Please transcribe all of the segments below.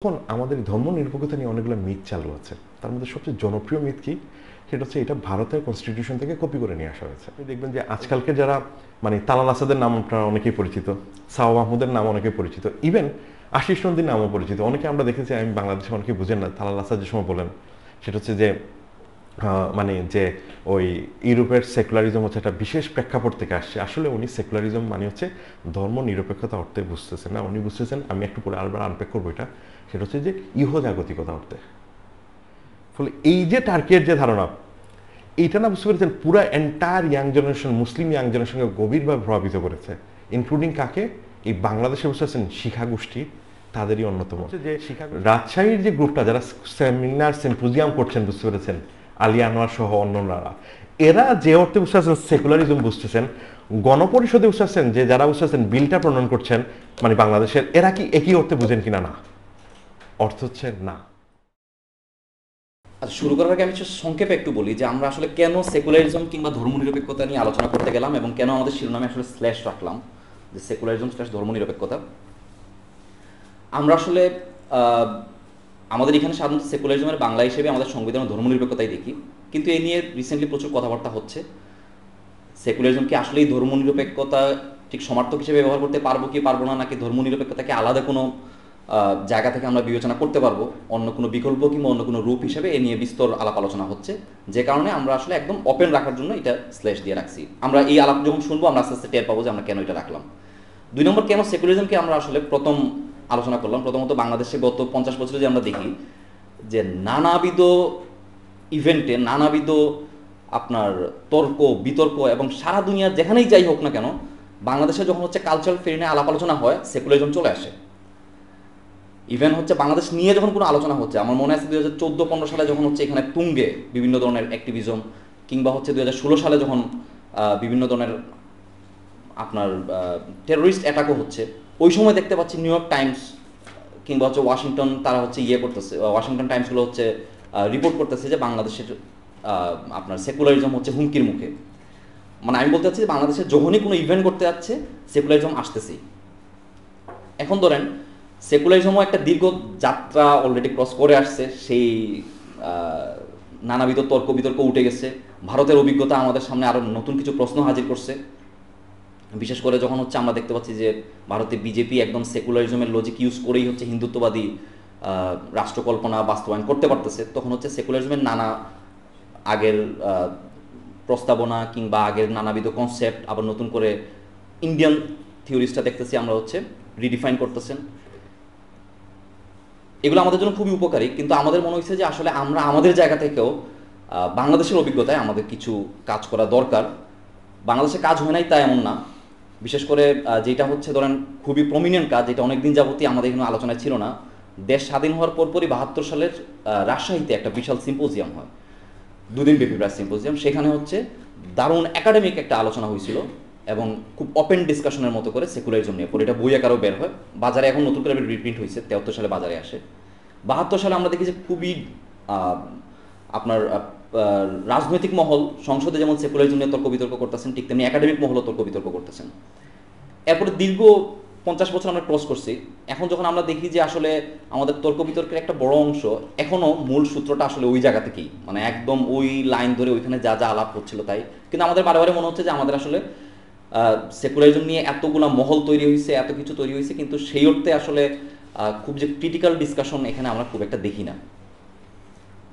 এখন আমাদের ধর্ম নিরপেক্ষতা নিয়ে অনেকগুলো মিথ চালু আছে। তার মধ্যে সবচেয়ে জনপ্রিয় মিথ কি? সেটা হচ্ছে এটা ভারতের কনস্টিটিউশন থেকে কপি করে নিয়ে আসা হয়েছে। আপনি দেখবেন যে আজকালকে যারা মানে তালাল আসাদের নাম আপনারা অনেকেই পরিচিত, সাওয়া মাহমুদের নাম অনেকেই পরিচিত, ইভেন আশিস নন্দীর নামও পরিচিত। অনেকে আমরা দেখেছি, আমি বাংলাদেশে অনেকে বুঝেন না তালাল আসাদ যে সময় বলেন, সেটা হচ্ছে যে মানে যে ওই ইউরোপের সেকুলারিজম হচ্ছে একটা বিশেষ প্রেক্ষাপট থেকে আসছে। আসলে উনি সেকুলারিজম মানে হচ্ছে ধর্ম নিরপেক্ষতা অর্থে বুঝতেছেন না, উনি বুঝতেছেন, আমি একটু পরে আবার আনপ্যাক করবো এটা, সেটা হচ্ছে যে ইহজাগতিকতা অর্থে। ফলে এই যে টার্কির যে ধারণা, এইটা না বুঝতে পেরেছেন পুরো এন্টায়ার ইয়াং জেনারেশন, মুসলিম ইয়াং জেনারেশনকে গভীরভাবে প্রভাবিত করেছে। ইনক্লুডিং কাকে? এই বাংলাদেশে বুঝতে পারছেন শিখা গোষ্ঠী তাদেরই অন্যতম। যে রাজশাহীর যে গ্রুপটা যারা সেমিনার সিম্পোজিয়াম করছেন, বুঝতে পেরেছেন, আলী আনোয়ার সহ অন্যরা, এরা যে অর্থে বুঝতে পারছেন সেকুলারিজম বুঝতেছেন, গণপরিষদে বুঝতে পারছেন যে যারা বুঝতে পারছেন বিলটা প্রণয়ন করছেন মানে বাংলাদেশের, এরা কি একই অর্থে বুঝেন কিনা? না, অর্থ হচ্ছে না। আচ্ছা, শুরু করার আগে আমি সংক্ষেপে একটু বলি যে আমরা আসলে কেন সেকুলারিজম কিংবা ধর্মনিরপেক্ষতা নিয়ে আলোচনা করতে গেলাম এবং কেন আমাদের শিরোনামে আসলে স্ল্যাশ রাখলাম যে সেকুলারিজম স্ল্যাশ ধর্মনিরপেক্ষতা। আমরা আসলে আহ, আমাদের এখানে সাধারণত সেকুলারিজমের বাংলা হিসেবে আমাদের সংবিধান ও ধর্মনিরপেক্ষতাই দেখি, কিন্তু এ নিয়ে রিসেন্টলি প্রচুর কথাবার্তা হচ্ছে। সেকুলারিজমকে আসলেই ধর্মনিরপেক্ষতা ঠিক সমার্থক হিসেবে ব্যবহার করতে পারবো কি পারবো না, নাকি ধর্মনিরপেক্ষতাকে আলাদা কোনো জায়গা থেকে আমরা বিবেচনা করতে পারবো অন্য কোনো বিকল্প কিংবা অন্য কোনো রূপ হিসেবে, এ নিয়ে বিস্তর আলাপ আলোচনা হচ্ছে। যে কারণে আমরা আসলে একদম ওপেন রাখার জন্য এটা স্ল্যাশ দিয়ে রাখছি। আমরা এই আলাপ যখন শুনবো আমরা আস্তে আস্তে টের পাবো যে আমরা কেন এটা রাখলাম। দুই নম্বর, কেন সেকুলারিজমকে আমরা আসলে প্রথম আলোচনা করলাম। প্রথমত বাংলাদেশে গত 50 বছরে যে আমরা দেখি যে নানাবিধ ইভেন্টে, নানাবিধ আপনার তর্ক বিতর্ক এবং সারা দুনিয়ার যেখানেই যাই হোক না কেন, বাংলাদেশে যখন হচ্ছে কালচারাল ফেরি নিয়ে আলাপ আলোচনা হয় সেকুলারিজম চলে আসে। ইভেন হচ্ছে বাংলাদেশ নিয়ে যখন কোনো আলোচনা হচ্ছে, আমার মনে আছে 2014-15 সালে যখন হচ্ছে এখানে তুঙ্গে বিভিন্ন ধরনের অ্যাক্টিভিজম, কিংবা হচ্ছে 2016 সালে যখন বিভিন্ন ধরনের আপনার টেরোরিস্ট অ্যাটাকও হচ্ছে, ওই সময় দেখতে পাচ্ছি নিউ ইয়র্ক টাইমস কিংবা হচ্ছে ওয়াশিংটন, তারা হচ্ছে ইয়ে করতেছে, ওয়াশিংটন টাইমসগুলো হচ্ছে রিপোর্ট করতেছে যে বাংলাদেশের আপনার সেকুলারিজম হচ্ছে হুমকির মুখে। মানে আমি বলতে চাচ্ছি যে বাংলাদেশে যখনই কোনো ইভেন্ট করতে যাচ্ছে সেকুলারিজম আসতেছেই। এখন ধরেন সেকুলারিজমও একটা দীর্ঘ যাত্রা অলরেডি ক্রস করে আসছে, সেই নানাবিধ তর্ক বিতর্ক উঠে গেছে। ভারতের অভিজ্ঞতা আমাদের সামনে আরও নতুন কিছু প্রশ্ন হাজির করছে। বিশেষ করে যখন হচ্ছে আমরা দেখতে পাচ্ছি যে ভারতে বিজেপি একদম সেকুলারিজমের লজিক ইউজ করেই হচ্ছে হিন্দুত্ববাদী রাষ্ট্রকল্পনা বাস্তবায়ন করতে পারতেছে, তখন হচ্ছে সেকুলারিজমের নানা আগের প্রস্তাবনা কিংবা আগের নানাবিধ কনসেপ্ট আবার নতুন করে ইন্ডিয়ান থিওরিস্টটা দেখতেছি আমরা হচ্ছে রিডিফাইন করতেছেন। এগুলো আমাদের জন্য খুবই উপকারী, কিন্তু আমাদের মনে হয়েছে যে আসলে আমরা আমাদের জায়গা থেকেও বাংলাদেশের অভিজ্ঞতায় আমাদের কিছু কাজ করা দরকার। বাংলাদেশে কাজ হয় নাই তা এমন না। বিশেষ করে যেটা হচ্ছে ধরেন খুবই প্রমিনেন্ট কাজ, যেটা অনেকদিন যাবতই আমাদের এখানে আলোচনায় ছিল না। দেশ স্বাধীন হওয়ার পরপরই 72 সালের রাজশাহীতে একটা বিশাল সিম্পোজিয়াম হয়, দুদিন ব্যাপী প্রায় সিম্পোজিয়াম। সেখানে হচ্ছে দারুণ একাডেমিক একটা আলোচনা হয়েছিল এবং খুব ওপেন ডিসকাশনের মতো করে সেকুলারিজম নিয়ে। পরে এটা বই আকারেও বের হয়, বাজারে এখন নতুন করে রিপ্রিন্ট হয়েছে, 73 সালে বাজারে আসে। 72 সালে আমরা দেখি যে খুবই আপনার রাজনৈতিক মহল সংসদে যেমন সেকুলারিজম নিয়ে তর্ক বিতর্ক করতেছেন, ঠিক তেমনি একাডেমিক মহলও তর্ক বিতর্ক করতেছেন। এরপরে দীর্ঘ 50 বছর আমরা ক্রস করছি। এখন যখন আমরা দেখি যে আসলে আমাদের তর্ক বিতর্কের একটা বড় অংশ এখনও মূল সূত্রটা আসলে ওই জায়গা থেকেই, মানে একদম ওই লাইন ধরে ওইখানে যা যা আলাপ হচ্ছিল তাই। কিন্তু আমাদের বারে বারে মনে হচ্ছে যে আমাদের আসলে সেকুলারিজম নিয়ে এতগুলা মহল তৈরি হয়েছে, এত কিছু তৈরি হয়েছে, কিন্তু সেই অর্থে আসলে খুব যে ক্রিটিক্যাল ডিসকাশন এখানে আমরা খুব একটা দেখি না।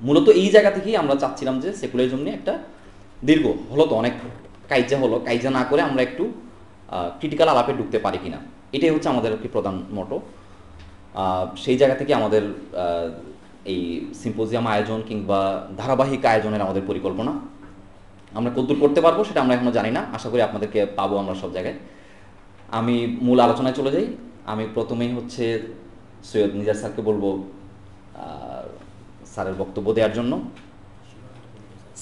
মূলত এই জায়গা থেকেই আমরা চাচ্ছিলাম যে সেকুলারিজম নিয়ে একটা দীর্ঘ হলো তো অনেক কাইজা হলো, কাইজা না করে আমরা একটু ক্রিটিক্যাল আলাপে ঢুকতে পারি কিনা, এটাই হচ্ছে আমাদের একটি প্রধান মোটো। সেই জায়গা থেকে আমাদের এই সিম্পোজিয়াম আয়োজন কিংবা ধারাবাহিক আয়োজনের আমাদের পরিকল্পনা। আমরা কতদূর করতে পারবো সেটা আমরা এখনও জানি না, আশা করি আপনাদেরকে পাবো আমরা সব জায়গায়। আমি মূল আলোচনায় চলে যাই। আমি প্রথমেই হচ্ছে সৈয়দ নিজার স্যারকে বলবো স্যারের বক্তব্য দেওয়ার জন্য।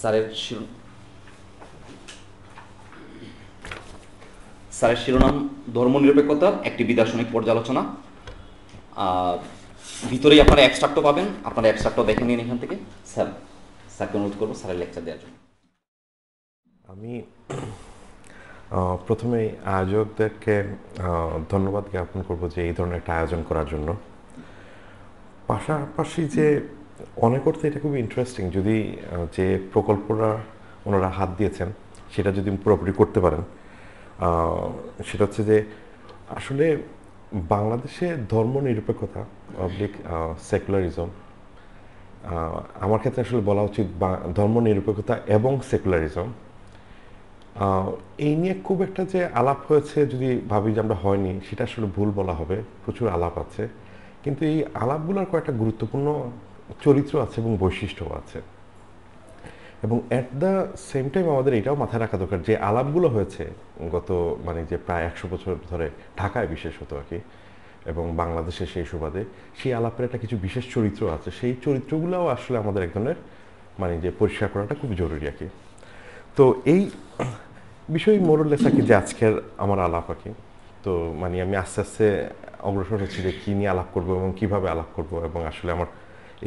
স্যারের স্যারের শিরোনাম ধর্মনিরপেক্ষতা একটি দার্শনিক পর্যালোচনা। ভিতরেই আপনারা অ্যাবস্ট্রাক্টও পাবেন, আপনারা অ্যাবস্ট্রাক্টও দেখে নিন এখান থেকে। স্যারকে অনুরোধ করবো স্যারের লেকচার দেওয়ার জন্য। আমি প্রথমে আয়োজকদেরকে ধন্যবাদ জ্ঞাপন করব যে এই ধরনের একটা আয়োজন করার জন্য। পাশাপাশি যে অনেক অর্থে এটা খুবই ইন্টারেস্টিং যদি যে প্রকল্পটা ওনারা হাত দিয়েছেন সেটা যদি পুরোপুরি করতে পারেন, সেটা হচ্ছে যে আসলে বাংলাদেশে ধর্ম নিরপেক্ষতা অবলিক সেকুলারিজম, আমার ক্ষেত্রে আসলে বলা উচিত ধর্ম নিরপেক্ষতা এবং সেকুলারিজম, এই নিয়ে খুব একটা যে আলাপ হয়েছে যদি ভাবি যে আমরা হয়নি সেটা আসলে ভুল বলা হবে। প্রচুর আলাপ আছে, কিন্তু এই আলাপগুলোর কয়েকটা গুরুত্বপূর্ণ চরিত্র আছে এবং বৈশিষ্ট্য আছে। এবং অ্যাট দ্য সেম টাইম আমাদের এটাও মাথায় রাখা দরকার যে আলাপগুলো হয়েছে গত মানে যে প্রায় 100 বছর ধরে ঢাকায় বিশেষত আর কি, এবং বাংলাদেশে সেই সুবাদে সেই আলাপের একটা কিছু বিশেষ চরিত্র আছে, সেই চরিত্রগুলোও আসলে আমাদের এক ধরনের মানে যে পরিষ্কার করাটা খুব জরুরি আর কি। তো এই বিষয় মোরলেস আর কি যে আজকের আমার আলাপ আর কি। তো মানে আমি আস্তে আস্তে অগ্রসর হচ্ছি যে কী নিয়ে আলাপ করবো এবং কীভাবে আলাপ করব, এবং আসলে আমার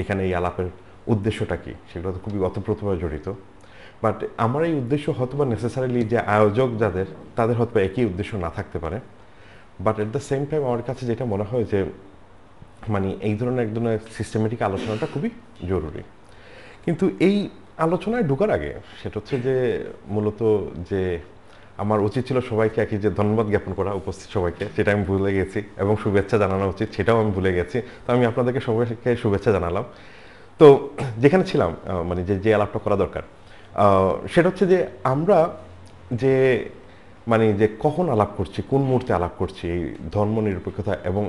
এখানে এই আলাপের উদ্দেশ্যটা কী সেগুলো তো খুবই অতপ্রতভাবে জড়িত। বাট আমার এই উদ্দেশ্য হয়তো বা নেসেসারিলি যে আয়োজক যাদের তাদের হয়তো একই উদ্দেশ্য না থাকতে পারে, but at the same time আমার কাছে যেটা মনে হয় যে মানে এই ধরনের এক ধরনের সিস্টেমেটিক আলোচনাটা খুবই জরুরি। কিন্তু এই আলোচনায় ঢোকার আগে সেটা হচ্ছে যে মূলত যে আমার উচিত ছিল সবাইকে একই যে ধন্যবাদ জ্ঞাপন করা উপস্থিত সবাইকে, সেটা আমি ভুলে গেছি, এবং শুভেচ্ছা জানানো উচিত সেটাও আমি ভুলে গেছি। তো আমি আপনাদেরকে সবাইকে শুভেচ্ছা জানালাম। তো যেখানে ছিলাম মানে যে যে আলাপটা করা দরকার সেটা হচ্ছে যে আমরা যে মানে যে কখন আলাপ করছি, কোন মুহূর্তে আলাপ করছি এই ধর্ম নিরপেক্ষতা এবং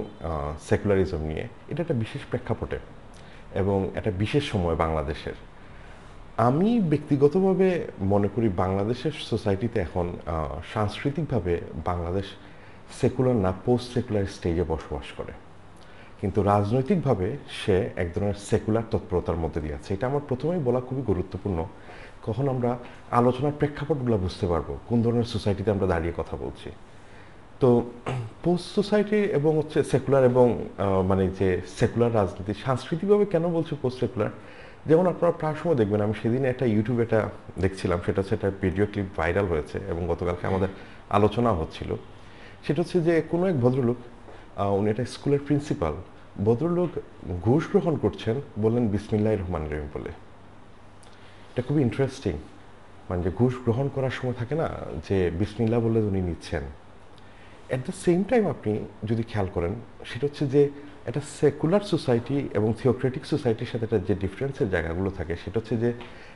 সেকুলারিজম নিয়ে, এটা একটা বিশেষ প্রেক্ষাপটে এবং একটা বিশেষ সময় বাংলাদেশের। আমি ব্যক্তিগতভাবে মনে করি বাংলাদেশের সোসাইটিতে এখন সাংস্কৃতিকভাবে বাংলাদেশ সেকুলার না পোস্ট সেকুলার স্টেজে বসবাস করে, কিন্তু রাজনৈতিকভাবে সে এক ধরনের সেকুলার তৎপরতার মধ্যে দিয়ে আছে। এটা আমার প্রথমেই বলা খুবই গুরুত্বপূর্ণ। কখন আমরা আলোচনার প্রেক্ষাপটগুলো বুঝতে পারবো কোন ধরনের সোসাইটিতে আমরা দাঁড়িয়ে কথা বলছি। তো পোস্ট সোসাইটি এবং হচ্ছে সেকুলার এবং মানে যে সেকুলার রাজনীতি সাংস্কৃতিকভাবে কেন বলছি পোস্ট সেকুলার, যেমন আপনারা প্রায় সময় দেখবেন, আমি সেদিন একটা ইউটিউবে এটা দেখছিলাম, সেটা হচ্ছে একটা ভিডিও ক্লিপ ভাইরাল হয়েছে এবং গতকালকে আমাদের আলোচনা হচ্ছিল। সেটা হচ্ছে যে কোনো এক ভদ্রলোক, উনি একটা স্কুলের প্রিন্সিপাল, ভদ্রলোক ঘুষ গ্রহণ করছেন, বললেন বিসমিল্লাহির রহমানির রহিম বলে। এটা খুবই ইন্টারেস্টিং, মানে যে ঘুষ গ্রহণ করার সময় থাকে না যে বিসমিল্লাহ বলে উনি নিচ্ছেন। অ্যাট দ্য সেম টাইম আপনি যদি খেয়াল করেন সেটা হচ্ছে যে একটা সেকুলার সোসাইটি এবং থিওক্রেটিক সোসাইটির সাথে একটা যে ডিফারেন্সের জায়গাগুলো থাকে সেটা হচ্ছে যে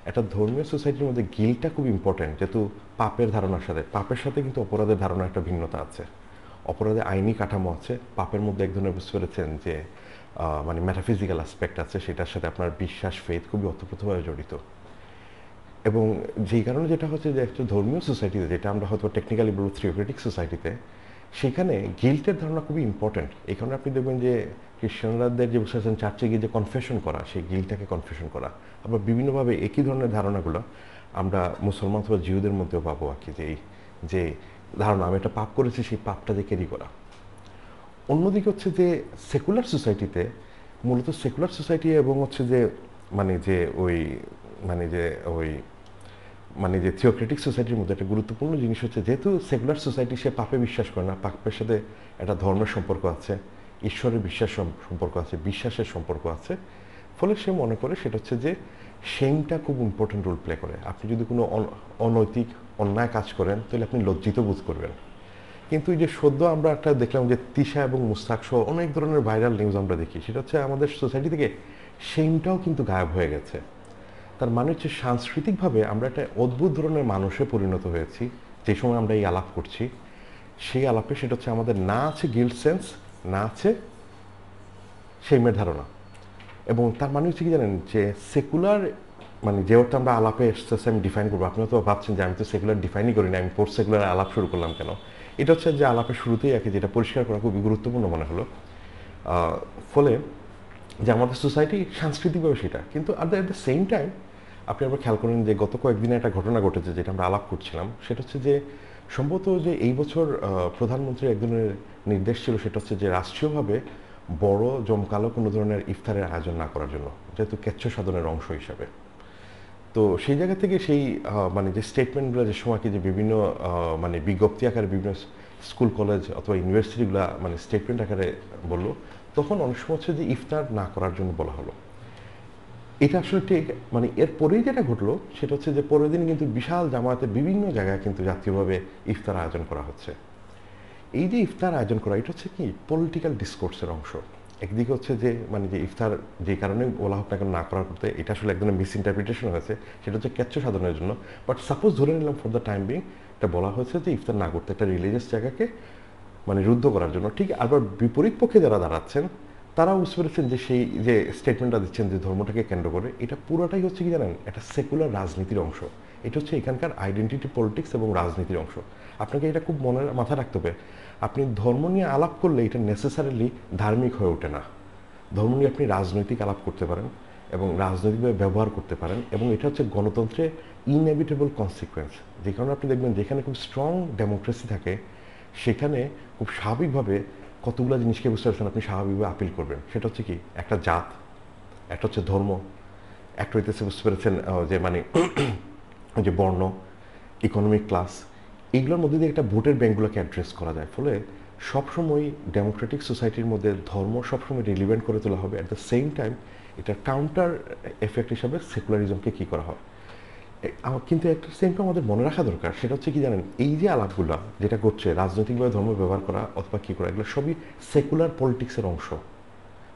একটা ধর্মীয় সোসাইটির মধ্যে গিলটা খুব ইম্পর্ট্যান্ট, যেহেতু পাপের ধারণার সাথে পাপের সাথে কিন্তু অপরাধের ধারণা একটা ভিন্নতা আছে। অপরাধে আইনি কাঠামো আছে, পাপের মধ্যে এক ধরনের বুঝতে পেরেছেন যে মানে মেটাফিজিক্যাল অ্যাসপেক্ট আছে, সেটার সাথে আপনার বিশ্বাস ফেথ খুবই ওতপ্রোতভাবে জড়িত। এবং যেই কারণে যেটা হচ্ছে যে একটা ধর্মীয় সোসাইটিতে, যেটা আমরা হয়তো টেকনিক্যালি বলবো থিওক্রেটিক সোসাইটিতে, সেখানে গিল্টের ধারণা খুবই ইম্পর্ট্যান্ট। এই কারণে আপনি দেখবেন যে খ্রিস্টানদের যে বসে আছেন চার্চে গিয়ে যে কনফেশন করা, সেই গিল্টটাকে কনফেশন করা, আবার বিভিন্নভাবে একই ধরনের ধারণাগুলো আমরা মুসলমান অথবা জিউদের মধ্যেও পাবো আর কি, যে যে ধারণা আমি একটা পাপ করেছি সেই পাপটা যে ক্যারি করা। অন্যদিকে হচ্ছে যে সেকুলার সোসাইটিতে, মূলত সেকুলার সোসাইটি এবং হচ্ছে যে মানে যে ওই মানে যে ওই মানে যে থিওক্রেটিক সোসাইটির মধ্যে একটা গুরুত্বপূর্ণ জিনিস হচ্ছে, যেহেতু সেকুলার সোসাইটি সে পাপে বিশ্বাস করে না, পাপের সাথে একটা ধর্মের সম্পর্ক আছে, ঈশ্বরের বিশ্বাস সম্পর্ক আছে, বিশ্বাসের সম্পর্ক আছে, ফলে সে মনে করে সেটা হচ্ছে যে সেইমটা খুব ইম্পর্টেন্ট রোল প্লে করে। আপনি যদি কোনো অনৈতিক অন্যায় কাজ করেন তাহলে আপনি লজ্জিত বোধ করবেন। কিন্তু এই যে সদ্য আমরা একটা দেখলাম যে তিশা এবং মুস্তাক সহ অনেক ধরনের ভাইরাল নিউজ আমরা দেখি, সেটা হচ্ছে আমাদের সোসাইটি থেকে সেইমটাও কিন্তু গায়েব হয়ে গেছে। তার মানে হচ্ছে সাংস্কৃতিকভাবে আমরা একটা অদ্ভুত ধরনের মানুষে পরিণত হয়েছি। যে সময় আমরা এই আলাপ করছি সেই আলাপে সেটা হচ্ছে আমাদের না আছে গিল্ট সেন্স, না আছে সেইমের ধারণা। এবং তার মানে হচ্ছে কি জানেন, যে সেকুলার মানে যেহেতু আমরা আলাপে এসছে আমি ডিফাইন করবো, আপনিও তো ভাবছেন যে আমি তো সেকুলার ডিফাইনই করি না, আমি পোস্ট সেকুলার আলাপ শুরু করলাম কেন। এটা হচ্ছে যে আলাপের শুরুতেই আর কি, যেটা পরিষ্কার করা খুবই গুরুত্বপূর্ণ মনে হলো। ফলে যে আমাদের সোসাইটি সাংস্কৃতিকভাবে সেটা, কিন্তু অ্যাট দ্য সেম টাইম আপনি আবার খেয়াল করেন যে গত কয়েকদিনে একটা ঘটনা ঘটেছে যেটা আমরা আলাপ করছিলাম, সেটা হচ্ছে যে সম্ভবত যে এই বছর প্রধানমন্ত্রীর এক ধরনের নির্দেশ ছিল, সেটা হচ্ছে যে রাষ্ট্রীয়ভাবে বড় জমকালো কোনো ধরনের ইফতারের আয়োজন না করার জন্য, যেহেতু কেচ্ছ সাধনের অংশ হিসাবে। তো সেই জায়গা থেকে সেই মানে যে স্টেটমেন্টগুলো যে সময়কে যে বিভিন্ন মানে বিজ্ঞপ্তি আকারে বিভিন্ন স্কুল কলেজ অথবা ইউনিভার্সিটিগুলো মানে স্টেটমেন্ট আকারে বললো, তখন অনেক সময় হচ্ছে যে ইফতার না করার জন্য বলা হলো। এটা আসলে ঠিক মানে এর পরেই যেটা ঘটলো সেটা হচ্ছে যে পরের দিন কিন্তু বিশাল জামায়াতে বিভিন্ন জায়গায় কিন্তু জাতীয়ভাবে ইফতার আয়োজন করা হচ্ছে। এই যে ইফতার আয়োজন করা এটা হচ্ছে কি পলিটিক্যাল ডিসকোর্সের অংশ। একদিকে হচ্ছে যে মানে যে ইফতার যে কারণে বলা হোক না কেন না করার করতে, এটা আসলে একদম মিস ইন্টারপ্রিটেশন হয়েছে, সেটা হচ্ছে কেচ্ছ সাধনের জন্য। বাট সাপোজ ধরে নিলাম ফর দ্য টাইম বিং এটা বলা হয়েছে যে ইফতার না করতে একটা রিলিজিয়াস জায়গাকে মানে রুদ্ধ করার জন্য। ঠিক আবার বিপরীত পক্ষে যারা দাঁড়াচ্ছেন তারাও বুঝতে পেরেছেন যে সেই যে স্টেটমেন্টটা দিচ্ছেন যে ধর্মটাকে কেন্দ্র করে, এটা পুরোটাই হচ্ছে কি জানেন একটা সেকুলার রাজনীতির অংশ। এটা হচ্ছে এখানকার আইডেন্টিটি পলিটিক্স এবং রাজনীতির অংশ। আপনাকে এটা খুব মাথায় রাখতে হবে। আপনি ধর্ম নিয়ে আলাপ করলে এটা নেসেসারিলি ধার্মিক হয়ে ওঠে না। ধর্ম নিয়ে আপনি রাজনৈতিক আলাপ করতে পারেন এবং রাজনৈতিকভাবে ব্যবহার করতে পারেন, এবং এটা হচ্ছে গণতন্ত্রের ইনএভিটেবল কনসিকুয়েন্স। যে কারণে আপনি দেখবেন যেখানে খুব স্ট্রং ডেমোক্রেসি থাকে সেখানে খুব স্বাভাবিকভাবে কতগুলো জিনিসকে বুঝতে পারছেন আপনি স্বাভাবিকভাবে আপিল করবেন। সেটা হচ্ছে কি একটা জাত, একটা হচ্ছে ধর্ম, একটা হইতেছে বুঝতে পেরেছেন যে মানে যে বর্ণ, ইকোনমিক ক্লাস, এইগুলোর মধ্যে দিয়ে একটা ভোটের ব্যাঙ্কগুলোকে অ্যাড্রেস করা যায়। ফলে সবসময় ডেমোক্রেটিক সোসাইটির মধ্যে ধর্ম সবসময় রিলিভেন্ট করে তোলা হবে। অ্যাট দ্য সেম টাইম এটা কাউন্টার এফেক্ট হিসাবে সেকুলারিজমকে কী করা হয়। কিন্তু একটা সেমটা আমাদের মনে রাখা দরকার, সেটা হচ্ছে কি জানেন এই যে আলাপগুলো যেটা করছে রাজনৈতিকভাবে ধর্ম ব্যবহার করা অথবা কী করা, এগুলো সবই সেকুলার পলিটিক্সের অংশ।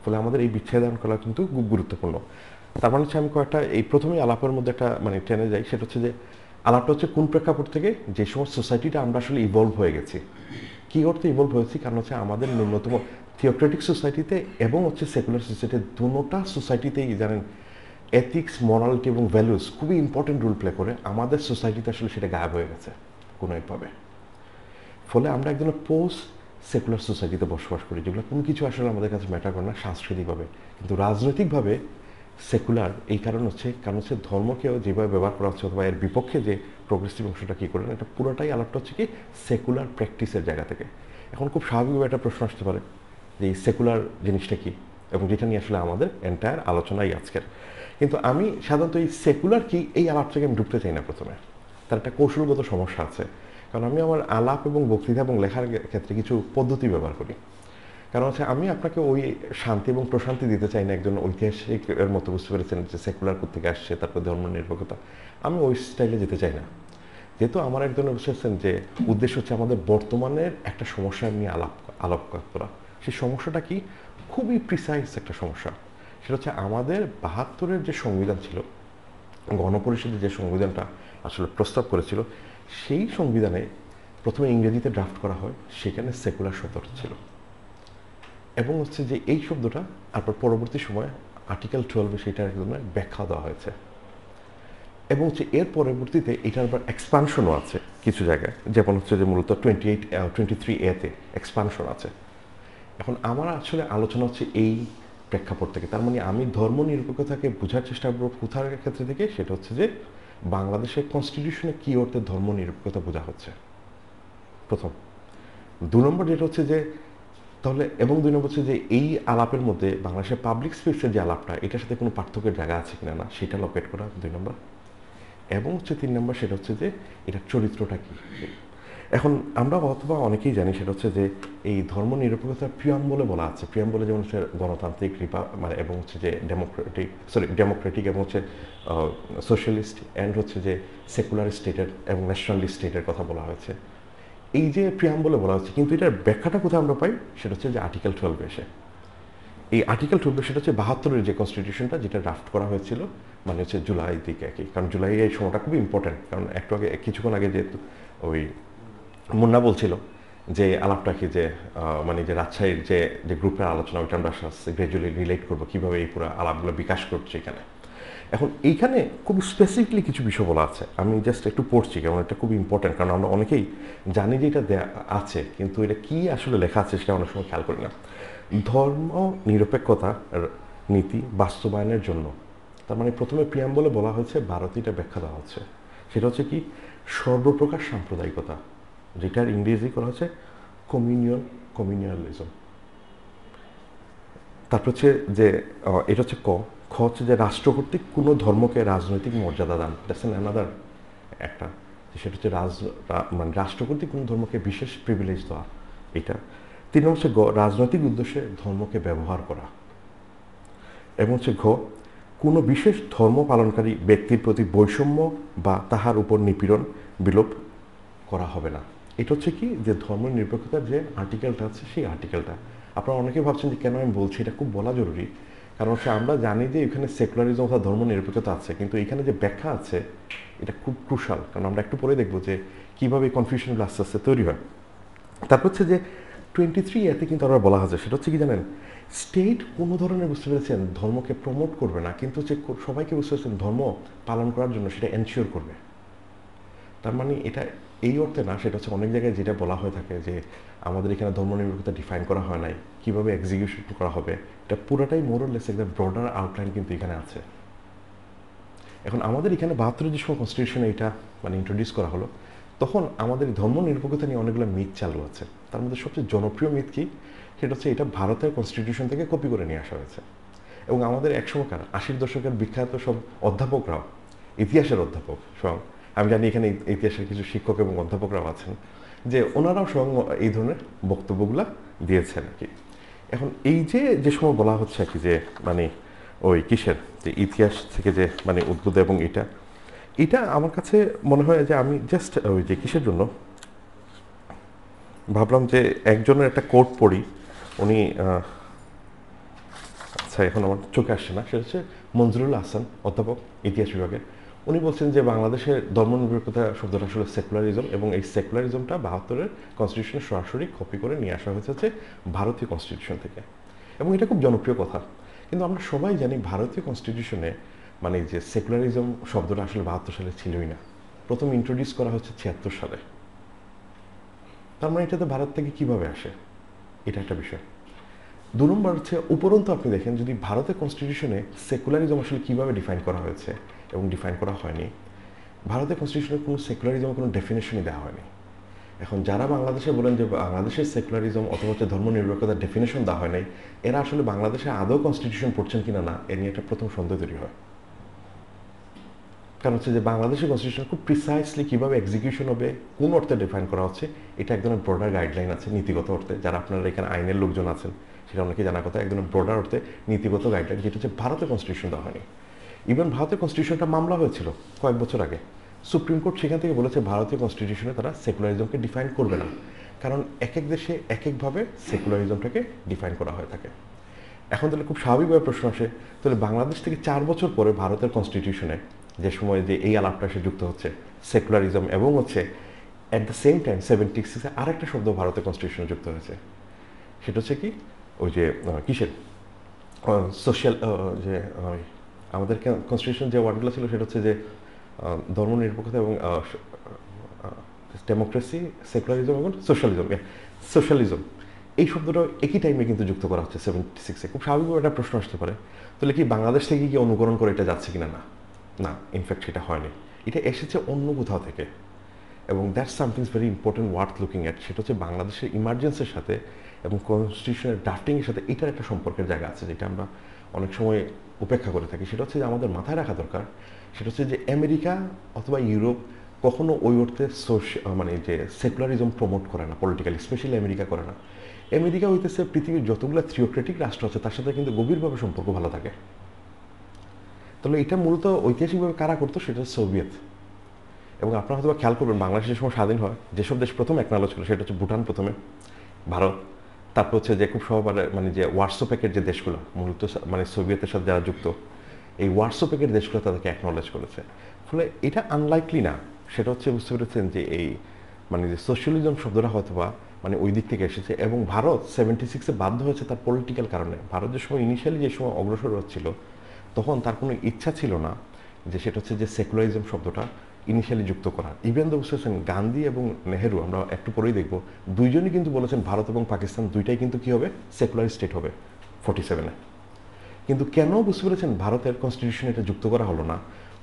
ফলে আমাদের এই বিচ্ছেদন করা কিন্তু খুব গুরুত্বপূর্ণ। তার মানে হচ্ছে আমি কয়েকটা এই প্রথমেই আলাপের মধ্যে একটা মানে টেনে যাই, সেটা হচ্ছে যে আলাপটা হচ্ছে কোন প্রেক্ষাপট থেকে যে সমস্ত সোসাইটিটা আমরা আসলে ইভলভ হয়ে গেছি। কী করতে ইভলভ হয়েছি কারণ হচ্ছে আমাদের ন্যূনতম থিওক্রেটিক সোসাইটিতে এবং হচ্ছে সেকুলার সোসাইটি দুটোটা সোসাইটিতেই জানেন এথিক্স, মরালিটি এবং ভ্যালুস খুবই ইম্পর্টেন্ট রোল প্লে করে। আমাদের সোসাইটিতে আসলে সেটা গায়েব হয়ে গেছে কোনো একভাবে। ফলে আমরা একজন পোস্ট সেকুলার সোসাইটিতে বসবাস করি, যেগুলো কোনো কিছু আসলে আমাদের কাছে ম্যাটার করে না সাংস্কৃতিকভাবে, কিন্তু রাজনৈতিকভাবে সেকুলার। এই কারণ হচ্ছে ধর্মকেও যেভাবে ব্যবহার করা হচ্ছে অথবা এর বিপক্ষে যে প্রোগ্রেসিভ অংশটা কী করেন, এটা পুরোটাই আলাপটা হচ্ছে কি সেকুলার প্র্যাকটিসের জায়গা থেকে। এখন খুব স্বাভাবিকভাবে একটা প্রশ্ন আসতে পারে যে এই সেকুলার জিনিসটা কী, এবং যেটা নিয়ে আসলে আমাদের এন্টায়ার আলোচনাই আজকের। কিন্তু আমি সাধারণত এই সেকুলার কি এই আলাপ থেকে আমি ঢুকতে চাই না প্রথমে। তার একটা কৌশলগত সমস্যা আছে, কারণ আমি আমার আলাপ এবং বক্তৃতা এবং লেখার ক্ষেত্রে কিছু পদ্ধতি ব্যবহার করি। কারণ হচ্ছে আমি আপনাকে ওই শান্তি এবং প্রশান্তি দিতে চাই না একজন ঐতিহাসিক এর মতো, বুঝতে পেরেছেন যে সেকুলার থেকে আসছে তারপর ধর্ম নিরপেক্ষতা, আমি ওই স্টাইলে যেতে চাই না। যেহেতু আমার একজন বুঝেছেন যে উদ্দেশ্য হচ্ছে আমাদের বর্তমানের একটা সমস্যা নিয়ে আলাপ করা। সেই সমস্যাটা কি খুবই প্রিসাইজ একটা সমস্যা। সেটা হচ্ছে আমাদের ৭২-এর যে সংবিধান ছিল, গণপরিষদের যে সংবিধানটা আসলে প্রস্তাব করেছিল, সেই সংবিধানে প্রথমে ইংরেজিতে ড্রাফট করা হয়, সেখানে সেকুলার শব্দটা ছিল, এবং হচ্ছে যে এই শব্দটা তারপর পরবর্তী সময়ে আর্টিকেল 12 সেটার একদম ব্যাখ্যা দেওয়া হয়েছে, এবং হচ্ছে এর পরবর্তীতে এটার আবার এক্সপানশনও আছে কিছু জায়গায়, যেমন হচ্ছে যে মূলত 23A-তে এক্সপানশন আছে। এখন আমার আসলে আলোচনা হচ্ছে এই প্রেক্ষাপট থেকে। তার মানে আমি ধর্ম নিরপেক্ষতাকে বোঝার চেষ্টা করব কোথার ক্ষেত্রে থেকে, সেটা হচ্ছে যে বাংলাদেশের কনস্টিটিউশনে কী অর্থে ধর্ম নিরপেক্ষতা বোঝা হচ্ছে প্রথম। ২ নম্বর যেটা হচ্ছে যে তাহলে, এবং ২ নম্বর হচ্ছে যে এই আলাপের মধ্যে বাংলাদেশের পাবলিক স্পেসের যে আলাপটা এটার সাথে কোনো পার্থক্যের জায়গা আছে কিনা না সেটা লোকেট করা ২ নম্বর। এবং হচ্ছে ৩ নম্বর সেটা হচ্ছে যে এটার চরিত্রটা কী। এখন আমরা অথবা অনেকেই জানি সেটা হচ্ছে যে এই ধর্ম নিরপেক্ষতার প্রিয়াম্বলে বলা আছে, প্রিয়াম্বলে যেমন হচ্ছে গণতান্ত্রিক মানে এবং হচ্ছে যে ডেমোক্রেটিক এবং হচ্ছে সোশ্যালিস্ট অ্যান্ড হচ্ছে যে সেকুলার স্টেটের এবং ন্যাশনালিস্ট স্টেটের কথা বলা হয়েছে। এই যে প্রিয়াম্বলে বলা হচ্ছে, কিন্তু এটার ব্যাখ্যাটা কোথায় আমরা পাই, সেটা হচ্ছে যে আর্টিকেল 12 এসে। এই আর্টিকেল 12 সেটা হচ্ছে ৭২-এর যে কনস্টিটিউশনটা যেটা ড্রাফট করা হয়েছিল, মানে হচ্ছে জুলাই দিকে আর কি। কারণ জুলাই এই সময়টা খুবই ইম্পর্টেন্ট, কারণ একটু আগে কিছুক্ষণ আগে যেহেতু ওই মুন্না বলছিল যে আলাপটা কি যে মানে যে রাজশাহীর যে গ্রুপের আলোচনা, ওইটা আমরা গ্র্যাজুয়ালি রিলেট করবো কীভাবে এই পুরো আলাপগুলো বিকাশ করছে এখানে। এখন এইখানে খুব স্পেসিফিকলি কিছু বিষয় বলা আছে, আমি জাস্ট একটু পড়ছি কারণ এটা খুব ইম্পর্টেন্ট, কারণ আমরা অনেকেই জানি যে এটা আছে, কিন্তু এটা কী আসলে লেখা আছে সেটা অনেক সময় খেয়াল করি না। ধর্ম নিরপেক্ষতা নীতি বাস্তবায়নের জন্য, তার মানে প্রথমে প্রিয়াম্বলে বলা হয়েছে ১২টা ব্যাখ্যা দেওয়া হচ্ছে। সেটা হচ্ছে কি সর্বপ্রকার সাম্প্রদায়িকতা, যেটার ইংরেজি করা হচ্ছে কমিউনিয়ালিজম। তারপর হচ্ছে যে এটা হচ্ছে খ হচ্ছে যে রাষ্ট্র কর্তৃক কোনো ধর্মকে রাজনৈতিক মর্যাদা দান, দ্যাটস অ্যানাদার একটা, সেটা হচ্ছে মানে রাষ্ট্র কর্তৃক কোনো ধর্মকে বিশেষ প্রিভিলেজ দেওয়া, এটা। নম্বর হচ্ছে গ, রাজনৈতিক উদ্দেশ্যে ধর্মকে ব্যবহার করা। এবং হচ্ছে ঘ, কোনো বিশেষ ধর্ম পালনকারী ব্যক্তির প্রতি বৈষম্য বা তাহার উপর নিপীড়ন বিলোপ করা হবে না। এটা হচ্ছে কি যে ধর্ম নিরপেক্ষতার যে আর্টিকেলটা আছে সেই আর্টিকেলটা আপনারা অনেকে ভাবছেন যে কেন আমি বলছি, এটা খুব বলা জরুরি। কারণ হচ্ছে আমরা জানি যে এখানে সেকুলারিজম অর্থাৎ ধর্ম নিরপেক্ষতা আছে, কিন্তু এখানে যে ব্যাখ্যা আছে এটা খুব ক্রুশাল। কারণ আমরা একটু পরে দেখবো যে কীভাবে এই কনফিউশনগুলো আস্তে আস্তে তৈরি হয়। তারপর হচ্ছে যে 23 এতে কিন্তু আমরা বলা হচ্ছে সেটা হচ্ছে কি জানেন, স্টেট কোনো ধরনের বুঝতে পেরেছেন ধর্মকে প্রমোট করবে না, কিন্তু হচ্ছে সবাইকে বুঝতে পেরেছেন ধর্ম পালন করার জন্য সেটা এনশিওর করবে। তার মানে এটা এই অর্থে না, সেটা হচ্ছে অনেক জায়গায় যেটা বলা হয়ে থাকে যে আমাদের এখানে ধর্মনিরপেক্ষতা ডিফাইন করা হয় নাই, কীভাবে এক্সিকিউশন করা হবে, এটা পুরোটাই মোরলেস একটা ব্রডার আউটলাইন কিন্তু এখানে আছে। এখন আমাদের এখানে 72 যে সময় কনস্টিটিউশনে এটা মানে ইন্ট্রোডিউস করা হলো, তখন আমাদের ধর্ম নিরপেক্ষতা নিয়ে অনেকগুলো মিথ চালু আছে। তার মধ্যে সবচেয়ে জনপ্রিয় মিথ কি, সেটা হচ্ছে এটা ভারতের কনস্টিটিউশন থেকে কপি করে নিয়ে আসা হয়েছে। এবং আমাদের একসময়কার 80-র দশকের বিখ্যাত সব অধ্যাপকরাও, ইতিহাসের অধ্যাপক স্বয়ং, আমি জানি এখানে ইতিহাসের কিছু শিক্ষক এবং অধ্যাপকরাও আছেন, যে ওনারাও স্বয়ং এই ধরনের বক্তব্যগুলো দিয়েছেন আর কি। এখন এই যে সময় বলা হচ্ছে আর কি যে মানে ওই কিসের যে ইতিহাস থেকে যে মানে উদ্ভূত, এবং এটা আমার কাছে মনে হয় যে আমি জাস্ট ওই যে কিসের জন্য ভাবলাম যে একজনের একটা কোট পড়ি, উনি আচ্ছা এখন আমার চোখে আসছে না, সেটা হচ্ছে মঞ্জুরুল হাসান, অধ্যাপক ইতিহাস বিভাগের। উনি বলছেন যে বাংলাদেশের ধর্মনিরপেক্ষতা শব্দটা আসলে সেকুলারিজম, এবং এই সেকুলারিজমটা 72-এর কনস্টিটিউশনে সরাসরি কপি করে নিয়ে আসা হয়েছে হচ্ছে ভারতীয় কনস্টিটিউশন থেকে। এবং এটা খুব জনপ্রিয় কথা, কিন্তু আমরা সবাই জানি ভারতীয় কনস্টিটিউশনে মানে যে সেকুলারিজম শব্দটা আসলে 72 সালে ছিলই না, প্রথম ইন্ট্রোডিউস করা হচ্ছে 76 সালে। তার মানে এটাতে ভারত থেকে কিভাবে আসে, এটা একটা বিষয়। 2 নম্বর হচ্ছে উপরন্তু আপনি দেখেন যদি ভারতের কনস্টিটিউশনে সেকুলারিজম আসলে কীভাবে ডিফাইন করা হয়েছে এবং ডিফাইন করা হয়নি, ভারতের কনস্টিটিউশনে কোনো সেকুলারিজমের কোনো ডেফিনেশনই দেওয়া হয়নি। এখন যারা বাংলাদেশে বলেন যে বাংলাদেশের সেকুলারিজম অথবা হচ্ছে ধর্ম নিরপেক্ষতার ডেফিনেশন দেওয়া হয় নাই, এরা আসলে বাংলাদেশে আদৌ কনস্টিটিউশন পড়ছেন কিনা না এ নিয়ে একটা প্রথম সন্দেহ তৈরি হয়। কারণ হচ্ছে যে বাংলাদেশের কনস্টিটিউশন খুব প্রিসাইসলি কীভাবে এক্সিকিউশন হবে, কোন অর্থে ডিফাইন করা হচ্ছে, এটা এক ধরনের ব্রডার গাইডলাইন আছে নীতিগত অর্থে। যারা আপনারা এখানে আইনের লোকজন আছেন সেটা অনেকে জানা কথা, এক ধরনের ব্রডার অর্থে নীতিগত গাইডলাইন, যেটা হচ্ছে ভারতের কনস্টিটিউশন দেওয়া হয়নি। ইভেন ভারতের কনস্টিটিউশনটা মামলা হয়েছিল কয়েক বছর আগে, সুপ্রিম কোর্ট সেখান থেকে বলেছে ভারতীয় কনস্টিটিউশনে তারা সেকুলারিজমকে ডিফাইন করবে না, কারণ এক এক দেশে এক একভাবে সেকুলারিজমটাকে ডিফাইন করা হয়ে থাকে। এখন তাহলে খুব স্বাভাবিকভাবে প্রশ্ন আসে, তাহলে বাংলাদেশ থেকে 4 বছর পরে ভারতের কনস্টিটিউশনে যে সময় যে এই আলাপটা এসে যুক্ত হচ্ছে সেকুলারিজম, এবং হচ্ছে অ্যাট দ্য সেম টাইম 76-এ আরেকটা শব্দ ভারতের কনস্টিটিউশনে যুক্ত হয়েছে, সেটা হচ্ছে কি ওই যে কিসের সোশ্যাল যে আমাদের কনস্টিটিউশন যে ওয়ার্ডগুলো ছিল সেটা হচ্ছে যে ধর্মনিরপেক্ষতা এবং ডেমোক্রেসি, সেকুলারিজম এবং সোশ্যালিজম, এই শব্দটা একই টাইমে কিন্তু যুক্ত করা হচ্ছে 76-এ। খুব স্বাভাবিকভাবে একটা প্রশ্ন আসতে পারে, তাহলে কি বাংলাদেশ থেকে কি অনুকরণ করে এটা যাচ্ছে কিনা? না না, ইনফ্যাক্ট সেটা হয়নি, এটা এসেছে অন্য কোথাও থেকে। এবং that's something very important worth looking at, সেটা হচ্ছে বাংলাদেশের ইমার্জেন্সির সাথে এবং কনস্টিটিউশনের ড্রাফটিংয়ের সাথে এটার একটা সম্পর্কের জায়গা আছে, যেটা আমরা অনেক সময় উপেক্ষা করে থাকি। সেটা হচ্ছে যে আমাদের মাথায় রাখা দরকার, সেটা হচ্ছে যে আমেরিকা অথবা ইউরোপ কখনো ওই অর্থে মানে যে সেকুলারিজম প্রমোট করে না পলিটিক্যালি, স্পেশালি আমেরিকা করে না। আমেরিকা হইতেছে পৃথিবীর যতগুলো থিওক্রেটিক রাষ্ট্র আছে তার সাথে কিন্তু গভীরভাবে সম্পর্ক ভালো থাকে। তাহলে এটা মূলত ঐতিহাসিকভাবে কারা করতো, সেটা সোভিয়েত। এবং আপনারা হয়তো খেয়াল করবেন বাংলাদেশের সময় স্বাধীন হয় যেসব দেশ প্রথম একনালজ ছিল সেটা হচ্ছে ভুটান প্রথমে, ভারত, তারপর হচ্ছে যে খুব সহবারে মানে যে ওয়ার্সো প্যাকের যে দেশগুলো মূলত মানে সোভিয়েতের সাথে যারা যুক্ত, এই ওয়ার্সো প্যাকের দেশগুলো তাদেরকে অ্যাকনলেজ করেছে। ফলে এটা আনলাইকলি না, সেটা হচ্ছে বুঝতে পেরেছেন যে এই মানে যে সোশ্যালিজম শব্দটা হয়তো বা মানে ওই দিক থেকে এসেছে। এবং ভারত 76-এ বাধ্য হয়েছে তার পলিটিক্যাল কারণে। ভারত যে সময় ইনিশিয়ালি যে সময় অগ্রসর হচ্ছিল তখন তার কোনো ইচ্ছা ছিল না যে সেটা হচ্ছে যে সেকুলারিজম শব্দটা ইনিশিয়ালি যুক্ত করা। ইভেন তো বুঝতে পারছেন গান্ধী এবং নেহেরু, আমরা একটু পরেই দেখবো, দুইজনই কিন্তু বলেছেন ভারত এবং পাকিস্তান দুইটাই কিন্তু কী হবে, সেকুলার স্টেট হবে 47-এ। কিন্তু কেন বুঝতে পেরেছেন ভারতের কনস্টিটিউশনে এটা যুক্ত করা হলো না,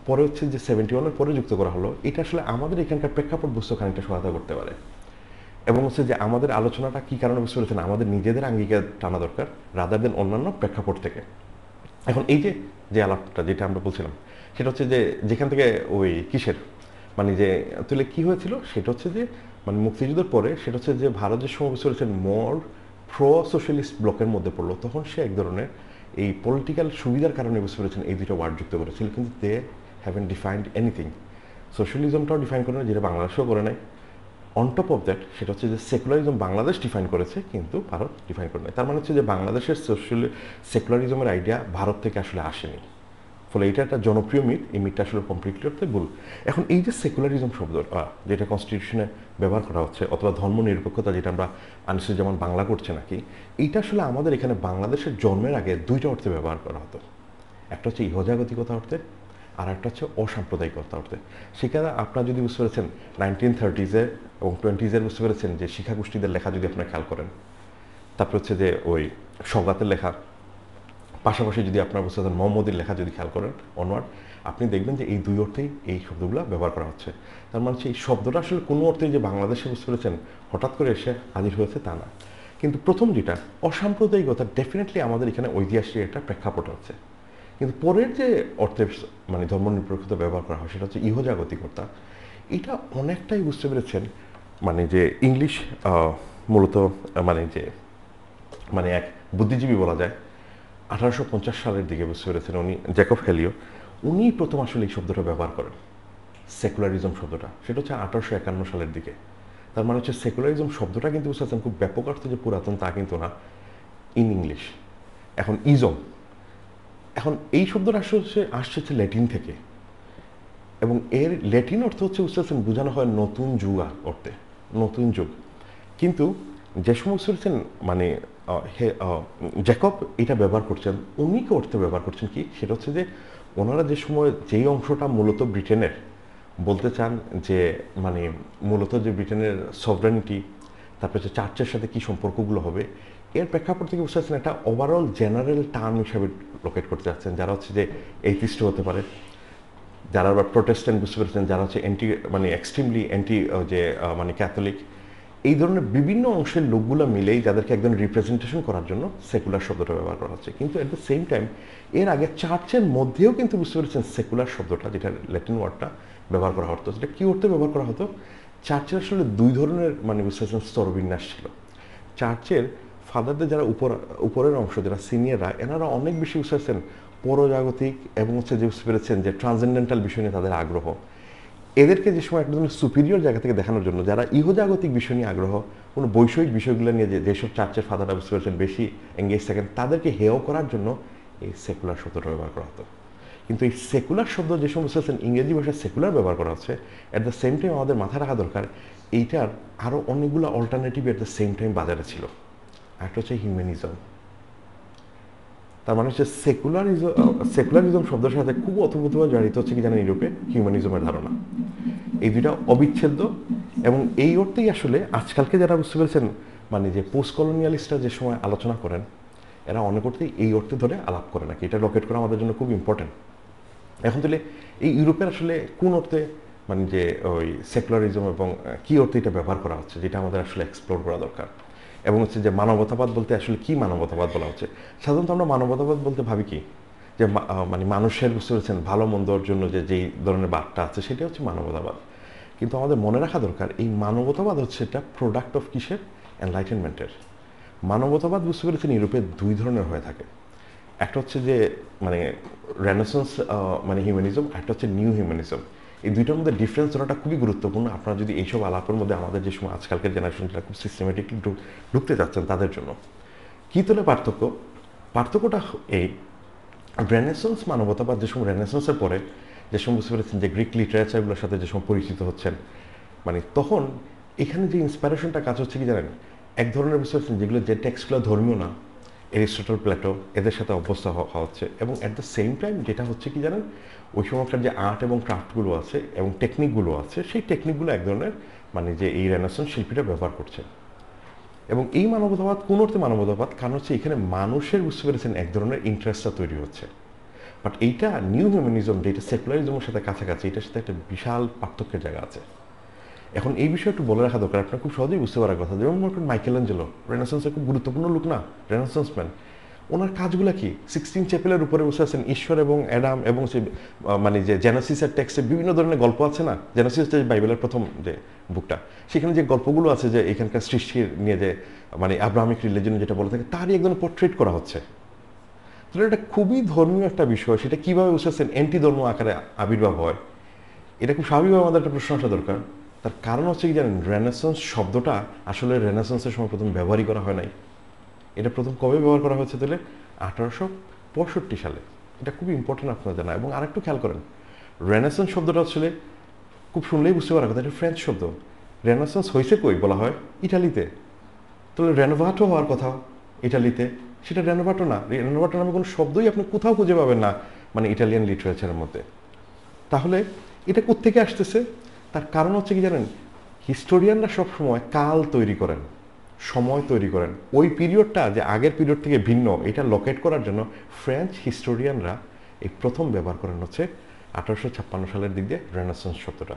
পরে হচ্ছে যে 71-এর পরে যুক্ত করা হলো, এটা আসলে আমাদের এখানকার প্রেক্ষাপট বুঝতে খানিকটা সহায়তা করতে পারে। এবং হচ্ছে যে আমাদের আলোচনাটা কী কারণে বুঝতে পেরেছেন, আমাদের নিজেদের আঙ্গিকে টানা দরকার রাদার দেন অন্যান্য প্রেক্ষাপট থেকে। এখন এই যে আলাপটা যেটা আমরা বলছিলাম সেটা হচ্ছে যে যেখান থেকে ওই কিসের মানে যে তুলে কী হয়েছিল, সেটা হচ্ছে যে মানে মুক্তিযুদ্ধের পরে সেটা হচ্ছে যে ভারত যে সময় বুঝতে পেরেছেন মোর প্রো সোশ্যালিস্ট ব্লকের মধ্যে পড়লো, তখন সে এক ধরনের এই পলিটিক্যাল সুবিধার কারণে বুঝতে পেরেছেন এই দুটো ওয়ার্ড যুক্ত করেছিল, কিন্তু দে হ্যাভেন ডিফাইন্ড এনিথিং। সোশ্যালিজমটাও ডিফাইন করে না, যেটা বাংলাদেশেও করে নাই। অন টপ অফ দ্যাট সেটা হচ্ছে যে সেকুলারিজম বাংলাদেশ ডিফাইন করেছে, কিন্তু ভারত ডিফাইন করে নাই। তার মানে হচ্ছে যে বাংলাদেশের সেকুলারিজমের আইডিয়া ভারত থেকে আসলে আসেনি। ফলে এটা একটা জনপ্রিয় মিথ, এই মিথটা আসলে কমপ্লিটলি অর্থে ভুল। এখন এই যে সেকুলারিজম শব্দ যেটা কনস্টিটিউশনে ব্যবহার করা হচ্ছে, অথবা ধর্ম নিরপেক্ষতা যেটা আমরা আনিসুর জামান বাংলা করছে নাকি, এইটা আসলে আমাদের এখানে বাংলাদেশের জন্মের আগে দুইটা অর্থে ব্যবহার করা হতো। একটা হচ্ছে ইহজাগতিকতা অর্থে, আর একটা হচ্ছে অসাম্প্রদায়িকতা অর্থে। সেখানে আপনারা যদি বুঝতে পেরেছেন 1930s এবং 20s বুঝতে পেরেছেন যে শিক্ষাগোষ্ঠীদের লেখা যদি আপনারা খেয়াল করেন, তারপর হচ্ছে যে ওই সওগাতের লেখা, পাশাপাশি যদি আপনারা বুঝতে পারেন মোহাম্মদের লেখা যদি খেয়াল করেন অনওয়ার্ড, আপনি দেখবেন যে এই দুই অর্থেই এই শব্দগুলো ব্যবহার করা হচ্ছে। তার মানে হচ্ছে এই শব্দটা আসলে কোনো অর্থে যে বাংলাদেশে বুঝতে পেরেছেন হঠাৎ করে এসে হাজির হয়েছে তা না। কিন্তু প্রথম যেটা অসাম্প্রদায়িকতা, ডেফিনেটলি আমাদের এখানে ঐতিহাসিক একটা প্রেক্ষাপট আছে। কিন্তু পরের যে অর্থে মানে ধর্মনিরপেক্ষতা ব্যবহার করা হয় সেটা হচ্ছে ইহজাগতিকতা। এটা অনেকটাই বুঝতে পেরেছেন মানে যে ইংলিশ মূলত মানে যে মানে এক বুদ্ধিজীবী বলা যায় 1850 সালের দিকে বুঝতে পেরেছেন উনি, জ্যাকব হেলিও, উনি প্রথম আসলে এই শব্দটা ব্যবহার করেন, সেকুলারিজম শব্দটা। সেটা হচ্ছে 1851 সালের দিকে। তার মানে হচ্ছে সেকুলারিজম শব্দটা কিন্তু বুঝতে পারছেন খুব ব্যাপক অর্থে যে পুরাতন তা কিন্তু না, ইন ইংলিশ। এখন ইজম, এখন এই শব্দটা আসছে হচ্ছে ল্যাটিন থেকে, এবং এর ল্যাটিন অর্থ হচ্ছে বুঝতে পারছেন বোঝানো হয় নতুন যুগ অর্থে, নতুন যুগ। কিন্তু যে সময় বুঝতে পারছেন মানে জ্যাকব এটা ব্যবহার করছেন, উনি কি অর্থে ব্যবহার করছেন কি, সেটা হচ্ছে যে ওনারা যে সময় যেই অংশটা মূলত ব্রিটেনের বলতে চান যে মানে মূলত যে ব্রিটেনের সভরেনিটি, তারপর হচ্ছে চার্চের সাথে কি সম্পর্কগুলো হবে, এর প্রেক্ষাপট থেকে বুঝতে পারছেন একটা ওভারঅল জেনারেল টার্ম হিসাবে লোকেট করতে যাচ্ছেন, যারা হচ্ছে যে এইথিস্ট হতে পারে, যারা আবার প্রোটেস্ট্যান্ট বুঝতে পেরেছেন, যারা হচ্ছে অ্যান্টি মানে এক্সট্রিমলি অ্যান্টি যে মানে ক্যাথলিক, এই ধরনের বিভিন্ন অংশের লোকগুলো মিলেই যাদেরকে একজন রিপ্রেজেন্টেশন করার জন্য সেকুলার শব্দটা ব্যবহার করা হচ্ছে। কিন্তু অ্যাট দ্য সেম টাইম এর আগে চার্চের মধ্যেও কিন্তু বুঝতে পেরেছেন সেকুলার শব্দটা, যেটা ল্যাটিন ওয়ার্ডটা ব্যবহার করা হতো, যেটা কী অর্থে ব্যবহার করা হতো, চার্চের আসলে দুই ধরনের মানে বুঝতে পেরেছেন স্তরবিন্যাস ছিল। চার্চের ফাদারদের যারা উপরের অংশ, যারা সিনিয়ররা, এনারা অনেক বেশি বুঝতে পেরেছেন পরজাগতিক এবং হচ্ছে যে বুঝতে পেরেছেন যে ট্রান্সেন্ডেন্টাল বিষয় নিয়ে তাদের আগ্রহ। এদেরকে যে সময় একদম সুপিরিয়র জায়গা থেকে দেখানোর জন্য, যারা ইহজাগতিক বিষয় নিয়ে আগ্রহ, কোনো বৈষয়িক বিষয়গুলো নিয়ে যেসব চার্চের ফাদাররা বুঝতে পেরেছেন বেশি এঙ্গেজ থাকেন, তাদেরকে হেয় করার জন্য এই সেকুলার শব্দটা ব্যবহার করা হতো। কিন্তু এই সেকুলার শব্দ যে সময় বুঝতে পারছেন ইংরেজি ভাষায় সেকুলার ব্যবহার করা হচ্ছে, অ্যাট দ্য সেম টাইম আমাদের মাথায় রাখা দরকার এইটার আরও অনেকগুলো alternative at the same time বাজারে ছিল। একটা হচ্ছে হিউম্যানিজম। তার মানে হচ্ছে সেকুলারিজম শব্দের সাথে খুব অথভূতভাবে জড়িত হচ্ছে কি জানেন ইউরোপে হিউম্যানিজমের ধারণা। এই দুইটা অবিচ্ছেদ্য, এবং এই অর্থেই আসলে আজকালকে যারা বুঝতে পেরেছেন মানে যে পোস্ট কলোনিয়ালিস্টরা যে সময় আলোচনা করেন, এরা অনেক অর্থেই এই অর্থে ধরে আলাপ করে নাকি, এটা লকেট করা আমাদের জন্য খুব ইম্পর্টেন্ট। এখন তাহলে এই ইউরোপের আসলে কোন অর্থে মানে যে ওই সেকুলারিজম এবং কী অর্থে এটা ব্যবহার করা হচ্ছে, যেটা আমাদের আসলে এক্সপ্লোর করা দরকার। এবং হচ্ছে যে মানবতাবাদ বলতে আসলে কি মানবতাবাদ বলা হচ্ছে। সাধারণত আমরা মানবতাবাদ বলতে ভাবি কি, যে মানে মানুষের বুঝতে পেরেছেন ভালো মন্দর জন্য যে যেই ধরনের বাদটা আছে সেটা হচ্ছে মানবতাবাদ। কিন্তু আমাদের মনে রাখা দরকার এই মানবতাবাদ হচ্ছে এটা প্রোডাক্ট অফ কিসের, এনলাইটেনমেন্টের। মানবতাবাদ বুঝতে পেরেছেন ইউরোপে দুই ধরনের হয়ে থাকে, একটা হচ্ছে যে মানে রেনেসান্স মানে হিউম্যানিজম, একটা হচ্ছে নিউ হিউম্যানিজম। এই দুইটার মধ্যে ডিফারেন্স ধরাটা খুবই গুরুত্বপূর্ণ। আপনারা যদি এইসব আলাপের মধ্যে আমাদের যে সময় আজকালকার জেনারেশন যারা খুব সিস্টেমেটিকলি ঢুকতে যাচ্ছেন তাদের জন্য কী তোলে পার্থক্যটা এই রেনেসান্স মানবতাবাদ যে সময় রেনেসান্সের পরে যে সময় বুঝতে পেরেছেন যে গ্রিক লিটারেচারগুলোর সাথে যে সময় পরিচিত হচ্ছেন, মানে তখন এখানে যে ইন্সপিরেশনটা কাজ হচ্ছে কি জানেন, এক ধরনের বুঝতে পারছেন যেগুলো যে টেক্সটগুলো ধর্মীয় না, এরিস্টটল, প্লেটো, এদের সাথে অভ্যস্ত হওয়া হচ্ছে। এবং অ্যাট দ্য সেম টাইম যেটা হচ্ছে কি জানেন, ওই সময়কার যে আর্ট এবং ক্রাফটগুলো আছে এবং টেকনিকগুলো আছে, সেই টেকনিকগুলো এক ধরনের মানে যে এই রেনেসান্স শিল্পীরা ব্যবহার করছে। এবং এই মানবতাবাদ কোন অর্থে মানবতাবাদ, কারণ হচ্ছে এখানে মানুষের বুঝতে পেরেছেন এক ধরনের ইন্টারেস্টটা তৈরি হচ্ছে। বাট এইটা নিউ হিউম্যানিজম যেটা সেকুলারিজমের সাথে কাছাকাছি, এটার সাথে একটা বিশাল পার্থক্যের জায়গা আছে। এখন এই বিষয়ে একটু বলে রাখা দরকার, আপনার খুব সহজেই বুঝতে পারার কথা। যেমন মনে করেন মাইকেল অ্যাঞ্জেলো, রেনেসান্সের খুব গুরুত্বপূর্ণ লোক না, রেনেসান্স ম্যান। ওনার কাজগুলো কি সিক্সটিন চ্যাপেলের উপরে বসে আছেন ঈশ্বর এবং অ্যাডাম এবং সে মানে যে জেনেসিসের টেক্সটে বিভিন্ন ধরনের গল্প আছে না, জেনেসিস যে বাইবেলের প্রথম যে বুকটা, সেখানে যে গল্পগুলো আছে যে এখানকার সৃষ্টির নিয়ে যে মানে আব্রাহামিক রিলিজন যেটা বলে থাকে তারই একদম পোর্ট্রেট করা হচ্ছে। তাহলে এটা খুবই ধর্মীয় একটা বিষয়, সেটা কীভাবে বুঝতেছেন অ্যান্টি ধর্ম আকারে আবির্ভাব হয়, এটা খুব স্বাভাবিকভাবে আমাদের একটা প্রশ্ন আসা দরকার। তার কারণ হচ্ছে কি জানেন, রেনেসান্স শব্দটা আসলে রেনেসান্সের সময় প্রথম ব্যবহারই করা হয় নাই। এটা প্রথম কবে ব্যবহার করা হয়েছে তাহলে 1865 সালে। এটা খুবই ইম্পর্টেন্ট আপনার জানা। এবং আরেকটু খেয়াল করেন, রেনেসান্স শব্দটা আসলে খুব শুনলেই বুঝতে পারার কথা, এটা ফ্রেঞ্চ শব্দ। রেনেসান্স হয়েছে কই বলা হয় ইটালিতে, তাহলে রেনোভাটো হওয়ার কথা ইটালিতে, সেটা রেনোভাটো না। রেনোভাটো নামে কোনো শব্দই আপনি কোথাও খুঁজে পাবেন না মানে ইটালিয়ান লিটারেচারের মধ্যে। তাহলে এটা কোত্থেকে আসতেছে? তার কারণ হচ্ছে কি জানেন, হিস্টোরিয়ানরা সবসময় কাল তৈরি করেন, সময় তৈরি করেন, ওই পিরিয়ডটা যে আগের পিরিয়ড থেকে ভিন্ন এটা লোকেট করার জন্য ফ্রেঞ্চ হিস্টোরিয়ানরা এই প্রথম ব্যবহার করেন হচ্ছে 1856 সালের দিক দিয়ে রেনেসান্স শব্দটা।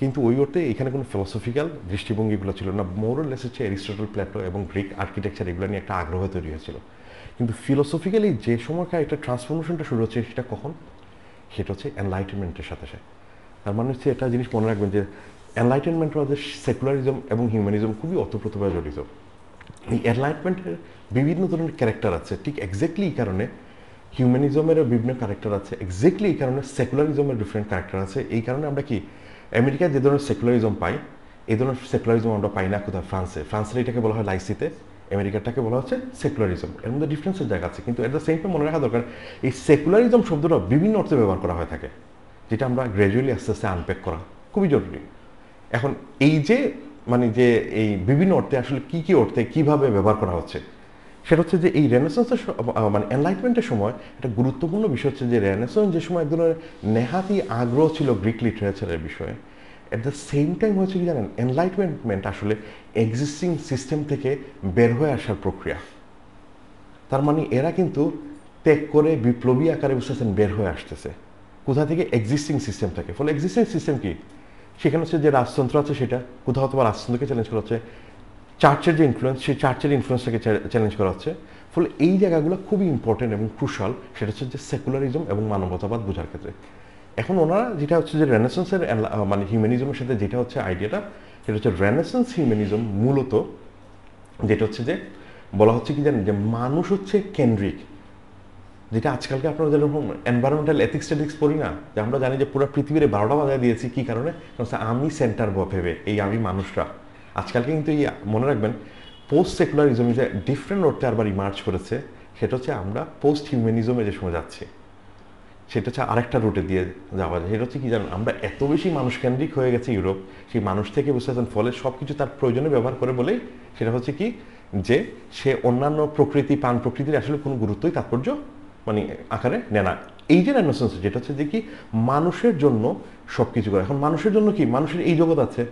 কিন্তু ওই অর্থে এখানে কোনো ফিলোসফিক্যাল দৃষ্টিভঙ্গিগুলো ছিল না, মোরলেস হচ্ছে অ্যারিস্টটল, প্লেটো এবং গ্রিক আর্কিটেকচার এগুলো নিয়ে একটা আগ্রহ তৈরি হয়েছিল। কিন্তু ফিলোসফিক্যালি যে সময়কার একটা ট্রান্সফরমেশনটা শুরু হচ্ছে সেটা কখন? সেটা হচ্ছে এনলাইটেনমেন্টের সাথে সাথে। তার মানে হচ্ছে একটা জিনিস মনে রাখবেন যে এনলাইটেনমেন্ট মধ্যে সেকুলারিজম এবং হিউম্যানিজম খুবই ওতপ্রোতভাবে জড়িত। এই এনলাইটমেন্টের বিভিন্ন ধরনের ক্যারেক্টার আছে, ঠিক এক্স্যাক্টলি এই কারণে হিউম্যানিজমেরও বিভিন্ন ক্যারেক্টার আছে, এক্স্যাক্টলি এই কারণে সেকুলারিজমের ডিফারেন্ট ক্যারেক্টার আছে। এই কারণে আমরা কি আমেরিকায় যে ধরনের সেকুলারিজম পাই, এই ধরনের সেকুলারিজম আমরা পাই না কোথাও ফ্রান্সের এটাকে বলা হয় লাইসিতে, আমেরিকাটাকে বলা হচ্ছে সেকুলারিজম। এর মধ্যে ডিফারেন্সের জায়গা আছে, কিন্তু এট দ্য সেম টাইম মনে রাখা দরকার এই সেকুলারিজম শব্দটা বিভিন্ন অর্থে ব্যবহার করা হয়ে থাকে, যেটা আমরা গ্র্যাজুয়ালি আস্তে আস্তে আনপ্যাক করা খুবই জরুরি। এখন এই যে মানে যে এই বিভিন্ন অর্থে আসলে কি কি অর্থে কিভাবে ব্যবহার করা হচ্ছে, সেটা হচ্ছে যে এই রেনেসান্সের মানে এনলাইটমেন্টের সময় একটা গুরুত্বপূর্ণ বিষয় হচ্ছে যে রেনেসান্স যে সময় এক ধরনের নেহাতি আগ্রহ ছিল গ্রিক লিটারেচারের বিষয়ে, অ্যাট দ্য সেম টাইম হচ্ছে কি জানেন, এনলাইটমেন্ট আসলে এক্সিস্টিং সিস্টেম থেকে বের হয়ে আসার প্রক্রিয়া। তার মানে এরা কিন্তু ত্যাগ করে বিপ্লবী আকারে বুঝতেছেন বের হয়ে আসতেছে কোথা থেকে? এক্সিস্টিং সিস্টেম থেকে। ফলে এক্সিস্টিং সিস্টেম কি? সেখানে হচ্ছে যে রাজতন্ত্র আছে সেটা কোথাও তোমার রাজতন্ত্রকে চ্যালেঞ্জ করা হচ্ছে, চার্চের যে ইনফ্লুয়েন্স সেই চার্চের ইনফ্লুয়েন্সটাকে চ্যালেঞ্জ করা হচ্ছে। ফলে এই জায়গাগুলো খুবই ইম্পর্টেন্ট এবং ক্রুশাল, সেটা হচ্ছে যে সেকুলারিজম এবং মানবতাবাদ বোঝার ক্ষেত্রে। এখন ওনারা যেটা হচ্ছে যে রেনেসান্সের মানে হিউম্যানিজমের সাথে যেটা হচ্ছে আইডিয়াটা, সেটা হচ্ছে রেনেসান্স হিউম্যানিজম মূলত যেটা হচ্ছে যে বলা হচ্ছে কি জানেন, যে মানুষ হচ্ছে কেন্দ্রিক। যেটা আজকালকে আপনারা যেরকম এনভায়রনমেন্টাল এথিক্স টেথিক্স পড়ি না, যে আমরা জানি যে পুরো পৃথিবীর 12টা বাজায় দিয়েছি কি কারণে? আমি সেন্টার ভেবে, এই আমি মানুষরা। আজকালকে কিন্তু এই মনে রাখবেন পোস্ট সেকুলারিজম যে ডিফারেন্ট অর্থে আবার ইমার্জ করেছে, সেটা হচ্ছে আমরা পোস্ট হিউম্যানিজমে যে সময় যাচ্ছি, সেটা হচ্ছে আরেকটা রুটে দিয়ে যাওয়া যায়। সেটা হচ্ছে কি জানেন, আমরা এত বেশি মানুষকেন্দ্রিক হয়ে গেছে ইউরোপ, সেই মানুষ থেকে বুঝতে পারছেন, ফলে সব কিছু তার প্রয়োজনে ব্যবহার করে বলেই সেটা হচ্ছে কি যে সে অন্যান্য প্রকৃতি প্রাণ প্রকৃতির আসলে কোনো গুরুত্বই তাৎপর্য মানে আকারে নেয় না। এই যে রেনেসান্স যেটা হচ্ছে যে কি মানুষের জন্য সব কিছু করে। এখন মানুষের জন্য কি, মানুষের এই জগৎ আছে,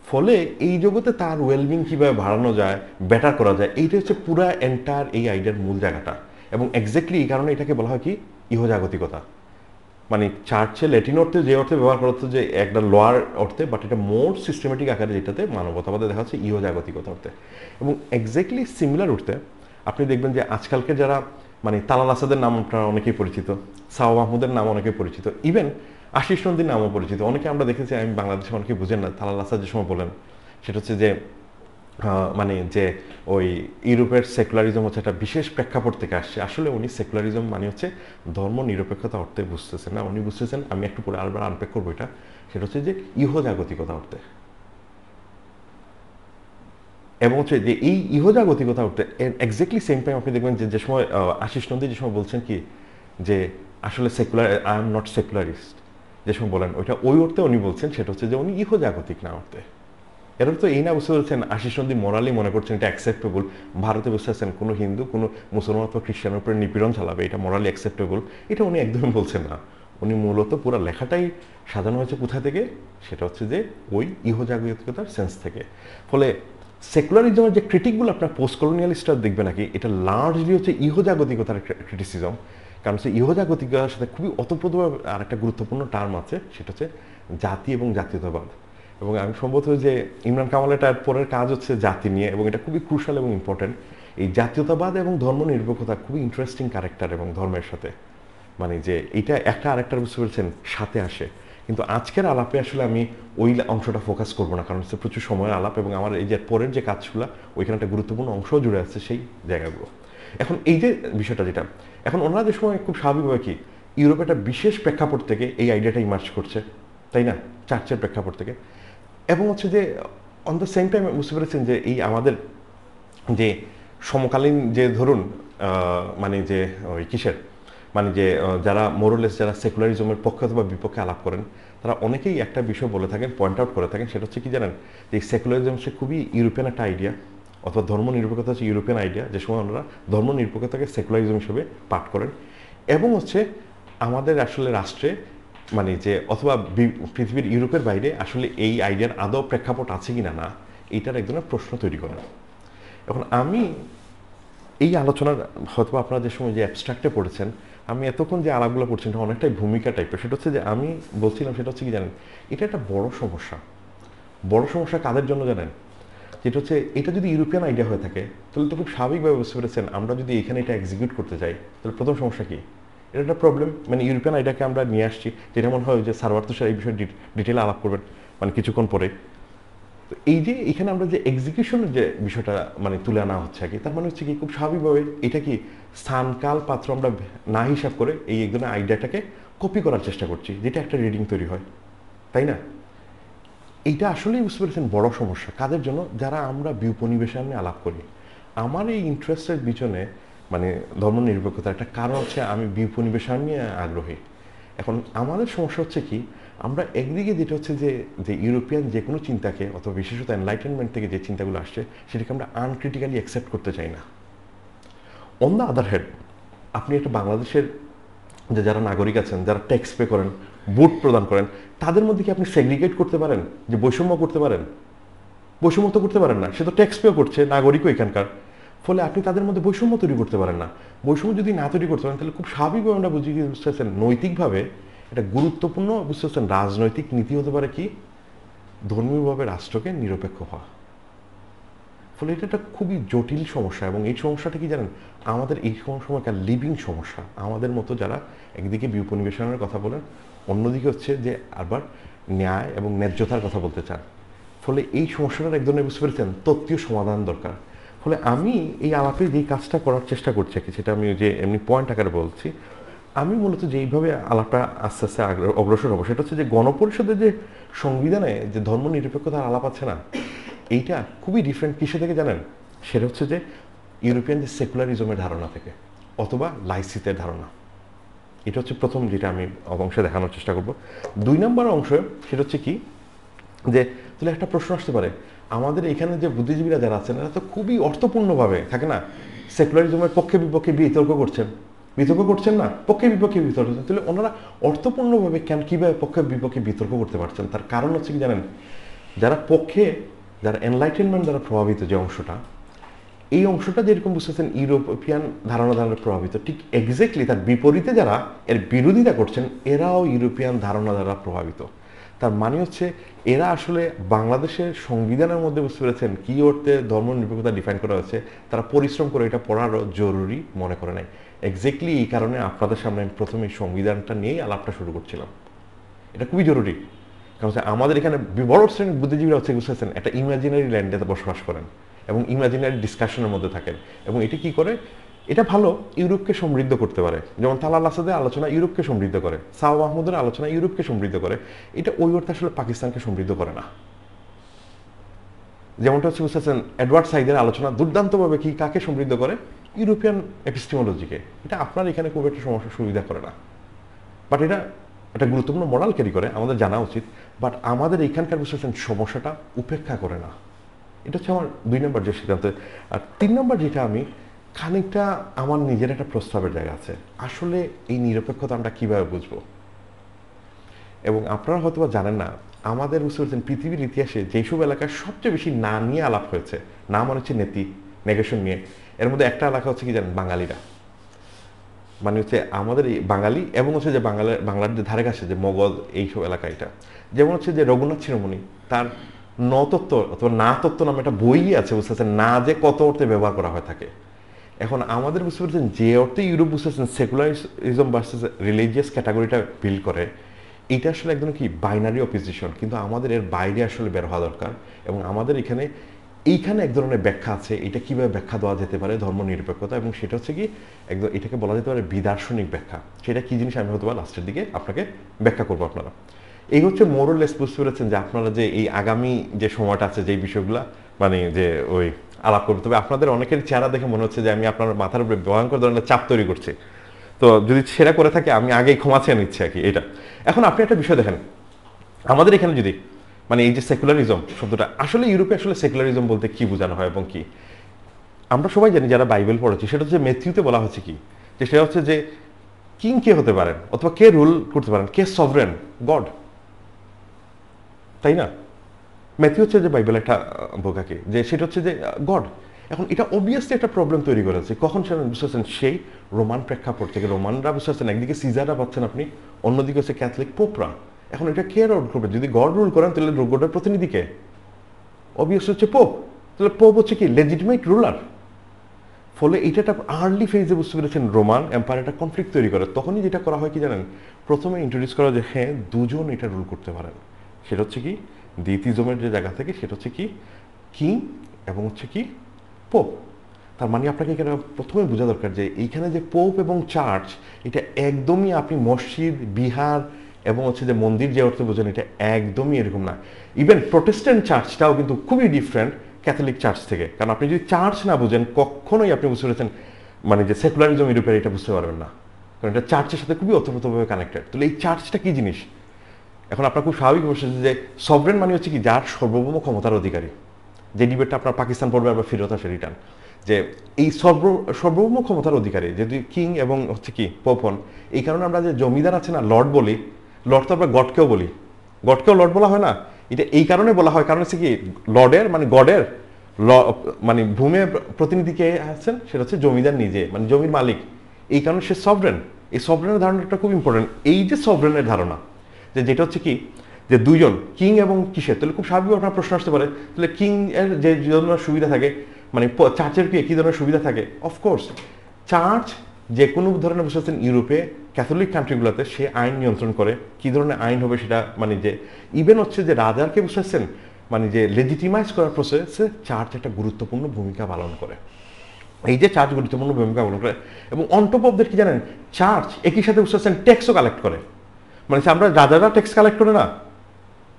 ফলে এই জগতে তার ওয়েলবিং কীভাবে বাড়ানো যায়, বেটার করা যায়, এইটা হচ্ছে পুরা এন্টায়ার এই আইডিয়ার মূল জায়গাটা। এবং এক্স্যাক্টলি এই কারণে এটাকে বলা হয় কি ইহজাগতিকতা। মানে চার্চে ল্যাটিন অর্থে যে অর্থে ব্যবহার করা হচ্ছে যে একটা লোয়ার অর্থে, বাট এটা মোর সিস্টেমেটিক আকারে যেটাতে মানবতাবাদে দেখা হচ্ছে ইহজাগতিকতা অর্থে। এবং এক্স্যাক্টলি সিমিলার অর্থে আপনি দেখবেন যে আজকালকে যারা মানে তালাল আসাদের নাম আপনারা অনেকেই পরিচিত, সাও মাহমুদের নাম অনেকেই পরিচিত, ইভেন আশিস নন্দীর নামও পরিচিত। অনেকে আমরা দেখেছি, আমি বাংলাদেশে অনেকে বুঝেন না তালাল আসাদ যে সময় বলেন, সেটা হচ্ছে যে মানে যে ওই ইউরোপের সেকুলারিজম হচ্ছে একটা বিশেষ প্রেক্ষাপট থেকে আসছে। আসলে উনি সেকুলারিজম মানে হচ্ছে ধর্ম নিরপেক্ষতা অর্থে বুঝতেছেন না, উনি বুঝতেছেন, আমি একটু পরে আরেকবার আনপ্যাক করবো এটা, সেটা হচ্ছে যে ইহজাগতিকতা অর্থে। এবং হচ্ছে যে এই ইহজাগতিকতা অর্থে এক্স্যাক্টলি সেম টাইম আপনি দেখবেন যে সময় আশিস নন্দী যে সময় বলছেন কি যে আসলে secular, I am not secularist যে সময় বলেন, ওইটা ওই অর্থে উনি বলছেন সেটা হচ্ছে যে উনি ইহজাগতিক না অর্থে। এর তো এই না বুঝতে পারছেন আশিস নন্দী মোরালি মনে করছেন এটা অ্যাকসেপ্টেবল, ভারতে বুঝতে পারছেন কোনো হিন্দু কোনো মুসলমান অথবা খ্রিস্টানের উপরে নিপীড়ন চালাবে এটা মোরালি অ্যাকসেপ্টেবল, এটা উনি একদমই বলছেন না। উনি মূলত পুরো লেখাটাই সাজানো হয়েছে কোথা থেকে, সেটা হচ্ছে যে ওই ইহজাগতিকতার সেন্স থেকে। ফলে সেকুলারিজমের যে ক্রিটিকগুলো আপনার পোস্ট কলোনিয়ালিস্টরা দেখবে নাকি, এটা লার্জলি হচ্ছে ইহজাগতিকতার ক্রিটিসিজম। কারণ হচ্ছে ইহজাগতিকতার সাথে খুবই ওতপ্রোতভাবে আর একটা গুরুত্বপূর্ণ টার্ম আছে, সেটা হচ্ছে জাতি এবং জাতীয়তাবাদ। এবং আমি সম্ভবত যে ইমরান কামালের তার পরের কাজ হচ্ছে জাতি নিয়ে, এবং এটা খুবই ক্রুশাল এবং ইম্পর্টেন্ট। এই জাতীয়তাবাদ এবং ধর্মনিরপেক্ষতা খুবই ইন্টারেস্টিং ক্যারেক্টার এবং ধর্মের সাথে, মানে যে এটা একটা আরেকটার বুঝতে পেরেছেন সাথে আসে। কিন্তু আজকের আলাপে আসলে আমি ওই অংশটা ফোকাস করবো না, কারণ হচ্ছে প্রচুর সময়ের আলাপ এবং আমার এই যে পরের যে কাজগুলো ওইখানে একটা গুরুত্বপূর্ণ অংশও জুড়ে আছে সেই জায়গাগুলো। এখন এই যে বিষয়টা যেটা এখন ওনারা যে সময় খুব স্বাভাবিকভাবে কি ইউরোপে একটা বিশেষ প্রেক্ষাপট থেকে এই আইডিয়াটা ইমার্জ করছে, তাই না, চার্চের প্রেক্ষাপট থেকে। এবং হচ্ছে যে অন দ্য সেম টাইম বুঝতে পেরেছেন যে এই আমাদের যে সমকালীন যে ধরুন মানে যে ওই কিসের মানে যে যারা মোরলেস যারা সেকুলারিজমের পক্ষে অথবা বিপক্ষে আলাপ করেন তারা অনেকেই একটা বিষয় বলে থাকেন, পয়েন্ট আউট করে থাকেন, সেটা হচ্ছে কি জানেন, যে সেকুলারিজম সে খুবই ইউরোপিয়ান একটা আইডিয়া অথবা ধর্ম নিরপেক্ষতা হচ্ছে ইউরোপিয়ান আইডিয়া, যে সময় ওনারা ধর্ম নিরপেক্ষতাকে সেকুলারিজম হিসেবে পাঠ করেন। এবং হচ্ছে আমাদের আসলে রাষ্ট্রে মানে যে অথবা পৃথিবীর ইউরোপের বাইরে আসলে এই আইডিয়ার আদৌ প্রেক্ষাপট আছে কিনা না এইটার এক ধরনের প্রশ্ন তৈরি করেন। এখন আমি এই আলোচনার হয়তো আপনারা যে সময় যে অ্যাবস্ট্রাক্টে পড়েছেন, আমি এতক্ষণ যে আলাপগুলো করছেন এটা অনেকটাই ভূমিকা টাইপের। সেটা হচ্ছে যে আমি বলছিলাম সেটা হচ্ছে কি জানেন, এটা একটা বড় সমস্যা। বড় সমস্যা কাদের জন্য জানেন, যেটা হচ্ছে এটা যদি ইউরোপিয়ান আইডিয়া হয়ে থাকে তাহলে তো খুব স্বাভাবিকভাবে বুঝতে পেরেছেন আমরা যদি এখানে এটা এক্সিকিউট করতে যাই তাহলে প্রথম সমস্যা কি, এটা একটা প্রবলেম। মানে ইউরোপিয়ান আইডিয়াকে আমরা নিয়ে আসছি, যেটা মনে হয় যে সার্ভার তুষার এই বিষয়ে ডিটেলে আলাপ করবেন মানে কিছুক্ষণ পরে। তো এই যে এখানে আমরা যে এক্সিকিউশনের যে বিষয়টা মানে তুলে আনা হচ্ছে আর কি, তার মানে হচ্ছে কি খুব স্বাভাবিকভাবে এটা কি স্থানকাল পাত্র আমরা না হিসাব করে এই এক ধরনের আইডিয়াটাকে কপি করার চেষ্টা করছি, যেটা একটা রিডিং তৈরি হয়, তাই না। এইটা আসলেই বুঝতে পেরেছেন বড় সমস্যা কাদের জন্য, যারা আমরা বিউপনিবেশন নিয়ে আলাপ করি। আমার এই ইন্টারেস্টের পিছনে মানে ধর্মনিরপেক্ষতার একটা কারণ হচ্ছে আমি বিউপনিবেশন নিয়ে আগ্রহী। এখন আমাদের সমস্যা হচ্ছে কি, আমরা একদিকে যেটা হচ্ছে যে যে ইউরোপিয়ান যে কোনো চিন্তাকে অথবা বিশেষত এনলাইটেনমেন্ট থেকে যে চিন্তাগুলো আসছে সেটাকে আমরা আনক্রিটিক্যালি অ্যাকসেপ্ট করতে চাই না। অন দ্য আদার হ্যান্ড আপনি একটা বাংলাদেশের যে যারা নাগরিক আছেন, যারা ট্যাক্স পে করেন, ভোট প্রদান করেন, তাদের মধ্যে কি আপনি সেগ্রিগেট করতে পারেন, যে বৈষম্য করতে পারেন? বৈষম্য তো করতে পারেন না, সে তো ট্যাক্স পে করছে, নাগরিকও এখানকার। ফলে আপনি তাদের মধ্যে বৈষম্য তৈরি করতে পারেন না। বৈষম্য যদি না তৈরি করতে পারেন তাহলে খুব স্বাভাবিকভাবে আমরা বুঝি কি বুঝতে পারছেন, নৈতিকভাবে এটা গুরুত্বপূর্ণ বুঝতে পারছেন রাজনৈতিক নীতি হতে পারে কি ধর্মীয়ভাবে রাষ্ট্রকে নিরপেক্ষ হওয়া। ফলে এটা একটা খুবই জটিল সমস্যা এবং এই সমস্যাটা কি জানেন, আমাদের এই সময়কার লিভিং সমস্যা। আমাদের মতো যারা একদিকে বিউপনিবেশনের কথা বলেন, অন্যদিকে হচ্ছে যে আবার ন্যায় এবং ন্যায্যতার কথা বলতে চান। ফলে এই সমস্যাটার এক ধরনের বুঝতে পেরেছেন তত্ত্বীয় সমাধান দরকার। ফলে আমি এই আলাপে যেই কাজটা করার চেষ্টা করছি কি, সেটা আমি যে এমনি পয়েন্ট আকারে বলছি, আমি মূলত যে এইভাবে আলাপটা আস্তে আস্তে অগ্রসর হবো সেটা হচ্ছে যে গণপরিষদের যে সংবিধানে যে ধর্ম নিরপেক্ষতার আলাপ আছে না, এইটা খুবই ডিফারেন্ট কিসে থেকে জানেন, সেটা হচ্ছে যে ইউরোপিয়ান যে সেকুলারিজমের ধারণা থেকে অথবা লাইসিসের ধারণা। এটা হচ্ছে প্রথম যেটা আমি অংশে দেখানোর চেষ্টা করব। 2 নম্বর অংশ সেটা হচ্ছে কি, যে তাহলে একটা প্রশ্ন আসতে পারে, আমাদের এখানে যে বুদ্ধিজীবীরা যারা আছেন এরা তো খুবই অর্থপূর্ণভাবে থাকে না সেকুলারিজমের পক্ষে বিপক্ষে বিতর্ক করছেন না, পক্ষে বিপক্ষে বিতর্ক করছেন, তাহলে ওনারা অর্থপূর্ণভাবে কেন কীভাবে পক্ষে বিপক্ষে বিতর্ক করতে পারছেন? তার কারণ হচ্ছে কি জানেন, যারা পক্ষে যারা এনলাইটেনমেন্ট দ্বারা প্রভাবিত যে অংশটা, এই অংশটা যেরকম বুঝতেছেন ইউরোপিয়ান ধারণা দ্বারা প্রভাবিত, ঠিক এক্স্যাক্টলি তার বিপরীতে যারা এর বিরোধিতা করছেন এরাও ইউরোপিয়ান ধারণা দ্বারা প্রভাবিত। তার মানে হচ্ছে এরা আসলে বাংলাদেশের সংবিধানের মধ্যে বুঝতে পেরেছেন কী অর্থে ধর্ম নিরপেক্ষতা ডিফাইন করা হয়েছে, তারা পরিশ্রম করে এটা পড়ারও জরুরি মনে করে নাই। এক্স্যাক্টলি এই কারণে আপনাদের সামনে আমি প্রথমে এই সংবিধানটা নিয়েই আলাপটা শুরু করছিলাম। এটা খুবই জরুরি, কারণ আমাদের এখানে বড় শ্রেণীর বুদ্ধিজীবীরা হচ্ছে বুঝতেছেন একটা ইমাজিনারি ল্যান্ডে বসবাস করেন এবং ইমাজিনারি ডিসকাশনের মধ্যে থাকেন। এবং এটা কি করে, এটা ভালো ইউরোপকে সমৃদ্ধ করতে পারে, যেমন তালাল আসাদের আলোচনা ইউরোপকে সমৃদ্ধ করে, সাও মাহমুদের আলোচনা ইউরোপকে সমৃদ্ধ করে। এটা ওই অর্থে আসলে পাকিস্তানকে সমৃদ্ধ করে না। যেমনটা হচ্ছে বুঝতেছেন এডওয়ার্ড সাইদের আলোচনা দুর্দান্তভাবে কি কাকে সমৃদ্ধ করে, ইউরোপিয়ান এপিস্টিমোলজিকে। এটা আপনার এখানে খুব একটা সমস্যা সুবিধা করে না, বাট এটা একটা গুরুত্বপূর্ণ মরাল ক্যারি করে, আমাদের জানা উচিত। বাট আমাদের এইখানকার বুঝতেছেন সমস্যাটা উপেক্ষা করে না। এটা হচ্ছে আমার 2 নম্বর যে সিদ্ধান্ত। আর 3 নম্বর যেটা আমি খানিকটা আমার নিজের একটা প্রস্তাবের জায়গা আছে, আসলে এই নিরপেক্ষতা আমরা কীভাবে বুঝবো। এবং আপনারা হয়তো জানেন না, আমাদের বুঝতে পারছেন পৃথিবীর ইতিহাসে যেসব এলাকায় সবচেয়ে বেশি না নিয়ে আলাপ হয়েছে, না মনে হচ্ছে নেগেশন নিয়ে, এর মধ্যে একটা এলাকা হচ্ছে কি জানেন, বাঙালিরা। মানে হচ্ছে আমাদের এই বাঙালি এবং হচ্ছে যে বাংলার যে ধারে কাছে যে মগধ এইসব এলাকা, এটা যেমন হচ্ছে যে রঘুনাথ শিরোমণি তার নতত্ত্ব অথবা না তত্ত্ব নামে একটা বই আছে, বুঝতে পারছেন, না যে কত অর্থে ব্যবহার করা হয় থাকে। এখন আমাদের বুঝতে পারছেন যে অর্থে ইউরোপ বুঝতে পারছেন সেকুলারিজম ভার্সেস রিলিজিয়াস ক্যাটাগরিটা বিল্ড করে, এটা আসলে একদম কি বাইনারি অপোজিশন, কিন্তু আমাদের এর বাইরে আসলে বের হওয়া দরকার। এবং আমাদের এইখানে এক ধরনের ব্যাখ্যা আছে, এটা কিভাবে ব্যাখ্যা দেওয়া যেতে পারে ধর্ম নিরপেক্ষতা, এবং সেটা হচ্ছে কি একদম এটাকে বলা যেতে পারে বিদার্শনিক ব্যাখ্যা। সেটা কি জিনিস আমি হয়তো লাস্টের দিকে আপনাকে ব্যাখ্যা করবো। আপনারা এই হচ্ছে মোরলেস বুঝতে পেরেছেন যে আপনারা যে এই আগামী যে সময়টা আছে যেই বিষয়গুলা মানে যে ওই আলাপ করবে। তবে আপনাদের অনেকের চেহারা দেখে মনে হচ্ছে যে আমি আপনার মাথার উপরে ভয়ঙ্কর ধরনের চাপ তৈরি করছি, তো যদি সেটা করে থাকে আমি আগেই ক্ষমা চেয়ে নিচ্ছি আর কি। এটা এখন আপনি একটা বিষয় দেখেন, আমাদের এখানে যদি মানে এই যে সেকুলারিজম শব্দটা আসলে ইউরোপে আসলে সেকুলারিজম বলতে কি বোঝানো হয় এবং কি আমরা সবাই জানি যারা বাইবেল পড়েছি, সেটা হচ্ছে ম্যাথিউতে বলা হচ্ছে কি যে সেটা হচ্ছে যে কিং কে হতে পারেন অথবা কে রুল করতে পারেন, কে সভরেন, গড, তাই না? ম্যাথিউ হচ্ছে যে বাইবেল একটা বোকাকে যে সেটা হচ্ছে যে গড। এখন এটা অবভিয়াসলি একটা প্রবলেম তৈরি করেছে কখন সেটা বুঝতে পারছেন সেই রোমান প্রেক্ষাপট থেকে। রোমানরা বুঝতে পারছেন একদিকে সিজাররা পাচ্ছেন আপনি, অন্যদিকে হচ্ছে ক্যাথলিক পোপরা। এখন এটা কে রুল করবে? যদি গড রুল করেন তাহলে গডের প্রতিনিধি কে? অবভিয়াসলি হচ্ছে পোপ। তাহলে পোপ হচ্ছে কি লেজিটিমেট রুলার। ফলে এটা একটা আর্লি ফেজে বুঝতে পেরেছেন রোমান এম্পায়ার একটা কনফ্লিক্ট তৈরি করে। তখনই যেটা করা হয় কি জানেন, প্রথমে ইন্ট্রোডিউস করা যে হ্যাঁ দুজন এটা রুল করতে পারেন। সেটা হচ্ছে কি দ্বিতীয়জমের যে জায়গা থেকে সেটা হচ্ছে কি কিং এবং হচ্ছে কি পোপ। তার মানে আপনাকে এখানে প্রথমে বোঝা দরকার যে এইখানে যে পোপ এবং চার্চ এটা একদমই আপনি মসজিদ, বিহার এবং হচ্ছে যে মন্দির যে অর্থে বোঝেন এটা একদমই এরকম না। ইভেন প্রোটেস্ট্যান্ট চার্চটাও কিন্তু খুবই ডিফারেন্ট ক্যাথলিক চার্চ থেকে। কারণ আপনি যদি চার্চ না বুঝেন কখনোই আপনি বুঝতে পেরেছেন মানে যে সেকুলারিজম ইউরোপের এটা বুঝতে পারবেন না, কারণ এটা চার্চের সাথে খুবই ওতপ্রোতভাবে কানেক্টেড। তাহলে এই চার্চটা কি জিনিস? এখন আপনার খুব স্বাভাবিক বসে যে সভরেন মানে হচ্ছে কি যার সার্বভৌম ক্ষমতার অধিকারী। যে ডিবেটটা আপনার পাকিস্তান পড়বে আবার ফিরত আসে রিটার্ন, যে এই সার্বভৌম ক্ষমতার অধিকারী যদি কিং এবং হচ্ছে কি পোপন। এই কারণে আমরা যে জমিদার আছে না লর্ড বলি, লর্ড তো আমরা গডকেও বলি, গডকেও লর্ড বলা হয় না। এটা এই কারণে বলা হয় কারণ হচ্ছে কি লর্ডের মানে গডের মানে ভূমে প্রতিনিধি কে আছেন সেটা হচ্ছে জমিদার নিজে, মানে জমির মালিক। এই কারণে সে সভরেন। এই সভরেনের ধারণাটা খুব ইম্পর্টেন্ট। এই যে সভরেনের ধারণা যে যেটা হচ্ছে কি যে দুইজন কিং এবং কিসের, তাহলে খুব স্বাভাবিক আপনার প্রশ্ন আসতে পারে তাহলে কিং এর যে ধরনের সুবিধা থাকে মানে চার্চের কি একই ধরনের সুবিধা থাকে? অফকোর্স চার্চ যে কোনো ধরনের বুঝতে পারছেন ইউরোপে ক্যাথলিক কান্ট্রিগুলোতে সে আইন নিয়ন্ত্রণ করে। কি ধরনের আইন হবে সেটা মানে যে ইভেন হচ্ছে যে রাজারকে বুঝতে পারছেন মানে যে লেজিটিমাইজ করার প্রসেসে চার্চ একটা গুরুত্বপূর্ণ ভূমিকা পালন করে। এই যে চার্চ গুরুত্বপূর্ণ ভূমিকা পালন করে এবং অনটপ অফ দ্যাট কি জানেন চার্চ একই সাথে বুঝতে পারছেন ট্যাক্সও কালেক্ট করে। মানে আমরা রাজারা ট্যাক্স কালেক্ট করে না,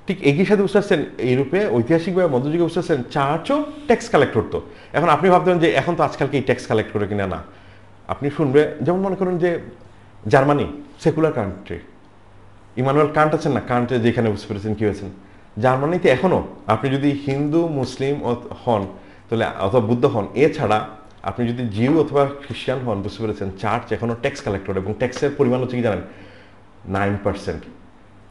ঠিক একই সাথে বুঝতে পারছেন ইউরোপে ঐতিহাসিকভাবে মধ্যযুগে বুঝতে পারছেন চার্চও ট্যাক্স কালেক্ট করতো। এখন আপনি ভাবতেন যে এখন তো আজকালকে এই ট্যাক্স কালেক্ট করে কিনা, না। আপনি শুনবে যেমন মনে করেন যে Germany secular country, Immanuel Kant আছেন না, কান্টে যেখানে বুঝতে পেরেছেন কি হয়েছেন জার্মানিতে এখনও আপনি যদি হিন্দু মুসলিম হন তাহলে অথবা বুদ্ধ হন, এছাড়া আপনি যদি জিউ অথবা খ্রিস্টান হন বুঝতে পেরেছেন চার্চ এখনও ট্যাক্স কালেক্ট করে এবং ট্যাক্সের পরিমাণ হচ্ছে কি জানেন 9%।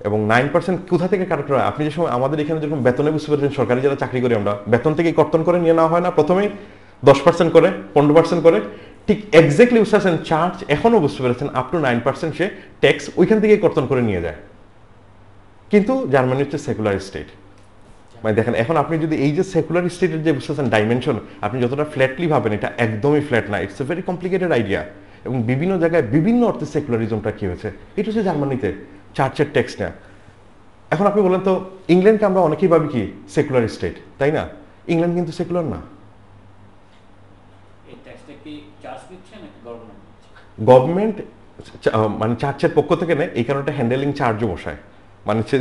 এবং 9% কোথা থেকে কালেক্ট হয়? আপনি যে সময় আমাদের এখানে যেরকম বেতনে বুঝতে পেরেছেন সরকারি যারা চাকরি করি আমরা বেতন থেকে কর্তন করে নিয়ে নেওয়া হয় না, প্রথমেই 10% করে 15% করে, ঠিক এক্স্যাক্টলি বুঝতে পারছেন চার্চ এখনও বুঝতে পেরেছেন আপ টু 9% সে ট্যাক্স ওইখান থেকে কর্তন করে নিয়ে যায়। কিন্তু জার্মানি হচ্ছে সেকুলার স্টেট। মানে দেখেন এখন আপনি যদি এই যে সেকুলার স্টেটের যে বুঝতেছেন ডাইমেনশন আপনি যতটা ফ্ল্যাটলি ভাবেন এটা একদমই ফ্ল্যাট না, it's a very complicated idea. এবং বিভিন্ন জায়গায় বিভিন্ন অর্থে সেকুলারিজমটা কি হয়েছে এটা হচ্ছে জার্মানিতে চার্চের ট্যাক্স নেয়া। এখন আপনি বলেন তো ইংল্যান্ডকে আমরা অনেকেই ভাবি কি সেকুলার স্টেট, তাই না? ইংল্যান্ড কিন্তু সেকুলার না। গভর্নমেন্ট মানে চার্চের পক্ষ থেকে নেয়, এই কারণে হ্যান্ডেলিং চার্জও বসায়। মানে হচ্ছে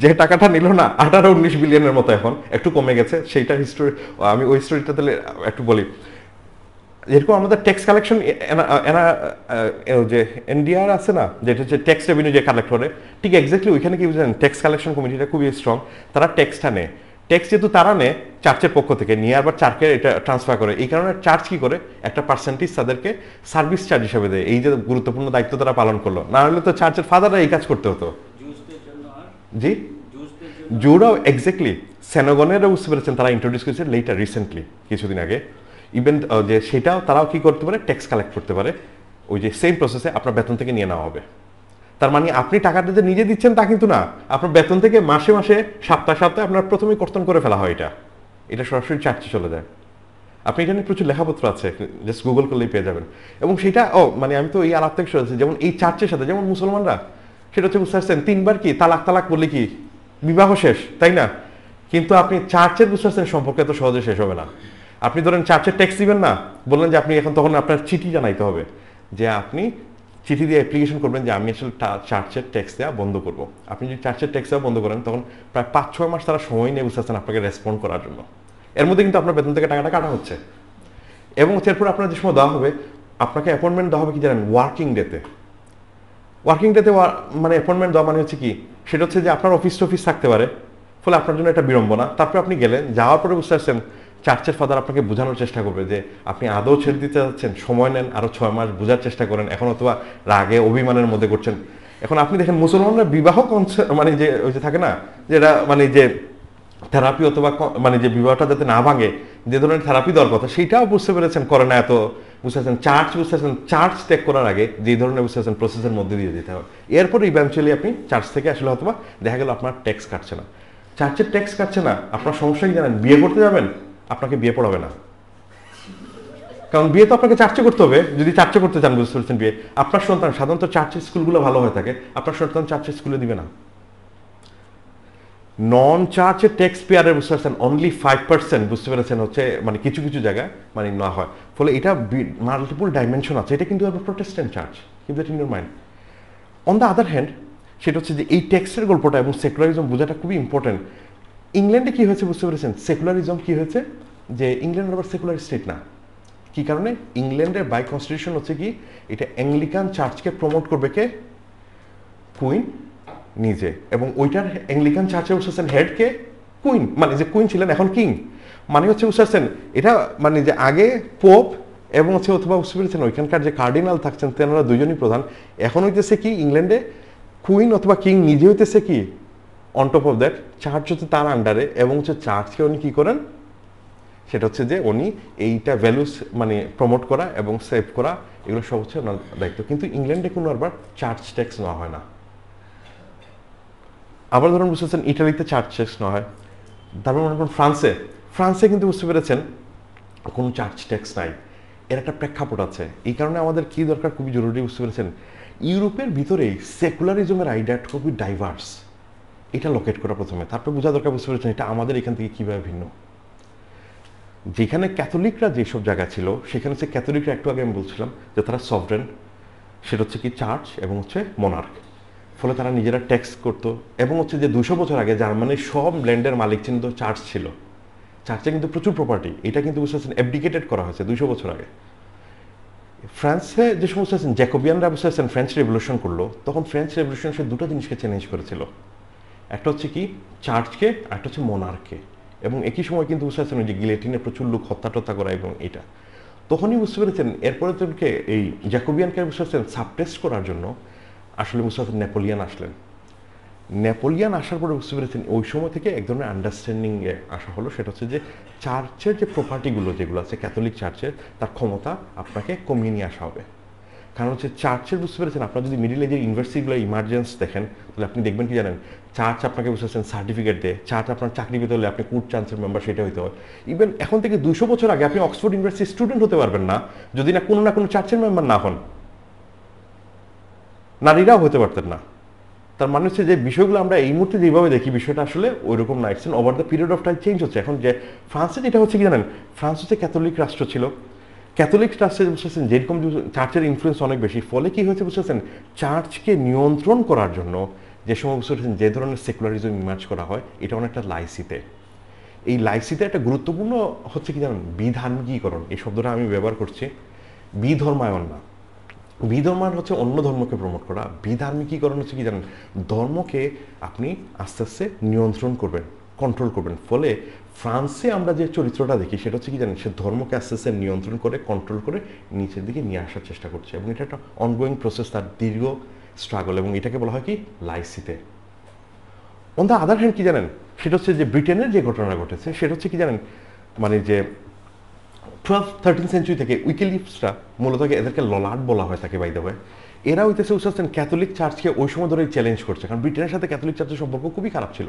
যে টাকাটা নিল না 18-19 বিলিয়নের মতো, এখন একটু কমে গেছে সেইটা হিস্টোরি, আমি ওই স্টোরিটা তাহলে একটু বলি। যেরকম আমাদের ট্যাক্স কালেকশন যে এনডিআর আছে না, যেটা হচ্ছে ট্যাক্স রেভিনিউ যে কালেক্ট করে, ঠিক এক্স্যাক্টলি ওইখানে কি বুঝলেন ট্যাক্স কালেকশন কমিটিটা খুবই স্ট্রং। তারা ট্যাক্সটা নেয়, ট্যাক্স যেহেতু তারা নেয় চার্চের পক্ষ থেকে নিয়ে আবার চার্চকে এটা ট্রান্সফার করে। এই কারণে চার্চ কি করে একটা পার্সেন্টেজ তাদেরকে সার্ভিস চার্জ হিসেবে দেয়। এই যে গুরুত্বপূর্ণ দায়িত্ব তারা পালন করলো, না হলে তো চার্চের ফাদাররা এই কাজ করতে হতো। জি জুরাও এক্স্যাক্টলি সেনগনেরও বুঝতে পেরেছেন তারা ইন্ট্রোডিউস করেছে লেটার রিসেন্টলি কিছুদিন আগে। ইভেন যে সেটাও তারাও কি করতে পারে ট্যাক্স কালেক্ট করতে পারে, ওই যে সেম প্রসেসে আপনার বেতন থেকে নিয়ে নেওয়া হবে। তার মানে আপনি টাকাটা যে নিজে দিচ্ছেন তা কিন্তু না, আপনার বেতন থেকে মাসে মাসে সপ্তাহে সপ্তাহে আপনার প্রথমেই কর্তন করে ফেলা হয়। এটা সরাসরি চার্জে চলে যায়। আপনি এটা নিয়ে প্রচুর লেখাপত্র আছে, জাস্ট গুগল করলেই পেয়ে যাবেন। এবং সেটা মানে আমি তো এই আলাপ থেকে শুনেছি, যেমন এই চার্চের সাথে যেমন মুসলমানরা সেটা হচ্ছে বুঝতে পারছেন 3বার কি তালাক তালাক বললে কি বিবাহ শেষ, তাই না? কিন্তু আপনি চার্চের বুঝতে পারছেন সম্পর্ক এত সহজে শেষ হবে না। আপনি ধরেন চার্চের ট্যাক্স দিবেন না, বললেন যে আপনি এখন তখন আপনার চিঠি জানাইতে হবে যে আপনি চিঠি দিয়ে অ্যাপ্লিকেশন করবেন যে আমি আসলে চার্চের ট্যাক্স দেওয়া বন্ধ করবো। আপনি যদি চার্চের ট্যাক্স দেওয়া বন্ধ করেন তখন প্রায় 5-6 মাস তারা সময় নিয়ে বুঝতে পারছেন আপনাকে রেসপন্ড করার জন্য। এর মধ্যে কিন্তু আপনার বেতন থেকে টাকাটা কাটা হচ্ছে। এবং এরপর আপনার যে সময় দেওয়া হবে, আপনাকে অ্যাপয়েন্টমেন্ট দেওয়া হবে কি জানেন, ওয়ার্কিং ডেতে। ওয়ার্কিং ডেতে মানে অ্যাপয়েন্টমেন্ট দেওয়া মানে হচ্ছে কি, সেটা হচ্ছে যে আপনার অফিস টফিস থাকতে পারে, ফলে আপনার জন্য একটা বিড়ম্বনা। তারপরে আপনি গেলেন, যাওয়ার পরে বুঝতে পারছেন চার্চের ফাদার আপনাকে বোঝানোর চেষ্টা করবে যে আপনি আদৌ ছেড়ে দিতে যাচ্ছেন, সময় নেন, আরো 6 মাস বোঝার চেষ্টা করেন, এখন অথবা রাগে অভিমানের মধ্যে করছেন। এখন আপনি দেখেন মুসলমানরা বিবাহ মানে যে ওই যে থাকে না, যেটা মানে যে থেরাপি অথবা মানে যে বিবাহটা যাতে না ভাঙে, যে ধরনের থেরাপি দেওয়ার কথা সেটাও বুঝতে পেরেছেন, করে না এত। বুঝতে পারছেন চার্চ, বুঝতে পারছেন চার্চ ত্যাগ করার আগে যে ধরনের বুঝতে পারছেন প্রসেসের মধ্যে দিয়ে দিতে হবে, এরপরে ইভেন্চুয়ালি আপনি চার্চ থেকে আসলে অথবা দেখা গেল আপনার ট্যাক্স কাটছে না, চার্চের ট্যাক্স কাটছে না, আপনার সমস্যা কি জানেন, বিয়ে করতে যাবেন, আপনাকে বিয়ে পড়াবে না। কারণ বিয়ে তো আপনাকে চার্চে করতে হবে, যদি চার্চে করতে চান, বুঝতে পারছেন বিয়ে। আপনার সন্তান সাধারণত চার্চের স্কুলগুলো ভালো হয়ে থাকে, আপনার সন্তান চার্চের স্কুলে দিবে না। নন চার্চের ট্যাক্স পেয়ারের বুঝতে পারছেন অনলি 5% বুঝতে পেরেছেন হচ্ছে মানে কিছু কিছু জায়গায় মানে না হয়, ফলে এটা মাল্টিপল ডাইমেনশন আছে। এটা কিন্তু প্রোটেস্ট্যান্ট চার্চ, কিন্তু it in your mind. On the other hand সেটা হচ্ছে যে এই ট্যাক্সের গল্পটা এবং সেকুলারিজম বোঝাটা খুবই ইম্পর্টেন্ট। ইংল্যান্ডে কি হয়েছে বুঝতে পেরেছেন, সেকুলারিজম কি হয়েছে, যে ইংল্যান্ড আবার সেকুলার স্টেট না। কি কারণে, ইংল্যান্ডের বাই কনস্টিটিউশন হচ্ছে কি, এটা অ্যাংলিকান চার্চকে প্রমোট করবে কে, কুইন নিজে। এবং ওইটার অ্যাংলিকান চার্চে বুঝতেছেন হেডকে কুইন, মানে যে কুইন ছিলেন এখন কিং, মানে হচ্ছে বুঝতেছেন এটা মানে যে আগে পোপ এবং হচ্ছে অথবা বুঝতে পেরেছেন ওইখানকার যে কার্ডিনাল থাকছেন তেনারা দুজনই প্রধান। এখন হইতেছে কি ইংল্যান্ডে কুইন অথবা কিং নিজে হইতেছে কি on top of that, church হচ্ছে তার আন্ডারে, এবং হচ্ছে চার্চকে উনি কি করেন, সেটা হচ্ছে যে উনি এইটা ভ্যালুস মানে প্রমোট করা এবং সেভ করা, এগুলো সব হচ্ছে ওনার দায়িত্ব। কিন্তু ইংল্যান্ডে কোনো আবার চার্চ ট্যাক্স নেওয়া হয় না। আবার ধরুন বুঝতে পারছেন ইটালিতে চার্চ ট্যাক্স নেওয়া হয়। তারপর মনে করুন ফ্রান্সে কিন্তু বুঝতে পেরেছেন কোনো চার্চ ট্যাক্স নাই। এর একটা প্রেক্ষাপট আছে। এই কারণে আমাদের কি দরকার, খুবই জরুরি বুঝতে পেরেছেন, ইউরোপের ভিতরেই সেকুলারিজমের আইডিয়াটা খুবই ডাইভার্স, এটা লোকেট করা প্রথমে। তারপর বোঝা দরকার বুঝতে পেরেছেন এটা আমাদের এখান থেকে কীভাবে ভিন্ন। যেখানে ক্যাথলিকরা যেসব জায়গা ছিল, সেখানে হচ্ছে ক্যাথলিকরা একটু আগে আমি বলছিলাম যে তারা সভরেন, সেটা হচ্ছে কি চার্চ এবং হচ্ছে মোনার্ক, ফলে তারা নিজেরা ট্যাক্স করতো। এবং হচ্ছে যে 200 বছর আগে জার্মানির সব ল্যান্ডের মালিক কিন্তু চার্চ ছিল, চার্চে কিন্তু প্রচুর প্রপার্টি, এটা কিন্তু বুঝতে পারছেন অ্যাবডিকেটেড করা হয়েছে 200 বছর আগে। ফ্রান্সে যে সমস্ত আছেন জ্যাকোবিয়ানরা বুঝতে পারছেন ফ্রেঞ্চ রেভলিউশন করলো, তখন ফ্রেঞ্চ রেভলিউশন সে দুটো জিনিসকে চ্যালেঞ্জ করেছিল, একটা হচ্ছে কি চার্চকে, আর একটা হচ্ছে মোনার্ককে। এবং একই সময় কিন্তু বুঝতে পারছেন ওই যে গিলেটিনে প্রচুর লোক হত্যা টত্যা করা, এবং এটা তখনই বুঝতে পেরেছেন। এরপরে তোকে এই জ্যাকোবিয়ানকে বুঝতে পারছেন সাবটেস্ট করার জন্য আসলে বুঝতে পারছেন নেপোলিয়ান আসলেন। নেপোলিয়ান আসার পরে বুঝতে পেরেছেন ওই সময় থেকে এক ধরনের আন্ডারস্ট্যান্ডিংয়ে আসা হলো, সেটা হচ্ছে যে চার্চের যে প্রপার্টিগুলো যেগুলো আছে ক্যাথলিক চার্চের, তার ক্ষমতা আপনাকে কমিয়ে নিয়ে আসা হবে। কারণ হচ্ছে চার্চের বুঝতে পেরেছেন আপনার যদি মিডিল এজের ইউনিভার্সিটিগুলো ইমার্জেন্স দেখেন, তাহলে আপনি দেখবেন কি জানেন, চার্চ আপনাকে বুঝতে পারছেন সার্টিফিকেট দেয়, চার্চ আপনার চাকরি পেতে হলে আপনি কুট চান্সের মেম্বার সেটা হইতে হয়। ইভেন এখন থেকে 200 বছর আগে আপনি অক্সফোর্ড ইউনিভার্সিটির স্টুডেন্ট হতে পারবেন না যদি না কোনো চার্চের মেম্বার না হন, নারীরাও হতে পারতেন না। তার মানে হচ্ছে যে বিষয়গুলো আমরা এই মুহূর্তে যেভাবে দেখি বিষয়টা আসলে ওই রকম না, it's over the period of time change হচ্ছে। এখন যে ফ্রান্সে যেটা হচ্ছে কি জানেন, ফ্রান্স হচ্ছে ক্যাথলিক রাষ্ট্র ছিল, ক্যাথলিক রাষ্ট্রে বুঝতেছেন যেরকম চার্চের ইনফ্লুয়েন্স অনেক বেশি, ফলে কি হয়েছে বুঝতেছেন চার্চকে নিয়ন্ত্রণ করার জন্য যে সময় বুঝতেছেন যে ধরনের সেকুলারিজম ইমার্জ করা হয়, এটা অনেকটা লাইসিতে। এই লাইসিতে একটা গুরুত্বপূর্ণ হচ্ছে কি জানেন, বিধার্মিকীকরণ, এই শব্দটা আমি ব্যবহার করছি, বিধর্মায়ন না। বিধর্মায়ন হচ্ছে অন্য ধর্মকে প্রমোট করা, বিধার্মিকীকরণ হচ্ছে কি জানেন, ধর্মকে আপনি আস্তে আস্তে নিয়ন্ত্রণ করবেন, কন্ট্রোল করবেন। ফলে ফ্রান্সে আমরা যে চরিত্রটা দেখি সেটা হচ্ছে কি জানেন, সে ধর্মকে আস্তে আস্তে নিয়ন্ত্রণ করে, কন্ট্রোল করে নিচের দিকে নিয়ে আসার চেষ্টা করছে, এবং এটা একটা অনগোয়িং প্রসেস, তার দীর্ঘ স্ট্রাগল, এবং এটাকে বলা হয় কি লাইসিতে। অন দ্য আদার হ্যান্ড কি জানেন, সেটা হচ্ছে যে ব্রিটেনের যে ঘটনা ঘটেছে সেটা হচ্ছে কি জানেন, মানে যে 12-13 সেঞ্চুরি থেকে উইকিলিপসরা মূলত এদেরকে ললাট বলা হয় থাকে, বাই দ্য ওয়ে, এরা হইতেছে বুঝতেছেন ক্যাথলিক চার্চকে ওই সময় ধরেই চ্যালেঞ্জ করছে, কারণ ব্রিটেনের সাথে ক্যাথলিক চার্চের সম্পর্ক খুবই খারাপ ছিল।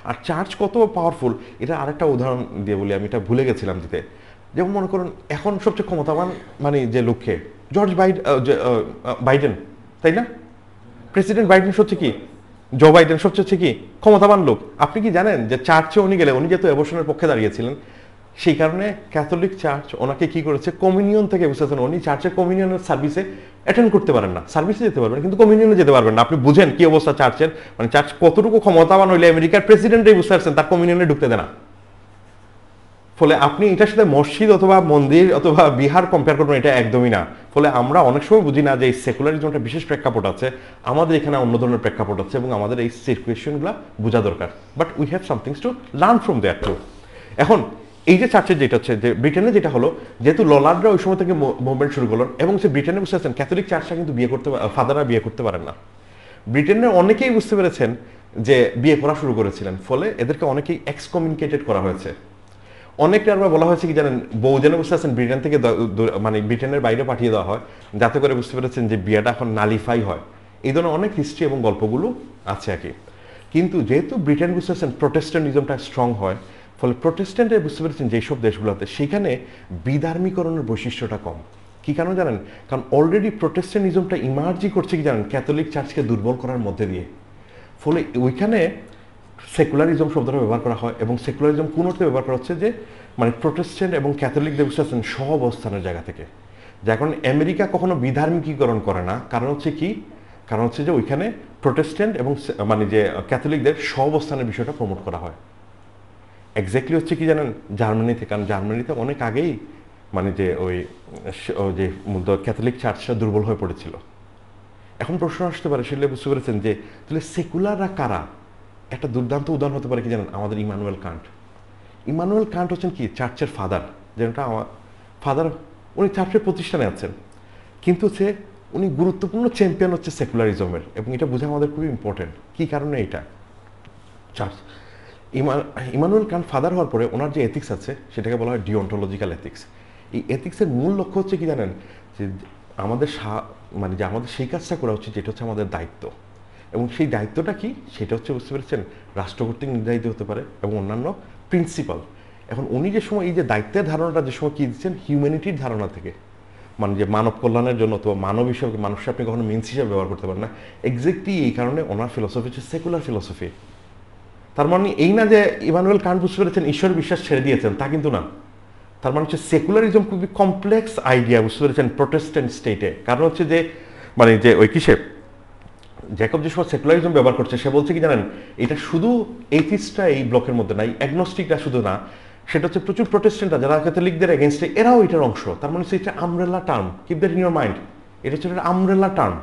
আর চার্চ কত পাওয়ারফুল এটা আরেকটা উদাহরণ দিয়ে বলি, আমি এটা ভুলে গেছিলাম দিতে। যেমন মনে করুন এখন সবচেয়ে ক্ষমতাবান মানে যে লোককে জর্জ বাইডেন, তাই না? প্রেসিডেন্ট বাইডেন হচ্ছে কি, জো বাইডেন সবচেয়ে হচ্ছে কি ক্ষমতাবান লোক। আপনি কি জানেন যে চার্চে উনি গেলে, উনি যেহেতু অ্যাবর্শনের পক্ষে দাঁড়িয়েছিলেন, সেই কারণে ক্যাথলিক চার্চ ওনাকে কি করেছে, কমিউনিয়ন থেকে বুঝতেছেন উনি চার্চের কমিউনিয়নের সার্ভিসে অ্যাটেন্ড করতে পারেন না, সার্ভিসে যেতে পারবেন কিন্তু কমিউনিয়নে যেতে পারবেন না। আপনি বুঝেন কি অবস্থা চার্চের, মানে চার্চ কতটুকু ক্ষমতাবান হইলে আমেরিকার প্রেসিডেন্টই বুঝতে পারছেন তার কমিউনিয়নে ঢুকতে দেয় না। ফলে আপনি এটার সাথে মসজিদ অথবা মন্দির অথবা বিহার কম্পেয়ার করবেন, এটা একদমই না। ফলে আমরা অনেক সময় বুঝি না যে এই সেকুলারিজমটা বিশেষ প্রেক্ষাপট আছে, আমাদের এখানে অন্য ধরনের প্রেক্ষাপট আছে এবং আমাদের এই সিচুয়েশনগুলো বোঝা দরকার। But we have somethings to learn from there too. এখন এই যে চার্চের যেটা হচ্ছে যে ব্রিটেনে যেটা হলো, যেহেতু ললাররা ওই সময় থেকে মুভমেন্ট শুরু করলো এবং সে ব্রিটেনে বুঝতে পারছেন ক্যাথলিক চার্চটা কিন্তু বিয়ে করতে, ফাদাররা বিয়ে করতে পারেন না। ব্রিটেনের অনেকেই বুঝতে পেরেছেন যে বিয়ে করা শুরু করেছিলেন, ফলে এদেরকে অনেকেই এক্সকমিউনিকেটেড করা হয়েছে। অনেকটা আবার বলা হয়েছে কি জানেন, বউ যেন বুঝতে পারছেন ব্রিটেন থেকে মানে ব্রিটেনের বাইরে পাঠিয়ে দেওয়া হয়, যাতে করে বুঝতে পেরেছেন যে বিয়েটা এখন নালিফাই হয়। এই ধরনের অনেক হিস্ট্রি এবং গল্পগুলো আছে আর কি। কিন্তু যেহেতু ব্রিটেন বুঝতে পারছেন প্রোটেস্ট্যান্টিজমটা স্ট্রং হয়, ফলে প্রোটেস্ট্যান্টে বুঝতে পেরেছেন যেসব দেশগুলোতে সেখানে বিধার্মীকরণের বৈশিষ্ট্যটা কম। কি কারণ জানেন, কারণ অলরেডি প্রোটেস্ট্যান্টিজমটা ইমার্জি করছে কি জানেন, ক্যাথলিক চার্চকে দুর্বল করার মধ্যে দিয়ে। ফলে ওইখানে সেকুলারিজম শব্দটা ব্যবহার করা হয় এবং সেকুলারিজম কোন অর্থে ব্যবহার করা হচ্ছে, যে মানে প্রোটেস্ট্যান্ট এবং ক্যাথলিকদের বুঝতে পারছেন সহ অবস্থানের জায়গা থেকে। যার কারণে আমেরিকা কখনো বিধার্মিকীকরণ করে না, কারণ হচ্ছে কি, কারণ হচ্ছে যে ওইখানে প্রোটেস্ট্যান্ট এবং মানে যে ক্যাথলিকদের সহ অবস্থানের বিষয়টা প্রমোট করা হয়। এক্স্যাক্টলি হচ্ছে কি জানেন, জার্মানিতে, কারণ জার্মানিতে অনেক আগেই মানে যে ওই যে মূলত ক্যাথলিক চার্চটা দুর্বল হয়ে পড়েছিল। এখন প্রশ্ন আসতে পারে, সেগুলো বুঝতে পেরেছেন যে তাহলে সেকুলাররা কারা? একটা দুর্দান্ত উদাহরণ হতে পারে কি জানেন, আমাদের ইমানুয়েল কান্ট। ইমানুয়েল কান্ট হচ্ছেন কি চার্চের ফাদার, যেটা আমার ফাদার, উনি চার্চের প্রতিষ্ঠানে আছেন, কিন্তু হচ্ছে উনি গুরুত্বপূর্ণ চ্যাম্পিয়ন হচ্ছে সেকুলারিজমের, এবং এটা বোঝা আমাদের খুবই ইম্পর্টেন্ট। কি কারণে এটা চার্চ ইমানুয়েল কান্ট ফাদার হওয়ার পরে ওনার যে এথিক্স আছে সেটাকে বলা হয় ডিওন্টোলজিক্যাল এথিক্স। এই এথিক্সের মূল লক্ষ্য হচ্ছে কি জানেন, যে আমাদের মানে যে আমাদের সেই কাজটা করা উচিত যেটা হচ্ছে আমাদের দায়িত্ব, এবং সেই দায়িত্বটা কি সেটা হচ্ছে বুঝতে পেরেছেন রাষ্ট্র কর্তৃক নির্ধারিত হতে পারে এবং অন্যান্য প্রিন্সিপাল। এখন উনি যে সময় এই যে দায়িত্বের ধারণাটা যে সময় কি দিচ্ছেন, হিউম্যানিটির ধারণা থেকে, মানে যে মানব কল্যাণের জন্য, অথবা মানব হিসাবে, মানুষকে আপনি কখনো মিন্স হিসাবে ব্যবহার করতে পারেন না। এক্স্যাক্টলি এই কারণে ওনার ফিলোসফি হচ্ছে সেকুলার ফিলোসফি। তার মানে এই না যে ইমানুয়েল কান্ট বুঝতে পেরেছেন ঈশ্বর বিশ্বাস ছেড়ে দিয়েছেন, তা কিন্তু না। তার মানে হচ্ছে সেকুলারিজম খুবই কমপ্লেক্স আইডিয়া, বুঝতে পেরেছেন, প্রোটেস্ট্যান্ট স্টেটে। কারণ হচ্ছে যে মানে যে ওই কিসে জ্যাকব যে সময় সেকুলারিজম ব্যবহার করছে, সে বলছে কি জানেন, এটা শুধু এইথিস্টরা এই ব্লকের মধ্যে নাই, অ্যাগনস্টিকরা শুধু না, সেটা হচ্ছে প্রচুর প্রোটেস্ট্যান্টরা যারা ক্যাথলিকদের এগেনস্টে, এরাও এটার অংশ। তার মানে হচ্ছে এটা umbrella term, keep that in your mind, এটা হচ্ছে একটা আমব্রেলা টার্ম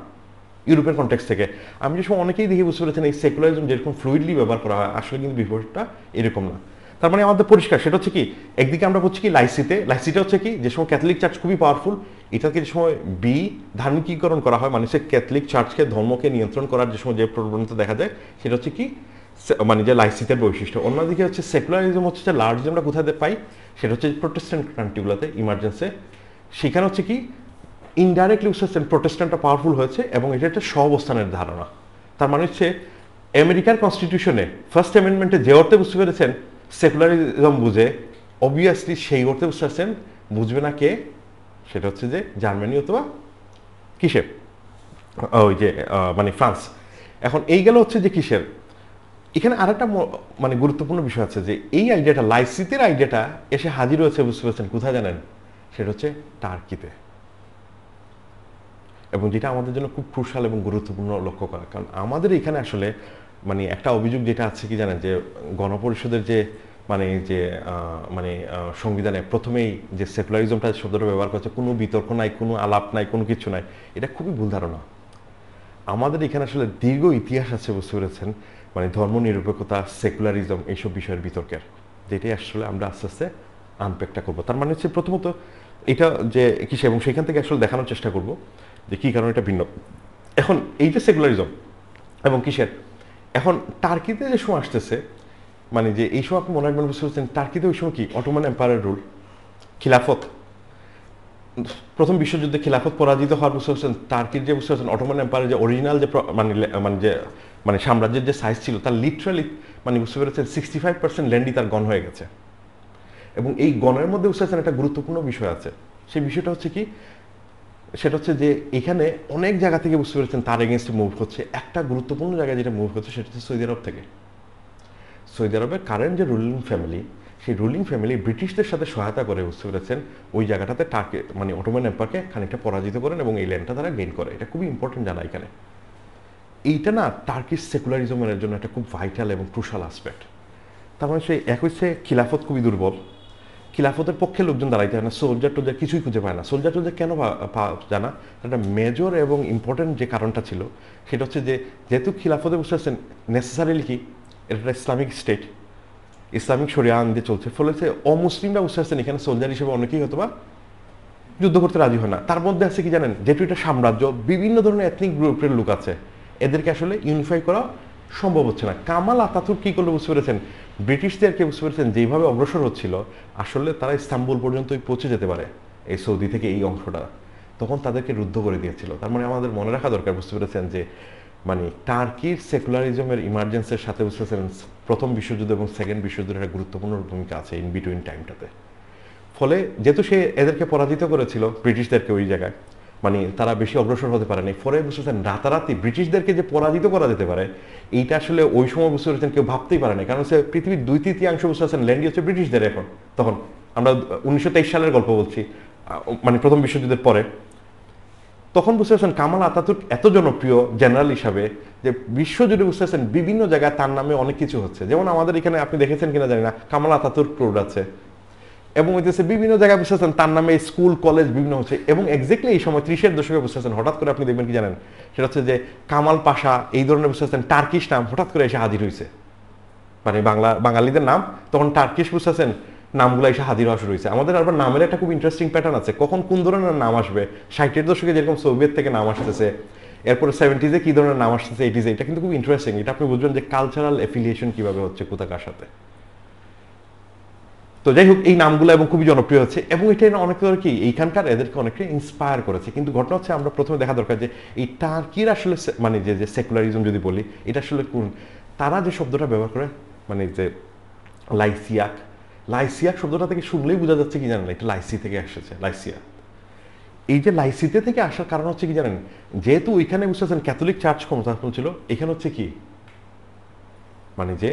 ইউরোপের কনটেক্সট থেকে। আমি যে সময় অনেকেই দেখে বুঝতে পেরেছেন এই সেকুলারিজম যেরকম ফ্লুইডলি ব্যবহার করা হয়, আসলে কিন্তু বিপরীতটা এরকম না। তার মানে আমাদের পরিষ্কার সেটা হচ্ছে কি, একদিকে আমরা বলছি কি লাইসিটা হচ্ছে কি, যে সময় ক্যাথলিক চার্চ খুবই পাওয়ারফুল, এটাকে যে সময় ধার্মিকীকরণ করা হয়, মানে সে ক্যাথলিক চার্চকে, ধর্মকে নিয়ন্ত্রণ করার যে সময় যে প্রবণতা দেখা যায়, সেটা হচ্ছে কি মানে যে লাইসিতের বৈশিষ্ট্য। অন্যদিকে হচ্ছে সেকুলারিজম হচ্ছে যে লার্জ আমরা কোথায় পাই, সেটা হচ্ছে প্রোটেস্ট্যান্ট কান্ট্রিগুলোতে, ইমার্জেন্সে, সেখানে হচ্ছে কি ইনডাইরেক্টলি বুঝতে প্রোটেস্ট্যান্টটা পাওয়ারফুল হয়েছে এবং এটা একটা সহাবস্থানের ধারণা। তার মানে হচ্ছে আমেরিকার কনস্টিটিউশনে ফার্স্ট অ্যামেন্ডমেন্টে যে অর্থে বুঝতে পেরেছেন সেকুলারিজম বুঝে, অবভিয়াসলি সেই অর্থে বুঝতে পারছেন বুঝবে না কে, সেটা হচ্ছে যে জার্মানি অথবা কিসের ওই যে মানে ফ্রান্স। এখন এই গেল হচ্ছে যে কিসের, এখানে আরেকটা মানে গুরুত্বপূর্ণ বিষয় আছে, যে এই আইডিয়াটা, লাইসিতের আইডিয়াটা এসে হাজির হয়েছে বুঝতে পারছেন কোথায় জানেন, সেটা হচ্ছে টার্কিতে, এবং যেটা আমাদের জন্য খুব ক্রুশাল এবং গুরুত্বপূর্ণ লক্ষ্য করা। কারণ আমাদের এখানে আসলে মানে একটা অভিযোগ যেটা আছে কি জানেন, যে গণপরিষদের যে মানে যে মানে সংবিধানে প্রথমেই যে সেকুলারিজমটা শব্দটা ব্যবহার করছে, কোনো বিতর্ক নাই, কোনো আলাপ নাই, কোনো কিছু নাই, এটা খুবই ভুল ধারণা। আমাদের এখানে আসলে দীর্ঘ ইতিহাস আছে বুঝতে পেরেছেন, মানে ধর্মনিরপেক্ষতা, সেকুলারিজম, এইসব বিষয়ের বিতর্কের, যেটাই আসলে আমরা আস্তে আস্তে আনপ্যাকটা করবো। তার মানে হচ্ছে প্রথমত এটা যে কিসে, এবং সেখান থেকে আসলে দেখানোর চেষ্টা করব যে কী কারণে এটা ভিন্ন। এখন এই যে সেকুলারিজম এবং কিসের, এখন টার্কিতে যে সময় আসতেছে, মানে যে এই সময় আপনি মনে রাখবেন বুঝতে পারছেন, টার্কিতে ওই সময় কি অটোমান এম্পায়ারের রুল, খিলাফত, প্রথম বিশ্বযুদ্ধে খিলাফত পরাজিত হওয়ার বুঝতে পারছেন টার্কির যে বুঝতে পারছেন অটোমান এম্পায়ারের যে অরিজিনাল যে মানে যে মানে সাম্রাজ্যের যে সাইজ ছিল তার লিটারালি মানে বুঝতে পেরেছেন 65% ল্যান্ডই তার গণ হয়ে গেছে। এবং এই গণের মধ্যে বুঝতে পারছেন একটা গুরুত্বপূর্ণ বিষয় আছে, সেই বিষয়টা হচ্ছে কি, সেটা হচ্ছে যে এখানে অনেক জায়গা থেকে বুঝতে পেরেছেন তার এগেনস্টে মুভ হচ্ছে। একটা গুরুত্বপূর্ণ জায়গায় যেটা মুভ হচ্ছে সেটা হচ্ছে সৌদি আরব থেকে। সৌদি আরবের কারেন্ট যে রুলিং ফ্যামিলি, সেই রুলিং ফ্যামিলি ব্রিটিশদের সাথে সহায়তা করে বুঝতে পেরেছেন ওই জায়গাটাতে টার্কি মানে অটোমান এম্পায়ারকে খানিকটা পরাজিত করেন এবং এই ল্যান্ডটা তারা গেইন করে। এটা খুবই ইম্পর্টেন্ট জানা এখানে। এইটা না টার্কিশ সেকুলারিজমের জন্য একটা খুব ভাইটাল এবং ক্রুশাল আসপেক্ট। তার মানে সেই এক হচ্ছে খিলাফত খুবই দুর্বল, খিলাফতের পক্ষে লোকজন দাঁড়াইতে হয় না, সোলজার টোলজার কিছুই খুঁজে পায় না। সোলজার টোলজার কেন জানা, একটা মেজর এবং ইম্পর্টেন্ট যে কারণটা ছিল সেটা হচ্ছে যে যেহেতু খিলাফতে বুঝতে পারছেন নেসেসারিলি কি এটা একটা ইসলামিক স্টেট, ইসলামিক শরিয়া আইন দিয়ে চলছে, ফলে হচ্ছে অমুসলিমরা বুঝতে পারছেন এখানে সোলজার হিসেবে অনেকেই হয়তো বা যুদ্ধ করতে রাজি হয় না। তার মধ্যে আছে কি জানেন, যেহেতু এটা সাম্রাজ্য, বিভিন্ন ধরনের এথনিক গ্রুপের লোক আছে, এদেরকে আসলে ইউনিফাই করা সম্ভব হচ্ছে না। কামাল আতাতুর্ক কি করলে বুঝতে পেরেছেন, ব্রিটিশদেরকে বুঝতে পেরেছেন যেইভাবে অগ্রসর হচ্ছিল আসলে তারা ইস্তাম্বুল পর্যন্তই পৌঁছে যেতে পারে এই সৌদি থেকে এই অংশটা, তখন তাদেরকে রুদ্ধ করে দিয়েছিল। তার মানে আমাদের মনে রাখা দরকার বুঝতে পেরেছেন যে মানে টার্কির সেকুলারিজমের ইমার্জেন্সের সাথে বুঝতে পেরেছেন প্রথম বিশ্বযুদ্ধ এবং সেকেন্ড বিশ্বযুদ্ধের একটা গুরুত্বপূর্ণ ভূমিকা আছে ইন বিটুইন টাইমটাতে। ফলে যেহেতু সে এদেরকে পরাজিত করেছিল ব্রিটিশদেরকে ওই জায়গায়, মানে তারা বেশি অগ্রসর হতে পারেনি, ফলে বুঝতে পারছেন রাতারাতি ব্রিটিশদেরকে যে পরাজিত করা যেতে পারে এইটা আসলে ওই সময় বুঝতে পারছেন কেউ ভাবতেই পারে না। কারণ সে পৃথিবীর 2/3 বুঝতে পারছেন ল্যান্ডই হচ্ছে ব্রিটিশদের। এখন তখন আমরা 1923 সালের গল্প বলছি, মানে প্রথম বিশ্বযুদ্ধের পরে। তখন বুঝতে পারছেন কামাল আতাতুর্ক এত জনপ্রিয় জেনারেল হিসাবে যে বিশ্বজুড়ে বুঝতে পারছেন বিভিন্ন জায়গায় তার নামে অনেক কিছু হচ্ছে। যেমন আমাদের এখানে আপনি দেখেছেন কিনা জানি না, কামাল আতাতুর্ক রোড আছে, এবং হইতেছে বিভিন্ন জায়গায় বুঝতেছেন তার নামে স্কুল কলেজ বিভিন্ন হচ্ছে। এবং এক্স্যাক্টলি এই সময় 30-এর দশকে বুঝতেছেন হঠাৎ করে আপনি দেখবেন কি জানেন, সেটা হচ্ছে যে কামাল পাশা এই ধরনের বুঝতেছেন টার্কিশ নাম হঠাৎ করে এসে হাজির হয়েছে, মানে বাঙালিদের নাম তখন টার্কিশ বুঝতেছেন নামগুলো এসে হাজির হওয়া শুরু হয়েছে। আমাদের আবার নামের একটা খুব ইন্টারেস্টিং প্যাটার্ন আছে, কখন কোন ধরনের নাম আসবে। 60-এর দশকে যেরকম সোভিয়েত থেকে নাম আসতেছে, এরপরে 70-এ কি ধরনের নাম আসতেছে, 80-এ, এটা কিন্তু খুব ইন্টারেস্টিং। এটা আপনি বুঝবেন যে কালচারাল অ্যাফিলিয়েশন কিভাবে হচ্ছে কোথাকার সাথে। তো যাই হোক এই নামগুলো এবং খুবই জনপ্রিয় হচ্ছে, এবং এটা অনেক ধর কি এইখানকার এদেরকে অনেকটা ইন্সপায়ার করেছে। কিন্তু ঘটনা হচ্ছে আমরা প্রথমে দেখা দরকার যে এই টার্কির আসলে মানে যে সেকুলারিজম যদি বলি এটা আসলে কোন, তারা যে শব্দটা ব্যবহার করে মানে যে লাইসিয়াক, লাইসিয়াক শব্দটা থেকে শুনলেই বোঝা যাচ্ছে কি জানেন, এটা লাইসি থেকে এসেছে, লাইসিয়া। এই যে লাইসিতে থেকে আসার কারণ হচ্ছে কি জানেন, যেহেতু ওইখানে বুঝতেছেন ক্যাথলিক চার্চ ক্ষমতাসীন ছিল, এখানে হচ্ছে কি মানে যে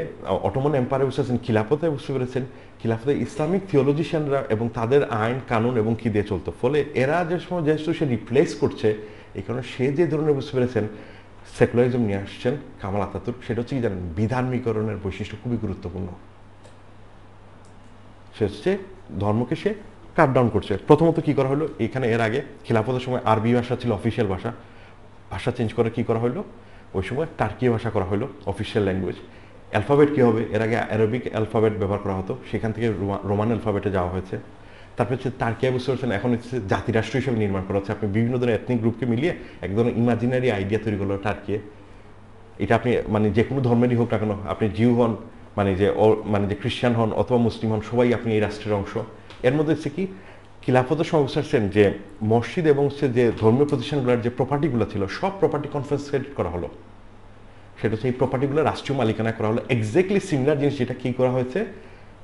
অটোমান এম্পায়ারে বুঝতেছেন খিলাফতে বুঝতে পেরেছেন, খিলাফতে ইসলামিক থিওলজিশিয়ানরা এবং তাদের আইন কানুন এবং কি দিয়ে চলতো। ফলে এরা যে সময় যেহেতু সে রিপ্লেস করছে, এই কারণে সে যে ধরনের বুঝতে পেরেছেন সেকুলারিজম নিয়ে আসছেন কামাল আতাতুর্ক, সেটা হচ্ছে কি জানেন বিধার্মীকরণের বৈশিষ্ট্য খুবই গুরুত্বপূর্ণ। সে হচ্ছে ধর্মকে সে কাট ডাউন করছে। প্রথমত কি করা হলো, এখানে এর আগে খিলাফতের সময় আরবি ভাষা ছিল অফিসিয়াল ভাষা, ভাষা চেঞ্জ করে কি করা হলো, ওই সময় টার্কি ভাষা করা হলো অফিসিয়াল ল্যাঙ্গুয়েজ। অ্যালফাবেট কী হবে, এর আগে অ্যারবিক অ্যালফাবেট ব্যবহার করা হতো, সেখান থেকে রোমান অ্যালফাবেটে যাওয়া হয়েছে। তারপর হচ্ছে টার্কিয়া বুঝতে পারছেন এখন হচ্ছে জাতিরাষ্ট্র হিসেবে নির্মাণ করা হচ্ছে। আপনি বিভিন্ন ধরনের এথনিক গ্রুপকে মিলিয়ে এক ধরনের ইমাজিনারি আইডিয়া তৈরি করলো টার্কিয়ে। এটা আপনি মানে যে কোনো ধর্মেরই হোক না কেন, আপনি জিউ হন মানে যে খ্রিস্টান হন অথবা মুসলিম হন, সবাই আপনি এই রাষ্ট্রের অংশ। এর মধ্যে হচ্ছে কি খিলাফতের সময় বুঝতে পারছেন যে মসজিদ এবং হচ্ছে যে ধর্মীয় প্রতিষ্ঠানগুলোর যে প্রপার্টিগুলো ছিল সব প্রপার্টি কনফিসকেট করা হলো। সেটা হচ্ছে এই প্রপার্টিগুলো রাষ্ট্রীয় মালিকানা করা হলো। এক্স্যাক্টলি সিমিলার জিনিস যেটা কী করা হয়েছে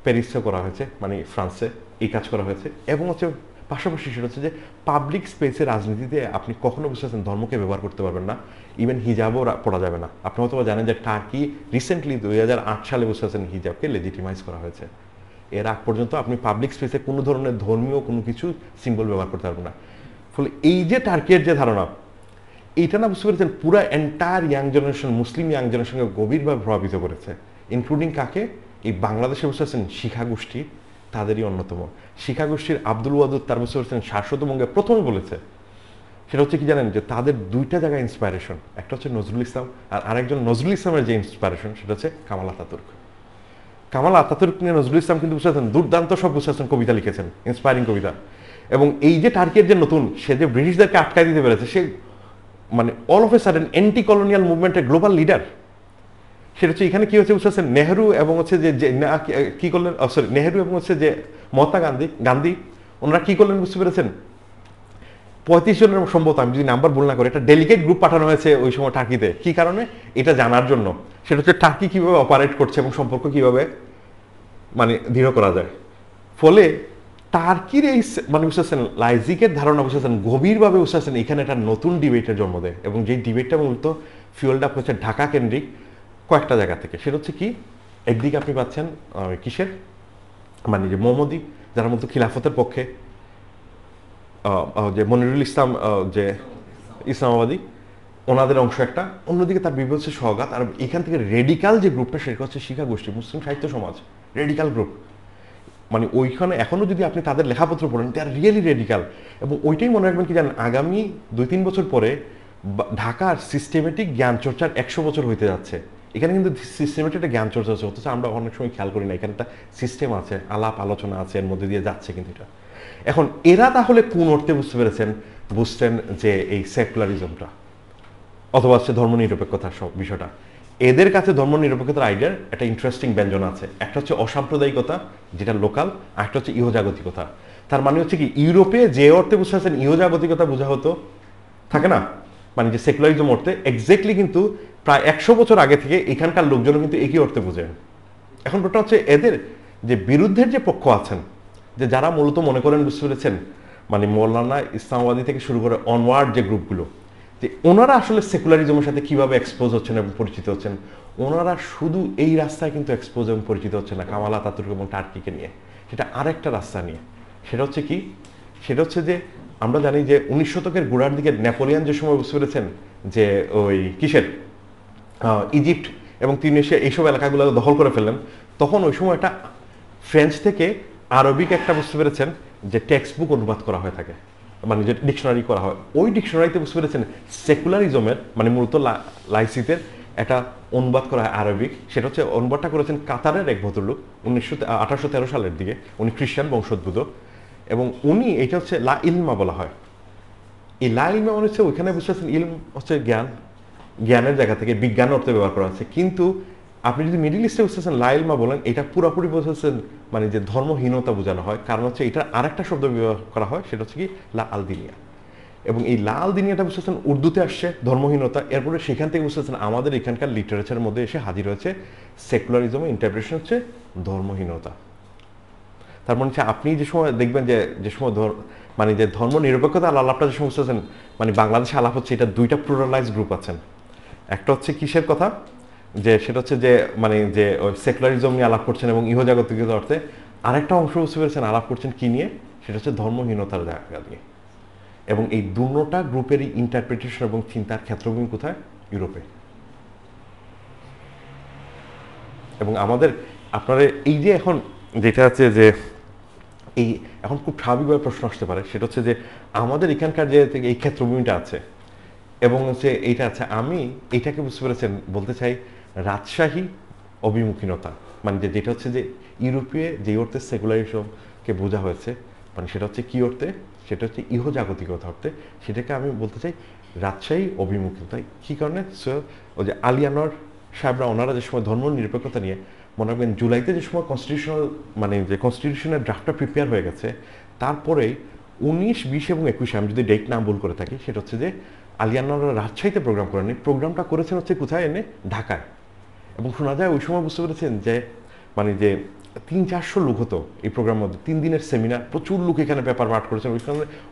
প্যারিসে করা হয়েছে, মানে ফ্রান্সে এই কাজ করা হয়েছে। এবং হচ্ছে পাশাপাশি সেটা হচ্ছে যে পাবলিক স্পেসে রাজনীতিতে আপনি কখনো বুঝতে পারছেন ধর্মকে ব্যবহার করতে পারবেন না, ইভেন হিজাবও পড়া যাবে না। আপনি হয়তো জানেন যে টার্কি রিসেন্টলি 2008 সালে বুঝতে পারছেন হিজাবকে লেজিটিমাইজ করা হয়েছে। এর আগ পর্যন্ত আপনি পাবলিক স্পেসে কোনো ধরনের ধর্মীয় কোনো কিছু সিম্বল ব্যবহার করতে পারবেন না। ফলে এই যে টার্কির যে ধারণা, এইটা না বুঝতে পেরেছেন পুরো এন্টায়ার ইয়াং জেনারেশন, মুসলিম ইয়াং জেনারেশনকে গভীরভাবে প্রভাবিত করেছে। ইনক্লুডিং কাকে, এই বাংলাদেশে বুঝতে পারছেন শিখা গোষ্ঠী তাদেরই অন্যতম। শিখা গোষ্ঠীর আব্দুল ওয়াদুদ তার বুঝতে পারছেন শাশ্বতবঙ্গে প্রথমে বলেছে, সেটা হচ্ছে কি জানেন যে তাদের দুইটা জায়গায় ইন্সপায়ারেশন, একটা হচ্ছে নজরুল ইসলাম আর আরেকজন নজরুল ইসলামের যে ইন্সপায়ারেশন সেটা হচ্ছে কামাল আতাতুর্ক। কামাল আতাতুর্ক নিয়ে নজরুল ইসলাম কিন্তু বুঝতে পারছেন দুর্দান্ত সব বুঝতে পারছেন কবিতা লিখেছেন, ইন্সপায়ারিং কবিতা। এবং এই যে টার্কির যে নতুন, সে যে ব্রিটিশদেরকে আটকায় দিতে পেরেছে, সে মানে all of a sudden anti colonial মুভমেন্টের গ্লোবাল লিডার। সেটা হচ্ছে এখানে কি হচ্ছে বুঝতে পারছেন, নেহরু এবং হচ্ছে যে কি করলেন, সরি নেহরু এবং হচ্ছে যে মহাত্মা গান্ধী ওনারা কি করলেন বুঝতে পেরেছেন, 35 জনের সম্ভবত, আমি যদি নাম্বার ভুল না করি, একটা ডেলিগেট গ্রুপ পাঠানো হয়েছে ওই সময় টার্কিতে। কি কারণে? এটা জানার জন্য। সেটা হচ্ছে টার্কি কিভাবে অপারেট করছে এবং সম্পর্ক কিভাবে মানে দৃঢ় করা যায়। ফলে টার্কির এই মানে বুঝতেছেন লাইজিকের ধারণা বুঝতেছেন গভীরভাবে বুঝতেছেন এখানে একটা নতুন ডিবেটের জন্ম দেয়, এবং যেই ডিবেটটা মূলত ফিউলড আপ হচ্ছে ঢাকা কেন্দ্রিক কয়েকটা জায়গা থেকে। সেটা হচ্ছে কি, একদিকে আপনি পাচ্ছেন কিসের মানে যে মোহাম্মদী, যারা মূলত খিলাফতের পক্ষে, যে মনিরুল ইসলাম যে ইসলামাবাদী, ওনাদের অংশ একটা। অন্যদিকে তার বিপরীত হচ্ছে সওগাত। আর এখান থেকে রেডিকাল যে গ্রুপটা সেটা হচ্ছে শিক্ষা গোষ্ঠী, মুসলিম সাহিত্য সমাজ, রেডিকাল গ্রুপ। মানে ওইখানে এখনো যদি আপনি তাদের লেখাপত্র পড়েন, দে আর রিয়েলি রেডিকাল। এবং ওইটাই মনে রাখবেন কি জানেন, আগামী 2-3 বছর পরে ঢাকার সিস্টেমেটিক জ্ঞান চর্চার 100 বছর হইতে যাচ্ছে। এখানে কিন্তু সিস্টেমেটিক একটা জ্ঞান চর্চা হচ্ছে, অথচ আমরা অনেক সময় খেয়াল করি না। এখানে একটা সিস্টেম আছে, আলাপ আলোচনা আছে, এর মধ্যে দিয়ে যাচ্ছে কিন্তু এটা। এখন এরা তাহলে কোন অর্থে বুঝতে পেরেছেন? বুঝছেন যে এই সেকুলারিজমটা অথবা হচ্ছে ধর্মনিরপেক্ষতার সব বিষয়টা, এদের কাছে ধর্মনিরপেক্ষতার আইডিয়ার একটা ইন্টারেস্টিং ব্যঞ্জন আছে। একটা হচ্ছে অসাম্প্রদায়িকতা, যেটা লোকাল, আর একটা হচ্ছে ইহজাগতিকতা। তার মানে হচ্ছে কি, ইউরোপে যে অর্থে বুঝতে পারছেন ইহজাগতিকতা বোঝা হতো, থাকে না, মানে যে সেকুলারিজম অর্থে, এক্স্যাক্টলি কিন্তু প্রায় 100 বছর আগে থেকে এখানকার লোকজনও কিন্তু একই অর্থে বোঝেন। এখন ওটা হচ্ছে এদের যে বিরুদ্ধের যে পক্ষ আছেন, যে যারা মূলত মনে করেন বুঝতে পেরেছেন মানে মৌলানা ইসলামাবাদী থেকে শুরু করে অনওয়ার্ড যে গ্রুপগুলো, যে ওনারা আসলে সেকুলারিজমের সাথে কিভাবে এক্সপোজ হচ্ছেন এবং পরিচিত হচ্ছেন। ওনারা শুধু এই রাস্তায় কিন্তু এক্সপোজ এবং পরিচিত হচ্ছে না কামাল আতাতুর্ক এবং টার্কিকে নিয়ে, সেটা আরেকটা রাস্তা নিয়ে। সেটা হচ্ছে কি, সেটা হচ্ছে যে আমরা জানি যে 19 শতকের গোড়ার দিকে নেপোলিয়ান যে সময় বুঝতে পেরেছেন যে ওই কিসের ইজিপ্ট এবং তিউনিসিয়া এইসব এলাকাগুলো দখল করে ফেললেন, তখন ওই সময় একটা ফ্রেঞ্চ থেকে আরবিক একটা বুঝতে পেরেছেন যে টেক্সট বুক অনুবাদ করা হয়ে থাকে, মানে যে ডিকশনারি করা হয়। ওই ডিকশনারিতে বুঝতে পেরেছেন সেকুলারিজমের মানে মূলত লাইসিতের একটা অনুবাদ করা হয় আরবিক। সেটা হচ্ছে অনুবাদটা করেছেন কাতারের এক ভদ্রলোক 1813 সালের দিকে। উনি খ্রিস্টান বংশোদ্ভূত, এবং উনি এটা হচ্ছে লা ইলমা বলা হয়। এই লা ইলমা মানে হচ্ছে ওইখানে বুঝতে পারছেন ইলম হচ্ছে জ্ঞান, জ্ঞানের জায়গা থেকে বিজ্ঞান অর্থে ব্যবহার করা হচ্ছে। কিন্তু আপনি যদি মিডিল ইস্টে বুঝতেছেন লা ইলমা বলেন, এটা পুরোপুরি বুঝতেছেন মানে যে ধর্মহীনতা বোঝানো হয়। কারণ হচ্ছে এটার আরেকটা শব্দ ব্যবহার করা হয়, সেটা হচ্ছে কি লা আল দিনিয়া। এবং এই লা আল দিনিয়াটা বুঝতেছেন উর্দুতে আসছে ধর্মহীনতা, এরপরে সেখান থেকে বুঝতেছেন আমাদের এখানকার লিটারেচারের মধ্যে এসে হাজির হয়েছে সেকুলারিজমের ইন্টারপ্রিটেশন হচ্ছে ধর্মহীনতা। তার মানে হচ্ছে আপনি যে সময় দেখবেন যে সময় মানে যে ধর্ম নিরপেক্ষতা আলাপটা যে সময় বুঝতেছেন মানে বাংলাদেশে আলাপ হচ্ছে, এটা দুইটা প্লুরালাইজ গ্রুপ আছেন। একটা হচ্ছে কিসের কথা, যে সেটা হচ্ছে যে মানে যে সেকুলারিজম নিয়ে আলাপ করছেন এবং ইহজাগতিকতার অর্থে। আরেকটা অংশ বুঝতে পেরেছেন আলাপ করছেন কি নিয়ে, সেটা হচ্ছে ধর্মহীনতার জায়গা নিয়ে। এবং এই দুটা গ্রুপেরই ইন্টারপ্রিটেশন এবং চিন্তার ক্ষেত্রভূমি কোথায়? ইউরোপে। এবং আমাদের আপনারা এই যে এখন যেটা আছে যে এই এখন খুব স্বাভাবিকভাবে প্রশ্ন আসতে পারে, সেটা হচ্ছে যে আমাদের এখানকার যে এই ক্ষেত্রভূমিটা আছে এবং হচ্ছে এইটা আছে, আমি এইটাকে বুঝতে পেরেছেন বলতে চাই রাজশাহী অভিমুখীনতা। মানে যেটা হচ্ছে যে ইউরোপীয় যে অর্থে সেকুলারিজমকে বোঝা হয়েছে, মানে সেটা হচ্ছে কি অর্থে, সেটা হচ্ছে ইহজাগতিকতা অর্থে, সেটাকে আমি বলতে চাই রাজশাহী অভিমুখীনতা। কী কারণে? ওই যে আলিয়ানর সাহেবরা ওনারা যে সময় ধর্ম নিরপেক্ষতা নিয়ে, মনে রাখবেন জুলাইতে যে সময় কনস্টিটিউশনাল মানে যে কনস্টিটিউশনের ড্রাফটটা প্রিপেয়ার হয়ে গেছে, তারপরেই 19, 20 এবং 21 আমি যদি ডেট না ভুল করে থাকি, সেটা হচ্ছে যে আলিয়ানরা রাজশাহীতে প্রোগ্রাম করেননি, প্রোগ্রামটা করেছেন হচ্ছে কোথায় এনে, ঢাকায়। এবং শোনা যায় ওই সময় বুঝতে পেরেছেন যে মানে যে 300-400 লোক হতো এই প্রোগ্রামের মধ্যে, 3 দিনের সেমিনার, প্রচুর লোক এখানে পেপার পাঠ করেছেন।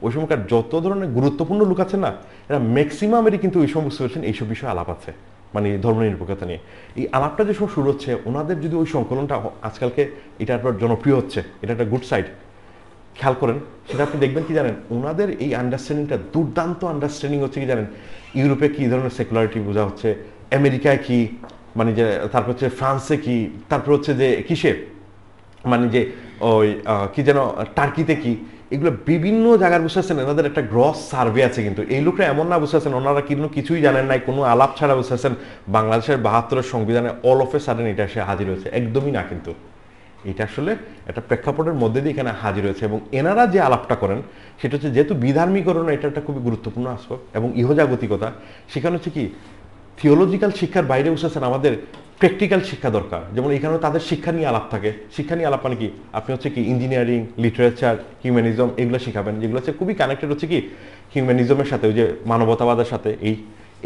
ওই সময়কার যত ধরনের গুরুত্বপূর্ণ লোক আছে না, এরা ম্যাক্সিমামেরই কিন্তু ওই সময় বুঝতে পেরেছেন এইসব বিষয়ে আলাপ আছে, মানে ধর্ম নিরপেক্ষতা নিয়ে। এই আলাপটা যে সময় শুরু হচ্ছে, ওনাদের যদি ওই সংকলনটা আজকালকে এটা একবার জনপ্রিয় হচ্ছে, এটা একটা গুড সাইড, খেয়াল করেন সেটা আপনি দেখবেন কি জানেন, ওনাদের এই আন্ডারস্ট্যান্ডিংটা দুর্দান্ত আন্ডারস্ট্যান্ডিং হচ্ছে কি জানেন, ইউরোপে কী ধরনের সেকুলারিটি বোঝা হচ্ছে, আমেরিকায় কি, মানে যে তারপর হচ্ছে ফ্রান্সে কি, তারপর হচ্ছে যে কিসে মানে যে ওই কি যেন টার্কিতে কি, এগুলো বিভিন্ন জায়গার বুঝতেছেন এনাদের একটা গ্রস সার্ভে আছে। কিন্তু এই লোকরা এমন না বুঝতেছেন ওনারা কিন্তু কিছুই জানেন নাই, কোনো আলাপ ছাড়া বুঝতেছেন বাংলাদেশের 72 সংবিধানে অল অফ এ সাডেন এটা এসে হাজির হয়েছে, একদমই না। কিন্তু এটা আসলে একটা প্রেক্ষাপটের মধ্যে দিয়ে এখানে হাজির হয়েছে। এবং এনারা যে আলাপটা করেন সেটা হচ্ছে যেহেতু বিধার্মীকরণ এটা একটা খুবই গুরুত্বপূর্ণ আসবাব, এবং ইহজাগতিকতা সেখানে হচ্ছে কি থিওলজিক্যাল শিক্ষার বাইরে বুঝতেছেন আমাদের প্র্যাকটিক্যাল শিক্ষা দরকার। যেমন এখানে তাদের শিক্ষা নিয়ে আলাপ থাকে। শিক্ষা নিয়ে আলাপ মানে কি, আপনি হচ্ছে কি ইঞ্জিনিয়ারিং, লিটারেচার, হিউম্যানিজম এগুলো শিখাবেন, যেগুলো হচ্ছে খুবই কানেক্টেড হচ্ছে কি হিউম্যানিজমের সাথে, ওই যে মানবতাবাদের সাথে।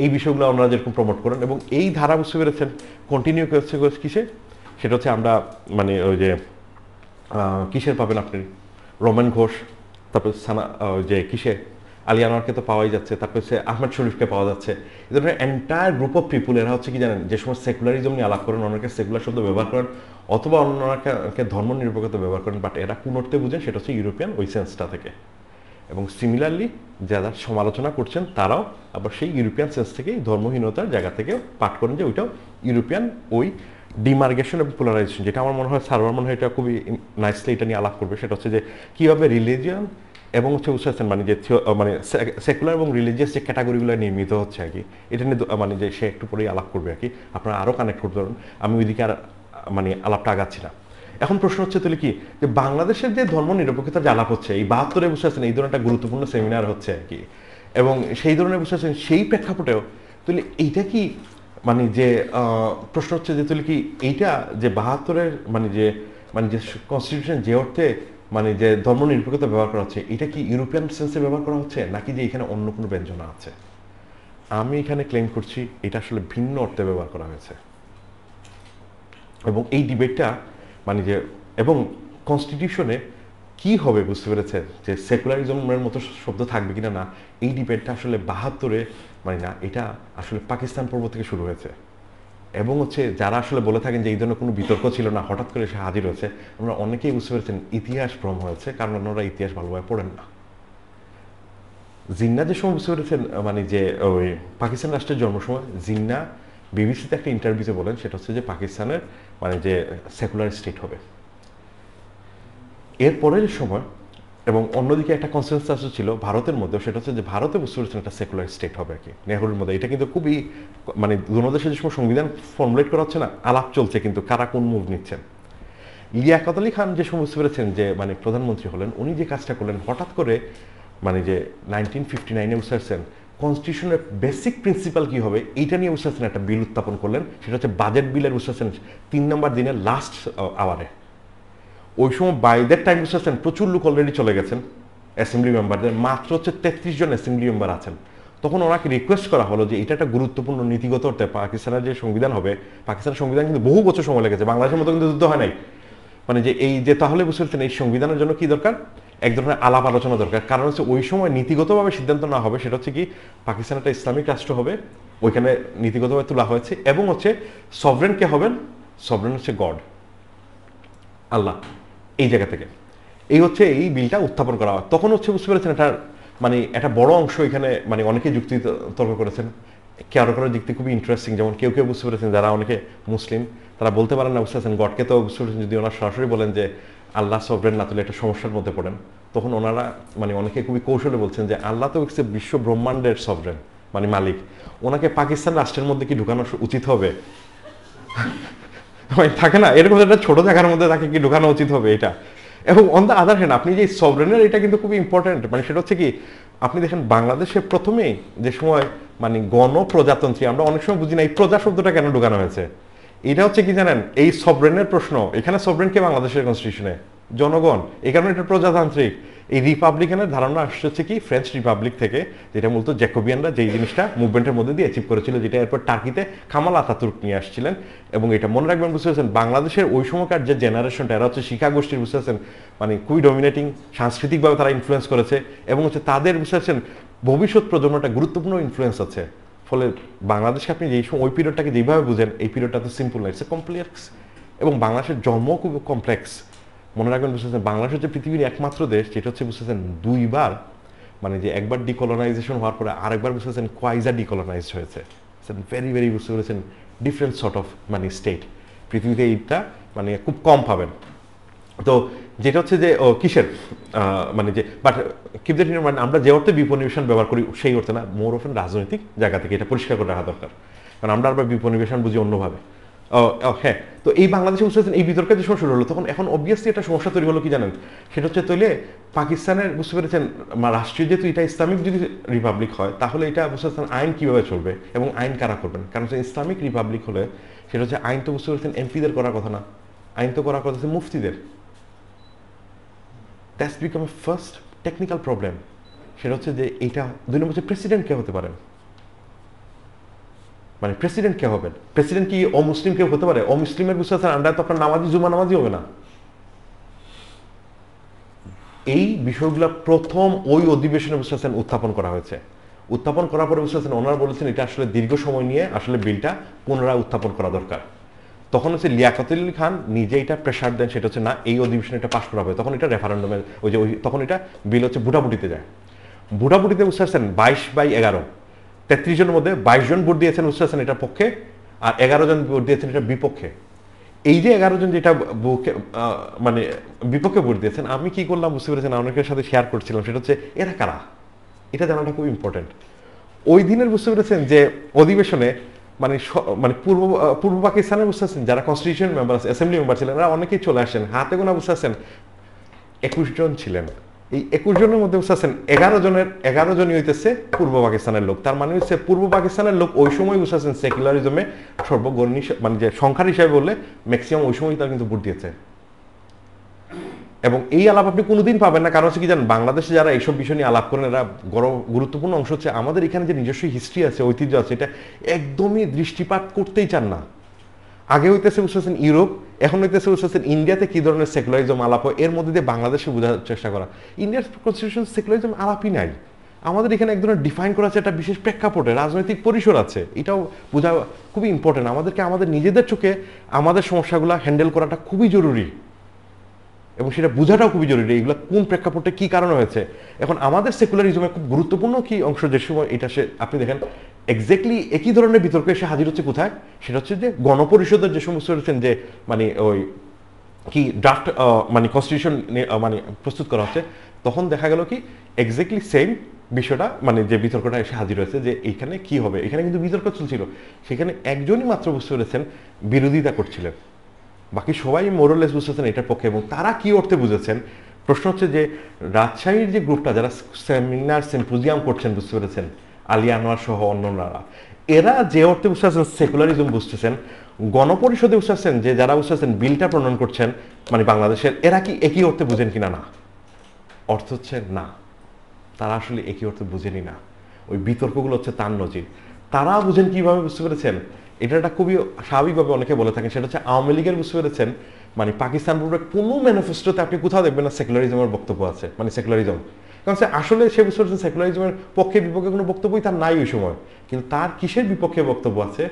এই বিষয়গুলো ওনারা যেরকম প্রমোট করেন, এবং এই ধারা বুঝতে পেরেছেন কন্টিনিউ করছে কিসে, সেটা হচ্ছে আমরা মানে ওই যে কিসের পাবেন আপনি, রোমান ঘোষ, তারপর সানা যে কিসে আলী আনোয়ারকে তো পাওয়াই যাচ্ছে, তারপর হচ্ছে আহমেদ শরীফকে পাওয়া যাচ্ছে। এই ধরনের এন্টায়ার গ্রুপ অফ পিপুল এরা হচ্ছে কি জানেন, যে সময় সেকুলারিজম নিয়ে আলাপ করেন, অনেকে সেকুলার শব্দ ব্যবহার করেন, অথবা অন্যকে ধর্ম নিরপেক্ষতা ব্যবহার করেন, বাট এরা কোন অর্থে বুঝেন সেটা হচ্ছে ইউরোপিয়ান ওই সেন্সটা থেকে। এবং সিমিলারলি যারা সমালোচনা করছেন তারাও আবার সেই ইউরোপিয়ান সেন্স থেকেই ধর্মহীনতার জায়গা থেকে পাঠ করেন, যে ওইটাও ইউরোপিয়ান ওই ডিমার্গেশন এবং পোলারাইজেশন, যেটা আমার মনে হয় সার্ভার মনে হয় এটা খুবই নাইসলি এটা নিয়ে আলাপ করবে। সেটা হচ্ছে যে কীভাবে রিলিজিয়ান এবং হচ্ছে বুঝতে মানে যে মানে সেকুলার এবং রিলিজিয়াস যে ক্যাটাগরিগুলো নির্মিত হচ্ছে আর কি, এটা নিয়ে মানে যে সে একটু পরেই আলাপ করবে আর কি, আপনারা আরও কানেক্ট করতে পারেন। আমি ওইদিকে আর মানে আলাপটা আগাচ্ছি না। এখন প্রশ্ন হচ্ছে তাহলে কি, যে বাংলাদেশের যে ধর্ম নিরপেক্ষতার যে আলাপ হচ্ছে, এই 72-এ বুঝতে পারছেন এই ধরনের একটা গুরুত্বপূর্ণ সেমিনার হচ্ছে আর কি, এবং সেই ধরনের বুঝতে পারছেন সেই প্রেক্ষাপটেও তাহলে এইটা কি মানে যে প্রশ্ন হচ্ছে যে তাহলে কি এইটা যে 72-এর মানে যে কনস্টিটিউশন যে অর্থে মানে যে ধর্ম নিরপেক্ষতা ব্যবহার করা হচ্ছে, এটা কি ইউরোপিয়ান সেন্সে ব্যবহার করা হচ্ছে, নাকি যে এখানে অন্য কোনো ব্যঞ্জনা আছে? আমি এখানে ক্লেম করছি এটা আসলে ভিন্ন অর্থে ব্যবহার করা হয়েছে। এবং এই ডিবেটটা মানে যে, এবং কনস্টিটিউশনে কি হবে বুঝতে পেরেছেন, যে সেকুলারিজমের মতো শব্দ থাকবে কিনা না, এই ডিবেটটা আসলে 72-এ মানে না, এটা আসলে পাকিস্তান পর্ব থেকে শুরু হয়েছে। এবং হচ্ছে যারা আসলে বলে থাকেন যে এই ধরনের কোনো বিতর্ক ছিল না, হঠাৎ করে সে হাজির হয়েছে, আমরা অনেকেই বুঝতে পেরেছেন ইতিহাস ভ্রম হয়েছে, কারণ ওনারা ইতিহাস ভালোভাবে পড়েন না। জিন্না যে সময় বুঝতে পেরেছেন মানে যে ওই পাকিস্তান রাষ্ট্রের জন্ম সময়, জিন্না বিবিসিতে একটা ইন্টারভিউতে বলেন, সেটা হচ্ছে যে পাকিস্তানের মানে যে সেকুলার স্টেট হবে। এরপরের সময় এবং অন্যদিকে একটা কনসেনসাস ছিল ভারতের মধ্যে, সেটা হচ্ছে যে ভারতে বুঝতে পেরেছেন একটা সেকুলার স্টেট হবে আর কি, নেহরুর মধ্যে। এটা কিন্তু খুবই মানে দুনো দেশে যে সময় সংবিধান ফর্মুলেট করা হচ্ছে না, আলাপ চলছে কিন্তু কারা কোন মুভ নিচ্ছেন। লিয়াকত আলী খান যে সময় বুঝতে পেরেছেন যে মানে প্রধানমন্ত্রী হলেন, উনি যে কাজটা করলেন হঠাৎ করে মানে যে 1959-এ বুঝতে পারছেন কনস্টিটিউশনের বেসিক প্রিন্সিপাল কি হবে এইটা নিয়ে বুঝতে পারছেন একটা বিল উত্থাপন করলেন। সেটা হচ্ছে বাজেট বিলের বুঝতে পারছেন 3 নম্বর দিনের লাস্ট আওয়ারে। ওই সময় বাইদের টাইম বুঝতে পারছেন প্রচুর লোক অলরেডি চলে গেছেন অ্যাসেম্বলি মেম্বারদের, মাত্র হচ্ছে 33 জন অ্যাসেম্বলি মেম্বার আছেন। তখন ওনাকে রিকোয়েস্ট করা হলো যে এটা একটা গুরুত্বপূর্ণ নীতিগত অর্থে পাকিস্তানের যে সংবিধান হবে, পাকিস্তানের সংবিধান কিন্তু বহু বছর সময় লেগেছে, বাংলাদেশের মতো কিন্তু যুদ্ধ হয় নাই, মানে যে এই যে তাহলে বুঝতে পারছেন এই সংবিধানের জন্য কি দরকার, এক ধরনের আলাপ আলোচনা দরকার। কারণ হচ্ছে ওই সময় নীতিগতভাবে সিদ্ধান্ত না হবে, সেটা হচ্ছে কি পাকিস্তান একটা ইসলামিক রাষ্ট্র হবে, ওইখানে নীতিগতভাবে তোলা হয়েছে, এবং হচ্ছে সভরেন কে হবেন, সভরেন হচ্ছে গড, আল্লাহ। এই জায়গা থেকে এই হচ্ছে এই বিলটা উত্থাপন করা হয়। তখন হচ্ছে বুঝতে পেরেছেন এটা মানে একটা বড় অংশ এখানে মানে অনেকে যুক্তি তর্ক করেছেন, কারো কারো দিক থেকে খুবই ইন্টারেস্টিং। যেমন কেউ কেউ বুঝতে পেরেছেন যারা অনেকে মুসলিম, তারা বলতে পারেন না বুঝতে পারছেন গডকে তো বুঝতে পেরেছেন, যদি ওনারা সরাসরি বলেন যে আল্লাহ সভরেন না, তাহলে একটা সমস্যার মধ্যে পড়েন। তখন ওনারা মানে অনেকে খুবই কৌশলে বলছেন যে আল্লাহ তো হচ্ছে বিশ্ব ব্রহ্মাণ্ডের সভরেন মানে মালিক, ওনাকে পাকিস্তান রাষ্ট্রের মধ্যে কি ঢুকানো উচিত হবে? থাকে না এরকম একটা ছোট জায়গার মধ্যে তাকে কি ঢুকানো উচিত হবে এটা। এবং অন দ্য আদার হ্যান্ড আপনি যে সভরেনের এটা কিন্তু খুবই ইম্পর্টেন্ট, মানে সেটা হচ্ছে কি আপনি দেখেন বাংলাদেশে প্রথমেই যে সময় মানে গণপ্রজাতন্ত্রী, আমরা অনেক সময় বুঝি না এই প্রজা শব্দটা কেন ঢুকানো হয়েছে। এটা হচ্ছে কি জানেন, এই সভরেনের প্রশ্ন, এখানে সভরেন কে বাংলাদেশের কনস্টিটিউশনে জনগণ, এই কারণে এটা প্রজাতান্ত্রিক। এই রিপাবলিকানের ধারণা আসছে হচ্ছে কি ফ্রেঞ্চ রিপাবলিক থেকে, যেটা মূলত জ্যাকোবিয়ানরা যেই জিনিসটা মুভমেন্টের মধ্যে দিয়ে অ্যাচিভ করেছিল, যেটা এরপর টার্কিতে কামাল আতাতুর্ক নিয়ে আসছিলেন। এবং এটা মনে রাখবেন বুঝতে পারছেন বাংলাদেশের ওই সময়কার যে জেনারেশনটা, এরা হচ্ছে শিক্ষা গোষ্ঠীর বুঝতে পারছেন মানে খুবই ডমিনেটিং, সাংস্কৃতিকভাবে তারা ইনফ্লুয়েন্স করেছে, এবং হচ্ছে তাদের বুঝতে পারছেন ভবিষ্যৎ প্রজন্মটা গুরুত্বপূর্ণ ইনফ্লুয়েন্স আছে। ফলে বাংলাদেশকে আপনি যেই সময় ওই পিরিয়ডটাকে যেভাবে বুঝেন, এই পিরিয়ডটা তো সিম্পল না, ইটস এ কমপ্লেক্স। এবং বাংলাদেশের জন্মও খুব কমপ্লেক্স। মনে রাখবেন বুঝতেছেন বাংলাদেশ হচ্ছে পৃথিবীর একমাত্র দেশ যেটা হচ্ছে বুঝতেছেন দুইবার মানে যে একবার ডিকলোনাইজেশন হওয়ার পরে আরেকবার বুঝতেছেন কোয়াইজা ডিকলোনাইজড হয়েছে। ভেরি ভেরি বুঝতে পেরেছেন ডিফারেন্ট সর্ট অফ মানে স্টেট পৃথিবীতে, এইটা মানে খুব কম পাবেন। তো যেটা হচ্ছে যে কিসের মানে যে but keep that in mind, আমরা যে অর্থে বিপণিবেশন ব্যবহার করি সেই অর্থে না, মোর অফ রাজনৈতিক জায়গা থেকে এটা পরিষ্কার করে রাখা দরকার, কারণ আমরা আবার বিপণিবেশন বুঝি অন্যভাবে। হ্যাঁ, তো এই বাংলাদেশে বুঝতে পারছেন এই বিতর্কের যে সময় শুরু হলো, তখন এখন অবভিয়াসলি একটা সমস্যা তৈরি হলো কি জানেন, সেটা হচ্ছে তৈলে পাকিস্তানের বুঝতে পেরেছেন রাষ্ট্রীয় যেহেতু এটা ইসলামিক যদি রিপাবলিক হয়, তাহলে এটা বুঝতে পারছেন আইন কিভাবে চলবে এবং আইন কারা করবেন, কারণ হচ্ছে ইসলামিক রিপাবলিক হলে সেটা হচ্ছে আইন তো বুঝতে পারছেন এমপিদের করার কথা না, আইন তো করার কথা হচ্ছে মুফতিদের। That's become a first technical problem. সেটা হচ্ছে যে এইটা 2 নম্বর হচ্ছে প্রেসিডেন্ট কে হতে পারেন, মানে প্রেসিডেন্ট কে হবেন, প্রেসিডেন্ট কি অমুসলিম কেউ হতে পারে? অমুসলিমের বুঝতে পারছেন আন্ডার তো আপনার নামাজি জুমা নামাজি হবে না। এই বিষয়গুলো প্রথম ওই অধিবেশনে বুঝতে পারছেন উত্থাপন করা হয়েছে। উত্থাপন করার পরে বুঝতে পারছেন ওনারা বলেছেন এটা আসলে দীর্ঘ সময় নিয়ে আসলে বিলটা পুনরায় উত্থাপন করা দরকার। তখন হচ্ছে লিয়াকত আলী খান নিজে এটা প্রেশার দেন, সেটা হচ্ছে না এই অধিবেশনে এটা পাশ করা হবে। তখন এটা রেফারেন্ডামে তখন এটা বিল হচ্ছে ভোটাভুটিতে যায়। ভোটাভুটিতে বুঝতে পারছেন 22/11 33 জনের মধ্যে 22 জন ভোট দিয়েছেন বুঝতে পারছেন এটার পক্ষে, আর 11 জন ভোট দিয়েছেন এটা বিপক্ষে। এই যে 11 জন যেটা মানে বিপক্ষে ভোট দিয়েছেন, আমি কি করলাম বুঝতে পেরেছেন, অনেকের সাথে শেয়ার করছিলাম, সেটা হচ্ছে এরা কারা, এটা জানাটা খুব ইম্পর্টেন্ট। ওই দিনের বুঝতে পেরেছেন যে অধিবেশনে মানে মানে পূর্ব পাকিস্তানের বুঝতে পারছেন যারা কনস্টিটিউশন মেম্বার আছে, অ্যাসেম্বলি মেম্বার ছিলেন, এরা অনেকেই চলে আসেন, হাতে গোনা বুঝতে পারছেন 21 জন ছিলেন। এই 21 জনের মধ্যে বুঝতে পারছেন 11 জনই হইতেছে পূর্ব পাকিস্তানের লোক। তার মানে হচ্ছে পূর্ব পাকিস্তানের লোক ওই সময় বুঝতে পারছেন সেকুলারিজমে সর্বগণী, মানে যে সংখ্যার হিসাবে বললে ম্যাক্সিমাম ওই সময় তারা কিন্তু ভোট দিয়েছে। এবং এই আলাপ আপনি কোনোদিন পাবেন না, কারণ হচ্ছে কি জানেন, বাংলাদেশে যারা এইসব বিষয় নিয়ে আলাপ করেন এরা গুরুত্বপূর্ণ অংশ হচ্ছে আমাদের এখানে যে নিজস্ব হিস্ট্রি আছে, ঐতিহ্য আছে, এটা একদমই দৃষ্টিপাত করতেই চান না। আগে হইতেছে বুঝতেছেন ইউরোপ, এখন হইতেছে বুঝতেছেন ইন্ডিয়াতে কি ধরনের সেকুলারিজম আলাপ হয়, এর মধ্যে দিয়ে বাংলাদেশে বোঝার চেষ্টা করা। ইন্ডিয়ার কনস্টিটিউশন সেকুলারিজম আলাপই নাই। আমাদের এখানে এক ধরনের ডিফাইন করা আছে একটা বিশেষ প্রেক্ষাপটে, রাজনৈতিক পরিসর আছে, এটাও বোঝা খুবই ইম্পর্টেন্ট। আমাদেরকে আমাদের নিজেদের চোখে আমাদের সমস্যাগুলো হ্যান্ডেল করাটা খুবই জরুরি এবং সেটা বোঝাটাও খুবই জরুরি, এগুলো কোন প্রেক্ষাপটে কি কারণে হয়েছে। এখন আমাদের সেকুলারিজমের খুব গুরুত্বপূর্ণ কি অংশ, যে সময় এটা আপনি দেখেন এক্স্যাক্টলি একই ধরনের বিতর্ক এসে হাজির হচ্ছে কোথায়, সেটা হচ্ছে যে গণপরিষদের যে সমস্ত রয়েছেন যে মানে ওই কি ড্রাফট মানে কনস্টিটিউশন মানে প্রস্তুত করা হচ্ছে, তখন দেখা গেল কি এক্স্যাক্টলি সেম বিষয়টা, মানে যে বিতর্কটা এসে হাজির হয়েছে যে এইখানে কি হবে। এখানে কিন্তু বিতর্ক চলছিল, সেখানে একজনই মাত্র বুঝতে পেরেছেন বিরোধিতা করছিলেন, বাকি সবাই মোরলেস বুঝতেছেন এটার পক্ষে। এবং তারা কি অর্থে বুঝেছেন, প্রশ্ন হচ্ছে যে রাজশাহীর যে গ্রুপটা যারা সেমিনার সিম্পোজিয়াম করছেন বুঝতে পেরেছেন, আলী আনোয়ার সহ অন্যরা, এরা যে অর্থে বুঝতে পারছেন সেকুলারিজম বুঝতেছেন, গণপরিষদে বুঝতে পারছেন যে যারা বুঝতে পারছেন বিলটা প্রণয়ন করছেন মানে বাংলাদেশের, এরা কি একই অর্থে বুঝেন কিনা? না, অর্থ হচ্ছে না, তারা আসলে একই অর্থে বুঝেনি না। ওই বিতর্কগুলো হচ্ছে তার নজির। তারা বুঝেন কিভাবে বুঝতে পেরেছেন, এটা একটা খুবই স্বাভাবিকভাবে অনেকে বলে থাকেন, সেটা হচ্ছে আওয়ামী লীগের বুঝতে পেরেছেন মানে পাকিস্তান পূর্বের কোনো ম্যানিফেস্টোতে আপনি কোথাও দেখবেন না সেকুলারিজমের বক্তব্য আছে, মানে সেকুলারিজম, কারণ সে আসলে সে বুঝতে পেরেছেন সেকুলারিজমের পক্ষে বিপক্ষে কোনো বক্তব্যই তার নাই ওই সময়। কিন্তু তার কিসের বিপক্ষে বক্তব্য আছে,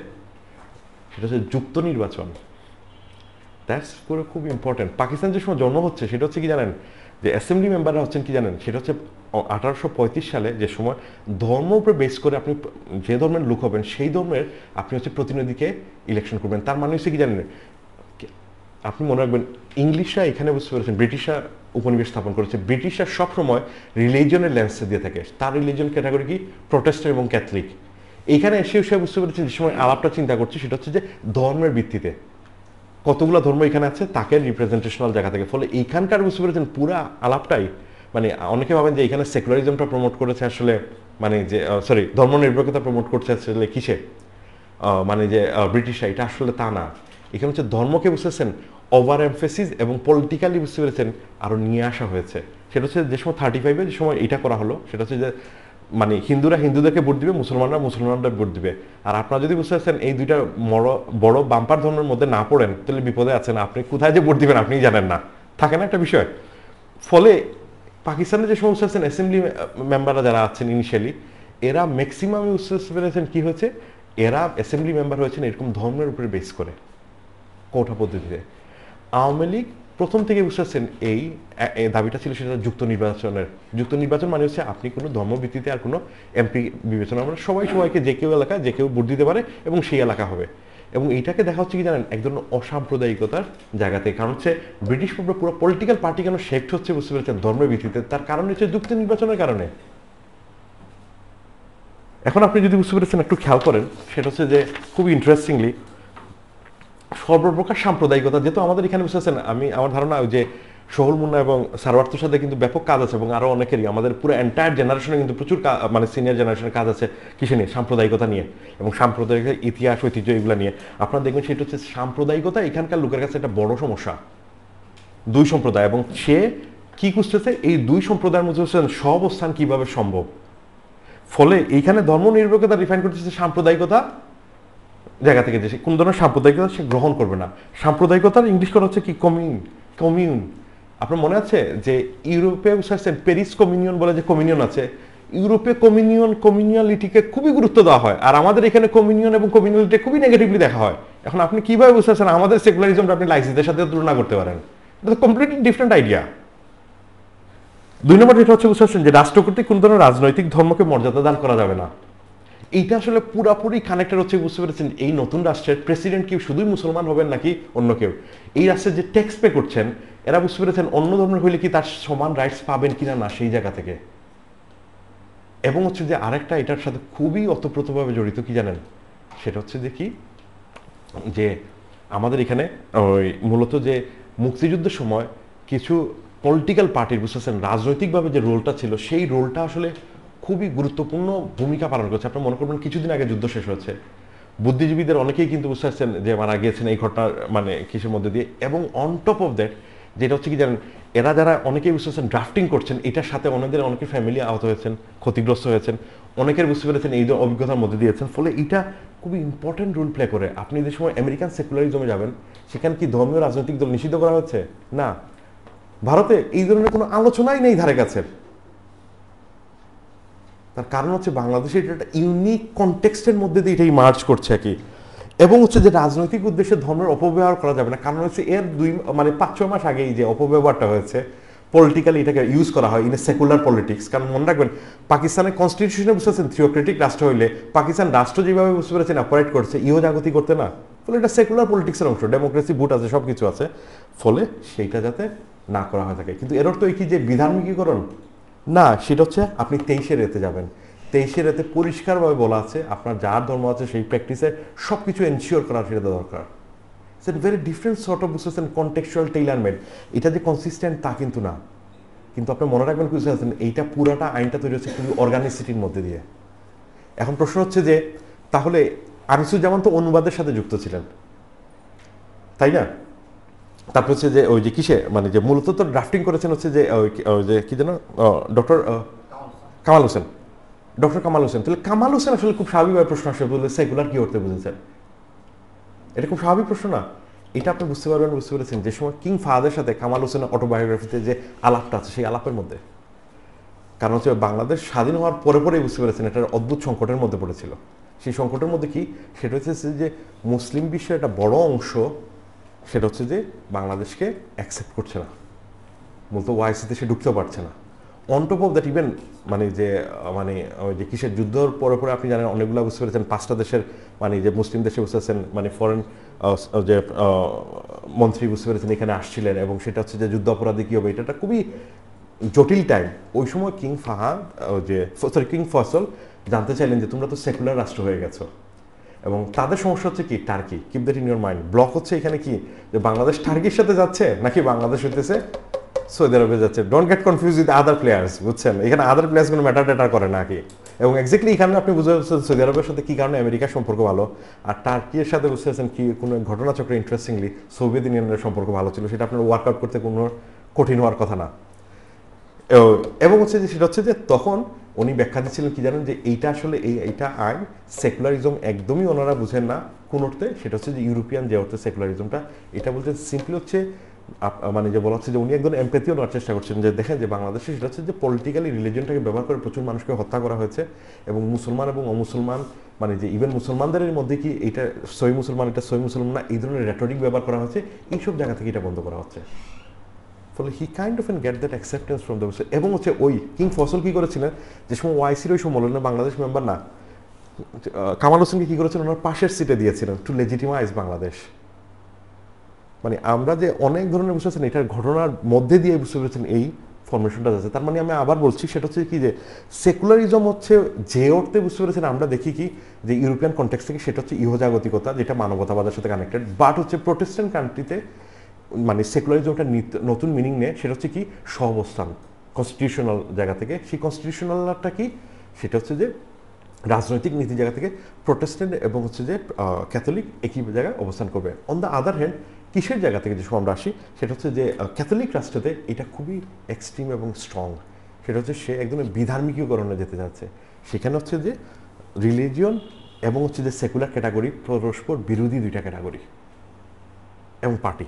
সেটা হচ্ছে যুক্ত নির্বাচন। দ্যাটস পুরো খুব ইম্পর্টেন্ট। পাকিস্তান যে সময় জন্ম হচ্ছে সেটা হচ্ছে কি জানেন, যে অ্যাসেম্বলি মেম্বাররা হচ্ছেন কি জানেন, সেটা হচ্ছে 1835 সালে, যে সময় ধর্ম উপরে বেস করে আপনি যে ধর্মের লোক হবেন সেই ধর্মের আপনি হচ্ছে প্রতিনিধিকে ইলেকশন করবেন। তার মানে হচ্ছে কি জানেন, আপনি মনে রাখবেন ইংলিশরা এখানে বুঝতে পেরেছেন ব্রিটিশরা উপনিবেশ স্থাপন করেছে, ব্রিটিশরা সবসময় রিলিজনের লেন্সে দিয়ে থাকে। তার রিলিজন ক্যাটাগরি কি, প্রোটেস্ট্যান্ট এবং ক্যাথলিক। এইখানে এসে বুঝতে পেরেছেন যে সময় আলাপটা চিন্তা করছে সেটা হচ্ছে যে ধর্মের ভিত্তিতে কতগুলো ধর্ম এখানে আছে তাকে রিপ্রেজেন্টেশনাল জায়গা থেকে, ফলে এইখানকার বুঝতে পেরেছেন পুরা আলাপটাই মানে অনেকে ভাবেন যে এখানে সেকুলারিজমটা প্রমোট করেছে আসলে মানে যে সরি ধর্মনিরপেক্ষতা প্রমোট করছে আসলে কিসে মানে যে ব্রিটিশরা, এটা আসলে তা না। এখানে হচ্ছে ধর্মকে বুঝতেছেন ওভার এমফেসিস এবং পলিটিক্যালি বুঝতে পেরেছেন আরও নিয়ে আসা হয়েছে। সেটা হচ্ছে যে সময় 35-এ যে সময় এটা করা হলো, সেটা হচ্ছে যে মানে হিন্দুরা হিন্দুদেরকে ভোট দিবে, মুসলমানরা ভোট দিবে। আর আপনারা যদি বুঝতে পারছেন এই দুইটা বড় বাম্পার ধর্মের মধ্যে না পড়েন তাহলে বিপদে আছেন, আপনি কোথায় যে ভোট দিবেন আপনিই জানেন না, থাকে না একটা বিষয়। ফলে পাকিস্তানের যে সমস্ত আছেন অ্যাসেম্বলি মেম্বাররা যারা আছেন ইনিশিয়ালি, এরা ম্যাক্সিমাম বুঝতে পেরেছেন কি হয়েছে, এরা অ্যাসেম্বলি মেম্বার হয়েছেন এরকম ধর্মের উপরে বেস করে কোটা পদ্ধতিতে। আওয়ামী লীগ প্রথম থেকে বুঝতে পারছেন এই দাবিটা ছিল সেটা যুক্ত নির্বাচনের। যুক্ত নির্বাচন মানে হচ্ছে আপনি কোনো ধর্মভিত্তিতে আর কোনো এমপি বিবেচনা মানে সবাইকে যে কেউ এলাকায় যে কেউ ভোট দিতে পারে এবং সেই এলাকা হবে। এবং এইটাকে দেখা হচ্ছে কি জানেন এক ধরনের অসাম্প্রদায়িকতার জায়গাতে, কারণ হচ্ছে ব্রিটিশ পুরো পলিটিক্যাল পার্টি কেন শেফট হচ্ছে বুঝতে পেরেছেন ধর্মের ভিত্তিতে, তার কারণ হচ্ছে যুক্ত নির্বাচনের কারণে। এখন আপনি যদি বুঝতে পেরেছেন একটু খেয়াল করেন, সেটা হচ্ছে যে খুবই ইন্টারেস্টিংলি সর্বপ্রকার সাম্প্রদায়িকতা, যেহেতু আমাদের এখানে বুঝতেছেন, আমি আমার ধারণা ওই যে সোহল মুন্না এবং সারওয়ার্তুর সাথে কিন্তু ব্যাপক কাজ আছে, এবং আরো অনেকেরই, আমাদের পুরো এন্টায়ার জেনারেশনে কিন্তু প্রচুর মানে সিনিয়র জেনারেশনের কাজ আছে কিসে নিয়ে, সাম্প্রদায়িকতা নিয়ে, এবং সাম্প্রদায়িক ইতিহাস ঐতিহ্য এগুলো নিয়ে। আপনারা দেখবেন সেটা হচ্ছে সাম্প্রদায়িকতা এখানকার লোকের কাছে একটা বড় সমস্যা, দুই সম্প্রদায়, এবং সে কি খুঁজতেছে এই দুই সম্প্রদায়ের মধ্যে সহাবস্থান কিভাবে সম্ভব। ফলে এইখানে ধর্ম নিরপেক্ষতা ডিফাইন করতেছে সাম্প্রদায়িকতা জায়গা থেকে, যে সে কোন ধরনের সাম্প্রদায়িকতা সে গ্রহণ করবে না। সাম্প্রদায়িকতার ইংলিশ করা হচ্ছে কি কমিউন। আপনার মনে আছে যে ইউরোপে বুঝতে প্যারিস কমিউনিয়ন বলে যে কমিউনিয়ন আছে, ইউরোপে কমিউনিয়ালিটিকে খুবই গুরুত্ব দেওয়া হয়, আর আমাদের এখানে কমিউনিয়ন এবং কমিউনিয়ালিটি খুবই নেগেটিভলি দেখা হয়। এখন আপনি কিভাবে বুঝতে পারছেন আমাদের সেকুলারিজমটা আপনি লাইসিসের সাথে তুলনা করতে পারেন? এটা তো কমপ্লিটলি ডিফারেন্ট আইডিয়া। 2 নম্বর যেটা হচ্ছে বুঝতে পারছেন যে রাষ্ট্র কর্তৃক কোন ধরনের রাজনৈতিক ধর্মকে মর্যাদা দান করা যাবে না। এইটা আসলে পুরাপুরি কানেক্টেড হচ্ছে, বুঝতে পেরেছেন এই নতুন রাষ্ট্রের প্রেসিডেন্ট কি শুধুই মুসলমান হবেন নাকি অন্য কেউ। এই রাষ্ট্রের যে ট্যাক্স পে করছেন এরা বুঝতে পেরেছেন অন্য ধর্মের হইলে কি তার সমান রাইটস পাবেন কিনা না সেই জায়গা থেকে। এবং হচ্ছে যে আরেকটা এটার সাথে খুবই ওতপ্রোতভাবে জড়িত কি জানেন, সেটা হচ্ছে যে কি, যে আমাদের এখানে ওই মূলত যে মুক্তিযুদ্ধের সময় কিছু পলিটিক্যাল পার্টির বুঝতেছেন রাজনৈতিকভাবে যে রোলটা ছিল, সেই রোলটা আসলে খুবই গুরুত্বপূর্ণ ভূমিকা পালন করছে। আপনার মনে করবেন কিছুদিন আগে যুদ্ধ শেষ হয়েছে, বুদ্ধিজীবীদের অনেকেই কিন্তু বুঝতে পারছেন যে মারা গিয়েছেন এই ঘটনার মানে কিসের মধ্যে দিয়ে। এবং অন টপ অফ দ্যাট যেটা হচ্ছে কি জানেন, এরা যারা অনেকেই বুঝতে পারছেন ড্রাফটিং করছেন, এটার সাথে অনেকের ফ্যামিলি আহত হয়েছেন, ক্ষতিগ্রস্ত হয়েছেন, অনেকের বুঝতে পেরেছেন এই অভিজ্ঞতার মধ্যে দিয়েছেন। ফলে এটা খুবই ইম্পর্টেন্ট রোল প্লে করে। আপনি যে সময় আমেরিকান সেকুলারিজমে যাবেন, সেখানে কি ধর্মীয় রাজনৈতিক দল নিষিদ্ধ করা হচ্ছে? না, ভারতে এই ধরনের কোনো আলোচনাই নেই ধারে কাছে। তার কারণ হচ্ছে বাংলাদেশে এটা একটা ইউনিক কনটেক্সটের মধ্যে দিয়ে এটাই মার্চ করছে আর কি। এবং হচ্ছে যে রাজনৈতিক উদ্দেশ্যে ধর্মের অপব্যবহার করা যাবে না, কারণ হচ্ছে এর 5-6 মাস আগেই যে অপব্যবহারটা হয়েছে পলিটিক্যালি, এটাকে ইউজ করা হয় ইন এ সেকুলার পলিটিক্স। কারণ মনে রাখবেন পাকিস্তানের কনস্টিটিউশনে বুঝতে পারছেন থিওক্রেটিক রাষ্ট্র হইলে পাকিস্তান রাষ্ট্র যেভাবে বুঝতে পেরেছেন অপারেট করছে ইহজাগতিক করতে না। ফলে এটা সেকুলার পলিটিক্সের অংশ, ডেমোক্রেসি ভোট আছে, সব কিছু আছে। ফলে সেইটা যাতে না করা হয়ে থাকে। কিন্তু এর অর্থ কি যে বিধার্মিকীকরণ না, সেটা হচ্ছে আপনি 23-এর এতে যাবেন। 23-এর এতে পরিষ্কারভাবে বলা আছে আপনার যার ধর্ম আছে সেই প্র্যাকটিসে সব কিছু এনশিওর করার সেটা দরকার। It's a very different sort of বুঝতেছেন কন্টেক্সচুয়াল টেইলারমেড। এটা যে কনসিস্টেন্ট তা কিন্তু না। কিন্তু আপনি মনে রাখবেন বুঝতে পারছেন এইটা পুরাটা আইনটা তৈরি হচ্ছে খুবই অর্গানিসিটির মধ্যে দিয়ে। এখন প্রশ্ন হচ্ছে যে তাহলে আনিসুজ্জামান তো অনুবাদের সাথে যুক্ত ছিলেন, তাই না? তারপর হচ্ছে যে ওই যে কিসে মানে যে মূলত তো ড্রাফটিং করেছেন হচ্ছে যে ওই যে কি যেন ডক্টর কামাল হোসেন, ডক্টর কামাল হোসেন। তাহলে কামাল হোসেন আসলে খুব স্বাভাবিকভাবে প্রশ্ন আসে, বললে সেকুলার কি করতে বুঝেছেন? এটা খুব স্বাভাবিক প্রশ্ন না? এটা আপনি বুঝতে পারবেন, বুঝতে পেরেছেন যে সময় কিং ফাহাদের সাথে কামাল হোসেনের অটোবায়োগ্রাফিতে যে আলাপটা আছে সেই আলাপের মধ্যে। কারণ হচ্ছে বাংলাদেশ স্বাধীন হওয়ার পরে পরেই বুঝতে পেরেছেন এটা অদ্ভুত সংকটের মধ্যে পড়েছিল। সেই সংকটের মধ্যে কি, সেটা হচ্ছে যে মুসলিম বিশ্বের একটা বড় অংশ সেটা হচ্ছে যে বাংলাদেশকে অ্যাকসেপ্ট করছে না, মূলত ওআইসিতে সে ঢুকতেও পারছে না। On top of that even ওই যে কিসের যুদ্ধর পরে পরে আপনি জানেন অনেকগুলো বুঝতে পেরেছেন 5টা দেশের যে মুসলিম দেশে বুঝতে পারছেন ফরেন যে মন্ত্রী বুঝতে পেরেছেন এখানে আসছিলেন, এবং সেটা হচ্ছে যে যুদ্ধ অপরাধী কী হবে, এটা একটা খুবই জটিল টাইম। ওই সময় কিং ফয়সল জানতে চাইলেন যে তোমরা তো সেকুলার রাষ্ট্র হয়ে গেছো, এবং তাদের সমস্যা হচ্ছে কি turkey. Keep that in your mind. Block হচ্ছে এখানে কি যে বাংলাদেশ টার্কির সাথে যাচ্ছে নাকি বাংলাদেশ হইতেছে সৌদি আরবে যাচ্ছে। Don't get confuse with other players, বুঝছেন? এখানে আদার প্লেয়ার্স কোনো ম্যাটার করে না কি। এবং এক্স্যাক্টলি এখানে আপনি বুঝতে পারছেন সৌদি আরবের সাথে কি কারণে আমেরিকার সম্পর্ক ভালো, আর টার্কির সাথে বুঝতে পারছেন কি কোনো ঘটনাচক্রে ইন্টারেস্টিংলি সোভিয়েত ইউনিয়নের সম্পর্ক ভালো ছিল, সেটা আপনার ওয়ার্কআউট করতে কোনো কঠিন হওয়ার কথা না। এবং হচ্ছে যে সেটা হচ্ছে যে তখন উনি ব্যাখ্যা দিচ্ছিলেন কি জানেন, যে এইটা আসলে এইটা আইন সেকুলারিজম একদমই ওনারা বুঝেন না কোন অর্থে। সেটা হচ্ছে যে ইউরোপিয়ান যে অর্থে সেকুলারিজমটা, এটা বলতে সিম্পলি হচ্ছে যে বলা হচ্ছে যে উনি একজন এমপ্যাথিও নেওয়ার চেষ্টা করছেন, যে দেখেন যে বাংলাদেশে সেটা হচ্ছে যে পলিটিক্যালি রিলিজিয়নটাকে ব্যবহার করে প্রচুর মানুষকে হত্যা করা হয়েছে, এবং মুসলমান এবং অমুসলমান যে ইভেন মুসলমানদের মধ্যে কি এইটা সহি মুসলমান, এটা সহি মুসলমান না, এই ধরনের রেটরিক ব্যবহার করা হচ্ছে, এইসব জায়গা থেকে এটা বন্ধ করা হচ্ছে। ফলে he kind of get that acceptance from the. এবং হচ্ছে ওই কিং ফয়সল কী করেছিলেন, যে সময় ওআইসির ওই সম্মেলনে বাংলাদেশ মেম্বার না, কামাল হোসেনকে কী করেছিলেন ওনার পাশের সিটে দিয়েছিলেন টু লেজিটিমাইজ বাংলাদেশ। আমরা যে অনেক ধরনের বুঝতে পারছেন এটার ঘটনার মধ্যে দিয়ে বুঝতে পেরেছেন এই ফরমেশনটা যাচ্ছে। তার মানে আমি আবার বলছি সেটা হচ্ছে কি যে সেকুলারিজম হচ্ছে যে অর্থে বুঝতে পেরেছেন আমরা দেখি কি যে ইউরোপিয়ান কনটেক্সট থেকে সেটা হচ্ছে ইহজাগতিকতা যেটা মানবতাবাদের সাথে কানেক্টেড, বাট হচ্ছে প্রোটেস্ট্যান্ট কান্ট্রিতে মানে সেকুলারিজমটা নতুন মিনিং নেয়, সেটা হচ্ছে কি সহাবস্থান কনস্টিটিউশনাল জায়গা থেকে। সেই কনস্টিটিউশনালটা কি সেটা হচ্ছে যে রাজনৈতিক নীতি জায়গা থেকে প্রোটেস্ট্যান্ট এবং হচ্ছে যে ক্যাথলিক একই জায়গায় অবস্থান করবে। অন দ্য আদার হ্যান্ড কিসের জায়গা থেকে যে আমরা আসি সেটা হচ্ছে যে ক্যাথলিক রাষ্ট্রতে এটা খুবই এক্সট্রিম এবং স্ট্রং, সেটা হচ্ছে সে একদম বিধার্মিকীকরণে যেতে যাচ্ছে। সেখানে হচ্ছে যে রিলিজিয়ন এবং হচ্ছে যে সেকুলার ক্যাটাগরি পরস্পর বিরোধী দুইটা ক্যাটাগরি এবং পার্টি।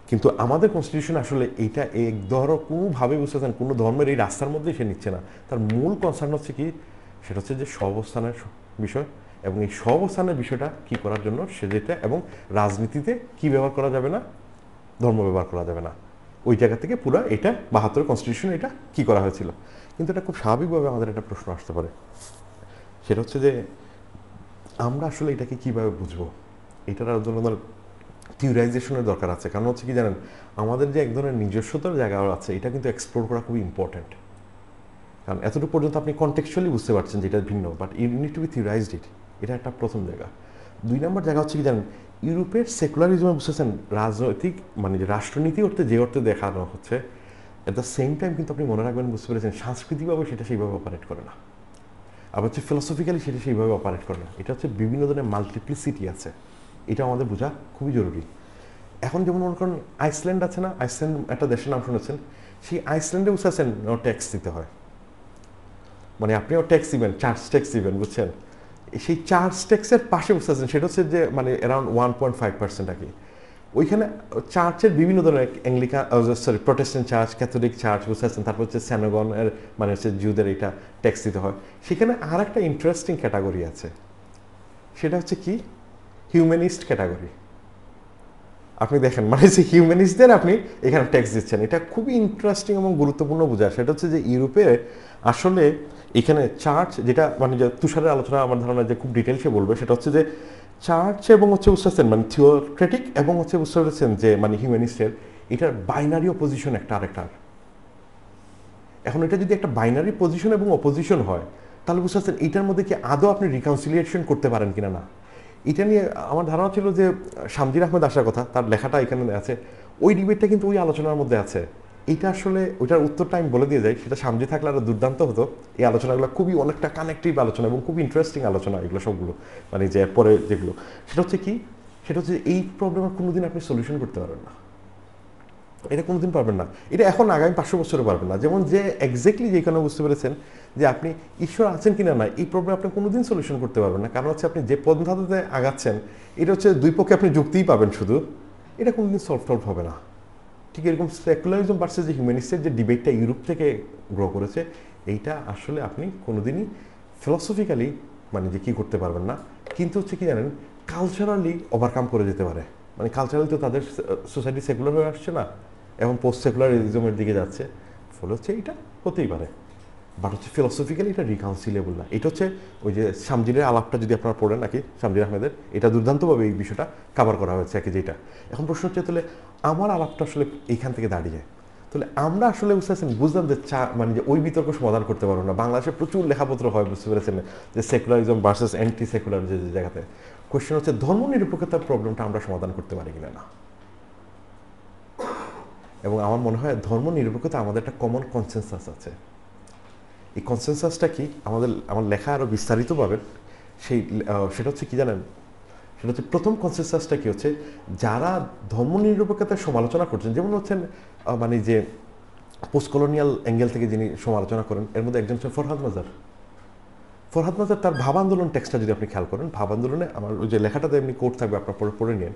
কিন্তু আমাদের কনস্টিটিউশন আসলে এইটা এক ধরো কোনোভাবে বুঝতে পারছেন কোনো ধর্মের এই রাস্তার মধ্যেই সে নিচ্ছে না। তার মূল কনসার্ন হচ্ছে কি সেটা হচ্ছে যে সহাবস্থানের বিষয়, এবং এই সহাবস্থানের বিষয়টা কি করার জন্য সে যেটা, এবং রাজনীতিতে কি ব্যবহার করা যাবে না, ধর্ম ব্যবহার করা যাবে না, ওই জায়গা থেকে পুরো এটা 72 কনস্টিটিউশন এটা কি করা হয়েছিল। কিন্তু এটা খুব স্বাভাবিকভাবে আমাদের একটা প্রশ্ন আসতে পারে, সেটা হচ্ছে যে আমরা আসলে এটাকে কিভাবে বুঝবো, এটার জন্য থিওরাইজেশনের দরকার আছে। কারণ হচ্ছে কি জানেন আমাদের যে এক ধরনের নিজস্বতার জায়গা আছে এটা কিন্তু এক্সপ্লোর করা খুবই ইম্পর্ট্যান্ট। কারণ এতটুকু পর্যন্ত আপনি কনটেক্সচুয়ালি বুঝতে পারছেন যে এটা ভিন্ন, but you need to be theorized it, এটা একটা প্রথম জায়গা। 2 নম্বর জায়গা হচ্ছে কি জানেন ইউরোপের সেকুলারিজমে বুঝতেছেন রাজনৈতিক মানে যে রাষ্ট্রনীতি অর্থে যে অর্থে দেখানো হচ্ছে, অ্যাট দ্য সেম টাইম কিন্তু আপনি মনে রাখবেন বুঝতে পেরেছেন সাংস্কৃতিকভাবে সেটা সেইভাবে অপারেট করে না, আবার হচ্ছে ফিলোসফিক্যালি সেটা সেইভাবে অপারেট করে না। এটা হচ্ছে বিভিন্ন ধরনের মাল্টিপ্লিসিটি আছে, এটা আমাদের বোঝা খুবই জরুরি। এখন যেমন মনে করেন আইসল্যান্ড আছে না, আইসল্যান্ড একটা দেশের নাম শুনেছেন, সেই আইসল্যান্ডে বুঝতেছেন ট্যাক্স দিতে হয়, মানে আপনিও ট্যাক্স দিবেন, চার্জ ট্যাক্স দিবেন, বুঝছেন। সেই চার্জ ট্যাক্সের পাশে বুঝতেছেন সেটা হচ্ছে যে মানে অ্যারাউন্ড 1.5% আর কি। ওইখানে চার্চের বিভিন্ন ধরনের Anglican sorry Protestant church, Catholic church বুঝতেছেন, তারপর হচ্ছে স্যানোগনের মানে হচ্ছে জিউদের এটা ট্যাক্স দিতে হয়। সেখানে আর একটা ইন্টারেস্টিং ক্যাটাগরি আছে, সেটা হচ্ছে কি হিউম্যানিস্ট ক্যাটাগরি। আপনি দেখেন মানে যে হিউম্যানিস্টদের আপনি এখানে ট্যাক্স দিচ্ছেন, এটা খুবই ইন্টারেস্টিং এবং গুরুত্বপূর্ণ বোঝা। সেটা হচ্ছে যে ইউরোপে আসলে এখানে চার্চ যেটা মানে যে তুষারের আলোচনা আমার ধারণা যে খুব ডিটেলসে বলবে, সেটা হচ্ছে যে চার্চ এবং হচ্ছে বুঝতে পারছেন মানে থিওক্রেটিক এবং হচ্ছে বুঝতে পারছেন যে মানে হিউম্যানিস্টের এটার বাইনারি অপোজিশন একটা আরেকটার। এখন এটা যদি একটা বাইনারি পজিশন এবং অপোজিশন হয় তাহলে বুঝতে পারছেন এটার মধ্যে কি আদৌ আপনি রিকনসিলিয়েশন করতে পারেন কিনা না। এটা নিয়ে আমার ধারণা ছিল যে শামজির আহমেদ আসার কথা, তার লেখাটা এখানে আছে, ওই ডিবেটটা কিন্তু ওই আলোচনার মধ্যে আছে। এটা আসলে ওইটার উত্তরটা আমি বলে দিয়ে যাই, সেটা শামজি থাকলে আরও দুর্দান্ত হতো। এই আলোচনাগুলো খুবই অনেকটা কানেক্টিভ আলোচনা এবং খুব ইন্টারেস্টিং আলোচনা এগুলো সবগুলো, মানে যে পরে যেগুলো সেটা হচ্ছে কি সেটা হচ্ছে এই প্রবলেমের কোনোদিন আপনি সলিউশন করতে পারবেন না, এটা কোনোদিন পারবেন না, এটা এখন আগামী 500 বছরে পারবেন না। যেমন যে এক্স্যাক্টলি যেখানে বুঝতে পেরেছেন যে আপনি ঈশ্বর আছেন কিনা না এই প্রবলেম আপনি কোনোদিন সলিউশন করতে পারবেন না। কারণ হচ্ছে আপনি যে পন্থাতে আগাচ্ছেন এটা হচ্ছে দুই পক্ষে আপনি যুক্তিই পাবেন শুধু, এটা কোনোদিন সলভ হবে না। ঠিক এরকম সেকুলারিজম ভার্সেস যে হিউম্যানিস্টের যে ডিবেটটা ইউরোপ থেকে গ্রো করেছে, এইটা আসলে আপনি কোনোদিনই ফিলসফিক্যালি মানে যে কী করতে পারবেন না, কিন্তু হচ্ছে কি জানেন কালচারালি ওভারকাম করে যেতে পারে। মানে কালচারালি তো তাদের সোসাইটি সেকুলার হয়ে আসছে না, এবং পোস্ট সেকুলারিজমের দিকে যাচ্ছে, ফলে হচ্ছে এটা হতেই পারে, বাট হচ্ছে ফিলসফিক্যালি এটা রিকাউন্সিলেবল না। এটা হচ্ছে ওই যে শামজিরের আলাপটা যদি আপনারা পড়েন নাকি শামজির আহমেদের, এটা দুর্দান্তভাবে এই বিষয়টা কাভার করা হয়েছে আর কি। যেটা এখন প্রশ্ন হচ্ছে তাহলে আমার আলাপটা আসলে এইখান থেকে দাঁড়িয়ে, তাহলে আমরা আসলে বুঝতে পারছেন বুঝলাম যে মানে যে ওই বিতর্ক সমাধান করতে পারবো না। বাংলাদেশে প্রচুর লেখাপত্র হয় বুঝতে পেরেছেন যে সেকুলারিজম ভার্সেস অ্যান্টি সেকুলার যে জায়গাতে, কোয়েশ্চেন হচ্ছে ধর্ম নিরপেক্ষতার প্রবলেমটা আমরা সমাধান করতে পারি কিনা না। এবং আমার মনে হয় ধর্ম নিরপেক্ষতা আমাদের একটা কমন কনসেনসাস আছে। এই কনসেনসাসটা কি আমার লেখা আরও বিস্তারিত পাবেন, সেটা হচ্ছে কি জানেন, সেটা হচ্ছে প্রথম কনসেনসাসটা কি হচ্ছে যারা ধর্ম নিরপেক্ষতার সমালোচনা করছেন, যেমন হচ্ছেন মানে যে পোস্ট কলোনিয়াল অ্যাঙ্গেল থেকে যিনি সমালোচনা করেন, এর মধ্যে একজন হচ্ছেন ফরহাদ মাজার। ফরহাদ মাজার তার ভাব আন্দোলন টেক্সটটা যদি আপনি খেয়াল করেন, ভাব আন্দোলনে আমার ওই যে লেখাটাতে এমনি কোর্ট থাকবে আপনার পড়ে নিন,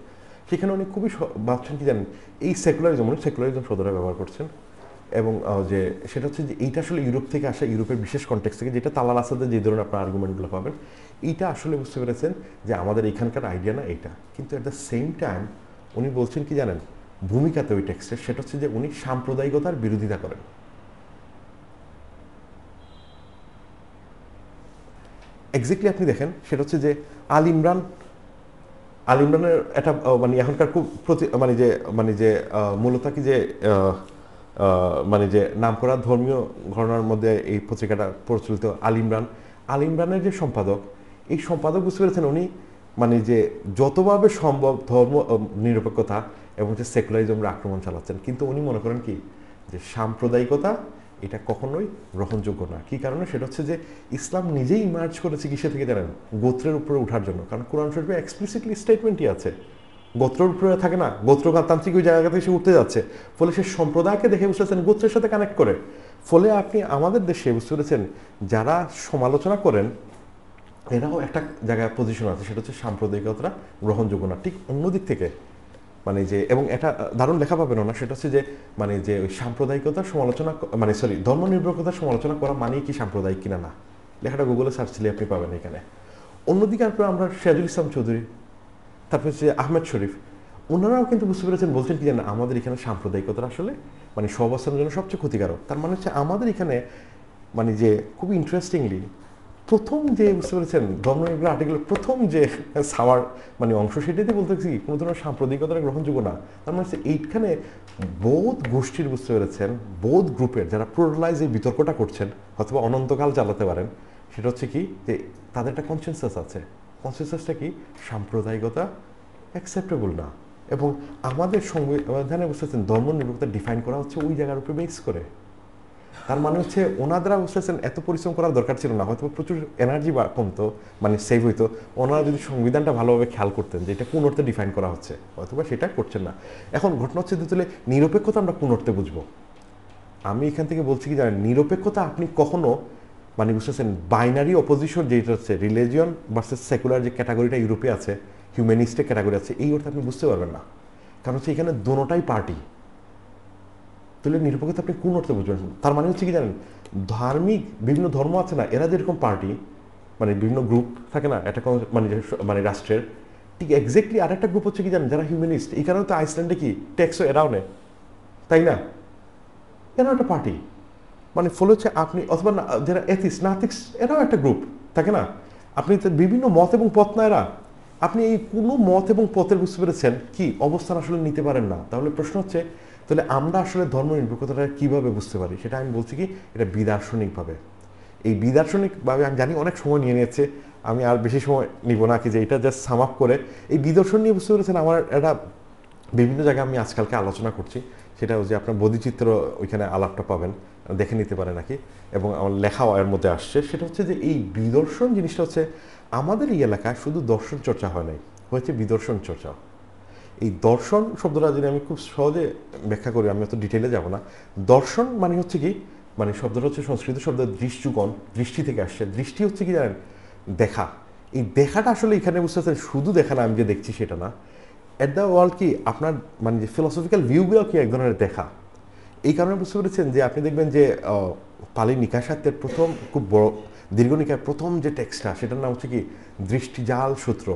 সেখানে উনি খুবই ভাবছেন কি জানেন এই সেকুলারিজম শব্দটা ব্যবহার করছেন, এবং যে সেটা হচ্ছে যে এইটা আসলে ইউরোপ থেকে আসা, ইউরোপের বিশেষ কনটেক্সট থেকে, যেটা তালাল আসাদের যে ধরনের আপনার আর্গুমেন্টগুলো পাবেন, এইটা আসলে বুঝতে পেরেছেন যে আমাদের এখানকার আইডিয়া না এইটা। কিন্তু অ্যাট দ্য সেম টাইম উনি বলছেন কি জানেন ভূমিকাতে ওই টেক্সটের, সেটা হচ্ছে যে উনি সাম্প্রদায়িকতার বিরোধিতা করেন। এক্স্যাক্টলি আপনি দেখেন সেটা হচ্ছে যে আল ইমরানের একটা মানে এখনকার খুব মানে যে মূলত কি যে মানে যে নামকরা ধর্মীয় ঘটনার মধ্যে এই পত্রিকাটা প্রচলিত আল ইমরানের যে সম্পাদক, এই সম্পাদক বুঝতে পেরেছেন উনি মানে যে যতভাবে সম্ভব ধর্ম নিরপেক্ষতা এবং যে সেকুলারিজমের আক্রমণ চালাচ্ছেন, কিন্তু উনি মনে করেন কি যে সাম্প্রদায়িকতা এটা কখনোই গ্রহণযোগ্য না। কি কারণে? সেটা হচ্ছে যে ইসলাম নিজেই ইমার্জ করেছে কিসে থেকে জানেন? গোত্রের উপরে ওঠার জন্য। কারণ কোরআন শরীফে এক্সপ্লিসিটলি স্টেটমেন্টই আছে, গোত্রের উপরে থাকে না, গোত্রতান্ত্রিক ওই জায়গা থেকে সে উঠতে যাচ্ছে, ফলে সে সম্প্রদায়কে দেখে বুঝতেছেন গোত্রের সাথে কানেক্ট করে। ফলে আপনি আমাদের দেশে বুঝতে পেরেছেন যারা সমালোচনা করেন এরাও একটা জায়গায় পজিশন আছে, সেটা হচ্ছে সাম্প্রদায়িকতা গ্রহণযোগ্য না। ঠিক অন্যদিক থেকে মানে যে, এবং এটা দারুণ লেখা পাবেন না, সেটা হচ্ছে যে মানে যে ওই সাম্প্রদায়িকতার সমালোচনা মানে ধর্মনিরপেক্ষতার সমালোচনা করা মানেই কি সাম্প্রদায়িক কিনা না, লেখাটা গুগলে সার্চ দিলে আপনি পাবেন এখানে। অন্যদিকে আমরা সিরাজুল ইসলাম চৌধুরী, তারপর হচ্ছে আহমেদ শরীফ, ওনারাও কিন্তু বুঝতে পেরেছেন, বলছেন কি জানেন আমাদের এখানে সাম্প্রদায়িকতা আসলে মানে সব অবস্থানের জন্য সবচেয়ে ক্ষতিকারক। তার মানে হচ্ছে আমাদের এখানে মানে যে খুব ইন্টারেস্টিংলি প্রথম যে বুঝতে পেরেছেন ধর্মনিরপেক্ষ আর্টিকেলের প্রথম যে সাওয়ার মানে অংশ, সেটাতে বলতেছি কোনো ধরনের সাম্প্রদায়িকতা গ্রহণযোগ্য না। তার মানে হচ্ছে এইখানে বোধ গোষ্ঠীর বুঝতে পেরেছেন বোধ গ্রুপের যারা প্লুরালাইজ এই বিতর্কটা করছেন অথবা অনন্তকাল চালাতে পারেন, সেটা হচ্ছে কি যে তাদের একটা কনসেনসাস আছে। কনসেনসাসটা কি? সাম্প্রদায়িকতা অ্যাকসেপ্টেবল না। এবং আমাদের সংবিধানে বুঝতেছেন ধর্মনিরপেক্ষতা ডিফাইন করা হচ্ছে ওই জায়গার উপরে বেস করে। তার মানে হচ্ছে ওনারা বুঝতেছেন এত পরিশ্রম করার দরকার ছিল না, হয়তো প্রচুর এনার্জি বা কমতো মানে সেভ হইতো, ওনারা যদি সংবিধানটা ভালোভাবে খেয়াল করতেন যে এটা কোন অর্থে ডিফাইন করা হচ্ছে, অথবা সেটা করছেন না। এখন ঘটনা হচ্ছে যে তাহলে নিরপেক্ষতা আমরা কোন অর্থে বুঝবো? আমি এখান থেকে বলছি কি জানেন, নিরপেক্ষতা আপনি কখনো মানে বুঝতেছেন বাইনারি অপোজিশন যেটা হচ্ছে রিলিজিয়ন ভার্সেস সেকুলার যে ক্যাটাগরিটা ইউরোপে আছে, হিউম্যানিস্টের ক্যাটাগরি আছে, এই অর্থে আপনি বুঝতে পারবেন না। কারণ হচ্ছে এখানে দোনোটাই পার্টি। তাহলে নিরপেক্ষতা আপনি কোন অর্থে বুঝবেন? তার মানে হচ্ছে কি জানেন, ধার্মিক বিভিন্ন ধর্ম আছে না, এরা যেরকম পার্টি মানে বিভিন্ন গ্রুপ থাকে না একটা মানে মানে রাষ্ট্রের, ঠিক এক্স্যাক্টলি আরেকটা গ্রুপ হচ্ছে কি জানেন যারা হিউম্যানিস্ট। এই কারণে তো আইসল্যান্ডে কি ট্যাক্সও এরাও নেয়, তাই না? এরাও একটা পার্টি। মানে ফলে হচ্ছে আপনি অথবা যারা এথিক্স নাথিক্স এরাও একটা গ্রুপ থাকে না, আপনি বিভিন্ন মত এবং পথ না এরা, আপনি এই কোনো মত এবং পথের বুঝতে পেরেছেন কি অবস্থান আসলে নিতে পারেন না। তাহলে প্রশ্ন হচ্ছে তাহলে আমরা আসলে ধর্ম নিরপেক্ষতাটা কীভাবে বুঝতে পারি? সেটা আমি বলছি কি এটা বিদার্শনিকভাবে। এই বিদার্শনিকভাবে আমি জানি অনেক সময় নিয়ে নিয়েছে, আমি আর বেশি সময় নিব না কি যে এটা জাস্ট সাম আপ করে এই বিদর্শন নিয়ে বুঝতে পেরেছেন আমার এটা বিভিন্ন জায়গায় আমি আজকালকে আলোচনা করছি, সেটা যে আপনার বোধিচিত্র ওইখানে আলাপটা পাবেন, দেখে নিতে পারে নাকি, এবং আমার লেখাও এর মধ্যে আসছে। সেটা হচ্ছে যে এই বিদর্শন জিনিসটা হচ্ছে আমাদের এই এলাকায় শুধু দর্শন চর্চা হয় নাই, হয়েছে বিদর্শন চর্চা। এই দর্শন শব্দটা যদি আমি খুব সহজে ব্যাখ্যা করি, আমি অত ডিটেলে যাব না। দর্শন মানে হচ্ছে কি, মানে শব্দটা হচ্ছে সংস্কৃত শব্দ দৃষ্টিকোণ, দৃষ্টি থেকে আসছে। দৃষ্টি হচ্ছে কি জানেন, দেখা। এই দেখাটা আসলে এখানে বুঝতে পারছেন শুধু দেখা না, আমি যে দেখছি সেটা না, এট দ্য ওয়ার্ল্ড কি আপনার মানে যে ফিলোসফিক্যাল ভিউগুলো কি এক ধরনের দেখা। এই কারণে বুঝতে পেরেছেন যে আপনি দেখবেন যে পালি নিকায় সাহিত্যের প্রথম খুব বড় দীর্ঘ নিকায় প্রথম যে টেক্সটটা সেটার নাম হচ্ছে কি দৃষ্টিজাল সূত্র।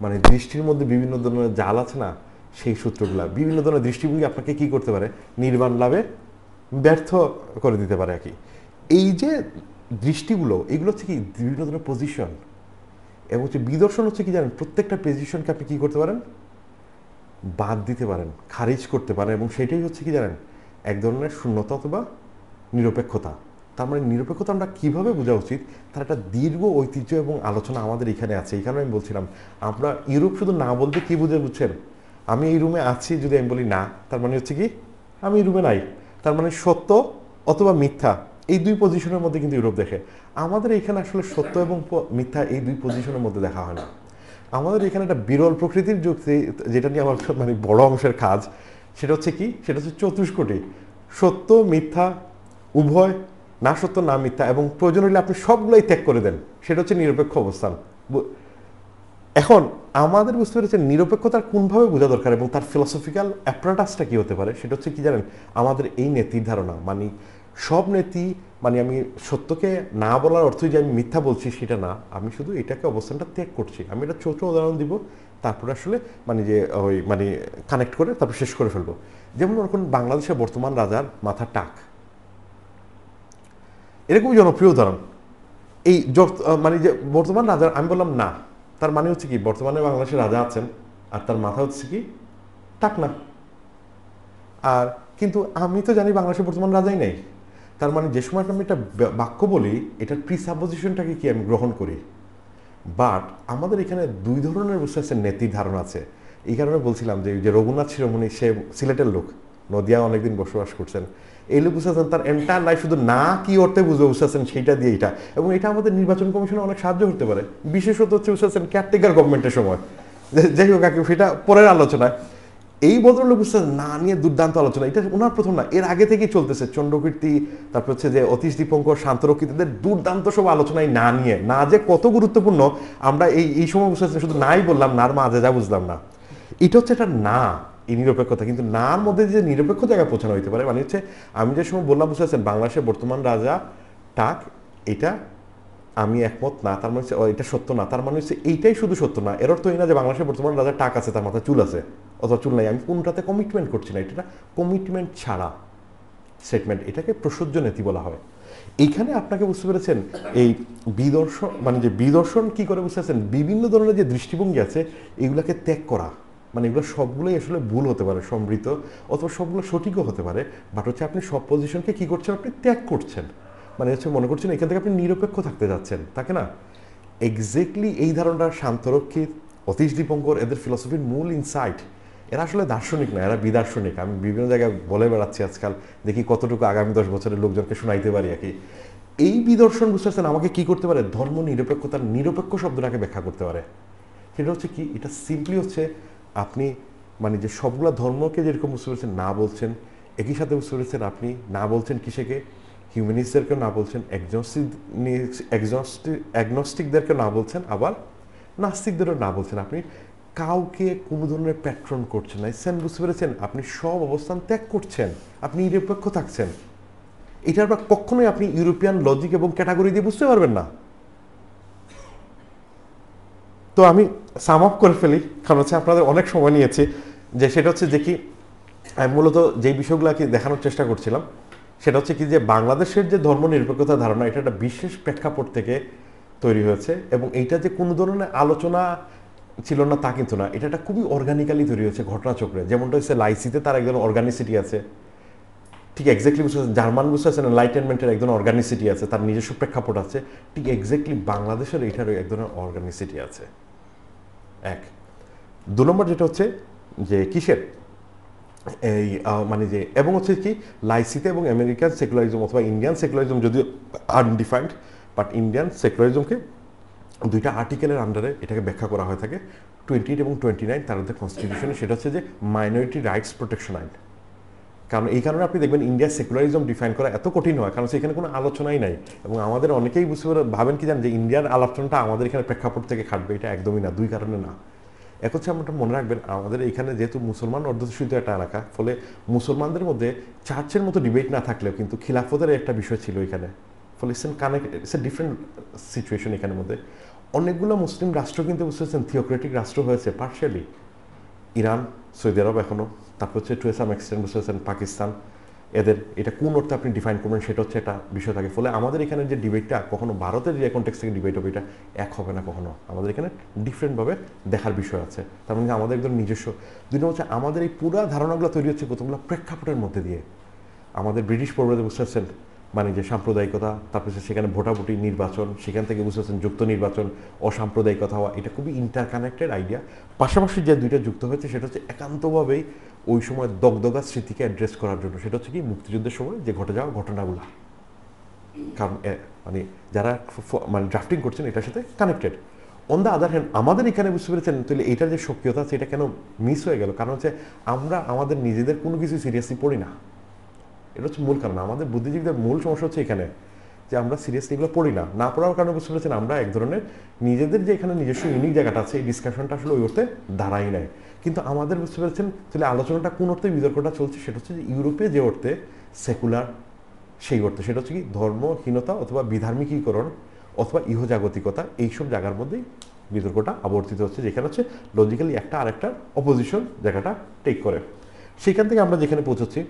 মানে দৃষ্টির মধ্যে বিভিন্ন ধরনের জাল আছে না, সেই সূত্রগুলা বিভিন্ন ধরনের দৃষ্টিভঙ্গি আপনাকে কি করতে পারে, নির্বাণ লাভে ব্যর্থ করে দিতে পারে আর কি। এই যে দৃষ্টিগুলো এগুলো হচ্ছে কি বিভিন্ন ধরনের পজিশন, এবং হচ্ছে বিদর্শন হচ্ছে কি জানেন প্রত্যেকটা পজিশনকে আপনি কি করতে পারেন, বাদ দিতে পারেন, খারিজ করতে পারেন, এবং সেটাই হচ্ছে কি জানেন এক ধরনের শূন্যতা অথবা নিরপেক্ষতা। তার মানে নিরপেক্ষতা আমরা কীভাবে বোঝা উচিত তার একটা দীর্ঘ ঐতিহ্য এবং আলোচনা আমাদের এখানে আছে। এই কারণে আমি বলছিলাম আমরা ইউরোপ শুধু না বলতে কী বুঝছেন, আমি এই রুমে আছি যদি আমি বলি না, তার মানে হচ্ছে কি আমি এই রুমে নাই, তার মানে সত্য অথবা মিথ্যা এই দুই পজিশনের মধ্যে কিন্তু ইউরোপ দেখে। আমাদের এখানে আসলে সত্য এবং মিথ্যা এই দুই পজিশনের মধ্যে দেখা হয় না। আমাদের এখানে একটা বিরল প্রকৃতির যুক্তি যেটা নিয়ে আমার মানে বড় অংশের কাজ, সেটা হচ্ছে কি, সেটা হচ্ছে চতুষ্কোটি, সত্য মিথ্যা উভয়, না সত্য না মিথ্যা, এবং প্রয়োজন হলে আপনি সবগুলোই ত্যাগ করে দেন, সেটা হচ্ছে নিরপেক্ষ অবস্থান। এখন আমাদের বুঝতে পেরেছেন নিরপেক্ষতার কোনভাবে বোঝা দরকার এবং তার ফিলোসফিক্যাল অ্যাপ্রাটাসটা কী হতে পারে, সেটা হচ্ছে কি জানেন আমাদের এই নীতির ধারণা। মানে সব নীতি মানে আমি সত্যকে না বলার অর্থই যে আমি মিথ্যা বলছি সেটা না, আমি শুধু এটাকে অবস্থানটা ত্যাগ করছি। আমি একটা ছোট উদাহরণ দিব, তারপরে আসলে মানে যে ওই মানে কানেক্ট করে তারপর শেষ করে ফেলবো। যেমন ওরকম বাংলাদেশের বর্তমান রাজার মাথার টাক, এরকমই জনপ্রিয় উদাহরণ। এই মানে যে বর্তমান রাজার আমি বললাম না, তার মানে হচ্ছে কি বর্তমানে বাংলাদেশের রাজা আছেন আর তার মাথা হচ্ছে কি টাক না। আর কিন্তু আমি তো জানি বাংলাদেশের বর্তমান রাজাই নেই। তার মানে যে সময় আমি একটা বাক্য বলি, এটার প্রিসাপোজিশনটাকে কি আমি গ্রহণ করি। বাট আমাদের এখানে দুই ধরনের বুঝতে পারছেন নীতির ধারণা আছে। এই কারণে বলছিলাম যে রঘুনাথ শিরোমণি, সে সিলেটের লোক, নদিয়া অনেকদিন বসবাস করছেন। এই লোক বুঝতেছেন তার এন্টায়ার লাইফ শুধু না কি অর্থে বুঝে বুঝতেছেন সেইটা দিয়ে এটা, এবং এটা আমাদের নির্বাচন কমিশনে অনেক সাহায্য করতে পারে, বিশেষত হচ্ছে বুঝতেছেন কেয়ারটেকার গভর্নমেন্টের সময়। যাই হোক, সেটা পরের আলোচনায়। এই ভদ্রলোক বুঝতেছেন না নিয়ে দুর্দান্ত আলোচনা, এটা ওনার প্রথম না, এর আগে থেকেই চলতেছে। চন্দ্রকীর্তি, তারপর হচ্ছে যে অতীশ দীপঙ্কর, শান্তরক্ষিতদের দুর্দান্ত সব আলোচনায় না নিয়ে, না যে কত গুরুত্বপূর্ণ আমরা এই সময় বুঝতেছি, শুধু নাই বললাম, নার মাঝে যা বুঝলাম না। এটা হচ্ছে একটা না, এই নিরপেক্ষতা, কিন্তু নার মধ্যে যে নিরপেক্ষ জায়গায় পৌঁছানো হইতে পারে, মানে হচ্ছে আমি যে সময় বললাম বুঝতেছেন বাংলাদেশের বর্তমান রাজা টাক, এটা আমি একমত না, তার মানে এটা সত্য না, তার মানে হচ্ছে এইটাই শুধু সত্য না, এর অর্থ এই না যে বাংলাদেশের বর্তমান রাজা টাক আছে, তার মাথায় চুল আছে অথবা চুল নাই। আমি কোনটাতে কমিটমেন্ট করছি না, এটা কমিটমেন্ট ছাড়া স্টেটমেন্ট, এটাকে প্রসূর্য নীতি বলা হয়। এইখানে আপনাকে বুঝতে পেরেছেন এই বিদর্শন, মানে যে বিদর্শন কি করে বুঝতে পারছেন, বিভিন্ন ধরনের যে দৃষ্টিভঙ্গি আছে এগুলাকে ত্যাগ করা, মানে এগুলো সবগুলোই আসলে ভুল হতে পারে, সমৃদ্ধ, অথবা সবগুলো সঠিকও হতে পারে, বাট হচ্ছে আপনি সব পজিশনকে কি করছেন, আপনি ত্যাগ করছেন, মানে হচ্ছে মনে করছেন এখান থেকে আপনি নিরপেক্ষ থাকতে যাচ্ছেন, তাকে না। এক্স্যাক্টলি এই ধারণাটা শান্তরক্ষিত, অতীশ দীপঙ্কর, এদের ফিলসফির মূল ইনসাইট। এরা আসলে দার্শনিক না, এরা বিদার্শনিক। আমি বিভিন্ন জায়গায় বলে বেড়াচ্ছি আজকাল, দেখি কতটুকু আগামী 10 বছরের লোকজনকে শোনাইতে পারি আর কি। এই বিদর্শন বুঝতে পারছেন আমাকে কি করতে পারে, ধর্ম নিরপেক্ষতার নিরপেক্ষ শব্দটাকে ব্যাখ্যা করতে পারে। সেটা হচ্ছে কি, এটা সিম্পলি হচ্ছে আপনি মানে যে সবগুলো ধর্মকে যেরকম বুঝতে পেরেছেন না বলছেন, একই সাথে বুঝতে পেরেছেন আপনি না বলছেন কিসেকে, হিউম্যানিস্টদেরকেও না বলছেন, অ্যাগনস্টিকদেরকেও না বলছেন, আবার নাস্তিকদেরও না বলছেন। আপনি কাউকে কোনো ধরনের প্যাট্রন করছেন না, সেন বুঝতে পেরেছেন, আপনি সব অবস্থান ত্যাগ করছেন, আপনি নিরপেক্ষ থাকছেন। এটার বা কখনোই আপনি ইউরোপিয়ান লজিক এবং ক্যাটাগরি দিয়ে বুঝতে পারবেন না। তো আমি সাম আপ করে ফেলি, কারণ হচ্ছে আপনাদের অনেক সময় নিয়েছি, যে সেটা হচ্ছে যে কি আমি মূলত যে বিষয়গুলো কি দেখানোর চেষ্টা করছিলাম, সেটা হচ্ছে কি যে বাংলাদেশের যে ধর্ম নিরপেক্ষতার ধারণা, এটা একটা বিশেষ প্রেক্ষাপট থেকে তৈরি হয়েছে, এবং এইটা যে কোনো ধরনের আলোচনা ছিল না তা কিন্তু না, এটা একটা খুবই অর্গানিক্যালি তৈরি হয়েছে ঘটনাচক্রে। যেমনটা হচ্ছে লাইসিতে তার একজন অর্গানিসিটি আছে, ঠিক এক্স্যাক্টলি বুঝতে পারছেন জার্মান বুঝতে পারছেন এনলাইটেনমেন্টের একজন অর্গানিসিটি আছে, তার নিজস্ব প্রেক্ষাপট আছে, ঠিক এক্স্যাক্টলি বাংলাদেশের এইটারও এক ধরনের অর্গানিসিটি আছে। এক, 2 নম্বর যেটা হচ্ছে যে কিসের এই মানে যে, এবং হচ্ছে কি লাইসিতে এবং আমেরিকান সেকুলারিজম অথবা ইন্ডিয়ান সেকুলারিজম যদিও আনডিফাইন্ড, বাট ইন্ডিয়ান সেকুলারিজমকে 2টা আর্টিকেলের আন্ডারে এটাকে ব্যাখ্যা করা হয়ে থাকে, 28 এবং 29 তার মধ্যে কনস্টিটিউশনে, সেটা হচ্ছে যে মাইনরিটি রাইটস প্রোটেকশন আইন। কারণ এই কারণে আপনি দেখবেন ইন্ডিয়ার সেকুলারিজম ডিফাইন করা এত কঠিন হয়, কারণ সেখানে কোনো আলোচনাই নাই, এবং আমাদের অনেকেই বুঝতে ভাবেন কি জানেন যে ইন্ডিয়ার আলোচনাটা আমাদের এখানে প্রেক্ষাপট থেকে খাটবে, এটা একদমই না, 2 কারণে না। এক হচ্ছে আপনারা মনে রাখবেন আমাদের এখানে যেহেতু মুসলমান অধ্যুষিত একটা এলাকা, ফলে মুসলমানদের মধ্যে চার্চের মতো ডিবেট না থাকলেও কিন্তু খিলাফতের একটা বিষয় ছিল এখানে, ফলে ইটস এ ডিফারেন্ট সিচুয়েশন। এখানের মধ্যে অনেকগুলো মুসলিম রাষ্ট্র কিন্তু বুঝতে পারছেন থিওক্রেটিক রাষ্ট্র হয়েছে পার্শিয়ালি, ইরান, সৌদি আরব এখনও, তারপর হচ্ছে টু সাম এক্সটেন্ট বুঝতে পারছেন পাকিস্তান, এদের এটা কোন অর্থে আপনি ডিফাইন করবেন সেটা হচ্ছে একটা বিষয় থাকে। ফলে আমাদের এখানে যে ডিবেটটা কখনো ভারতের যে কনটেক্সট থেকে ডিবেট হবে, এটা এক হবে না কখনো, আমাদের এখানে ডিফারেন্টভাবে দেখার বিষয় আছে। তার মানে আমাদের একদম নিজস্ব। 2 নম্বর হচ্ছে আমাদের এই পুরো ধারণাগুলো তৈরি হচ্ছে কতগুলো প্রেক্ষাপটের মধ্যে দিয়ে। আমাদের ব্রিটিশ পূর্ববর্তী বুঝতে পারছেন মানে যে সাম্প্রদায়িকতা, তারপর সেখানে ভোটাভুটি নির্বাচন, সেখান থেকে বুঝতে পারছেন যুক্ত নির্বাচন, অসাম্প্রদায়িকতা হওয়া, এটা খুবই ইন্টারকানেক্টেড আইডিয়া। পাশাপাশি যে 2টা যুক্ত হয়েছে সেটা হচ্ছে একান্তভাবেই ওই সময় দগদগা স্মৃতিকে অ্যাড্রেস করার জন্য, সেটা হচ্ছে কি মুক্তিযুদ্ধের সময় যে ঘটে যাওয়া ঘটনাগুলো, কারণ মানে যারা মানে ড্রাফটিং করছেন এটার সাথে connected. On the other hand আমাদের এখানে বুঝতে পেরেছেন তাহলে এইটার যে সক্রিয়তা আছে এটা কেন মিস হয়ে গেল, কারণ হচ্ছে আমরা আমাদের নিজেদের কোনো কিছু সিরিয়াসলি পড়ি না, এটা হচ্ছে মূল কারণ। আমাদের বুদ্ধিজীবীদের মূল সমস্যা হচ্ছে এখানে যে আমরা সিরিয়াসলি এগুলো পড়ি না, না পড়ার কারণে বুঝতে পেরেছেন আমরা এক ধরনের নিজেদের যে এখানে নিজস্ব ইউনিক জায়গাটা আছে এই ডিসকাশনটা আসলে ওই অর্থে দাঁড়াই নেয়। কিন্তু আমাদের বুঝতে পেরেছেন তাহলে আলোচনাটা কোন অর্থে বিতর্কটা চলছে, সেটা হচ্ছে যে ইউরোপে যে অর্থে সেকুলার সেই অর্থে, সেটা হচ্ছে কি ধর্মহীনতা অথবা বিধার্মিকীকরণ অথবা ইহজাগতিকতা, এইসব জায়গার মধ্যেই বিতর্কটা আবর্তিত হচ্ছে, যেখানে হচ্ছে লজিক্যালি একটা আরেকটার অপোজিশন জায়গাটা টেক করে। সেখান থেকে আমরা যেখানে পৌঁছচ্ছি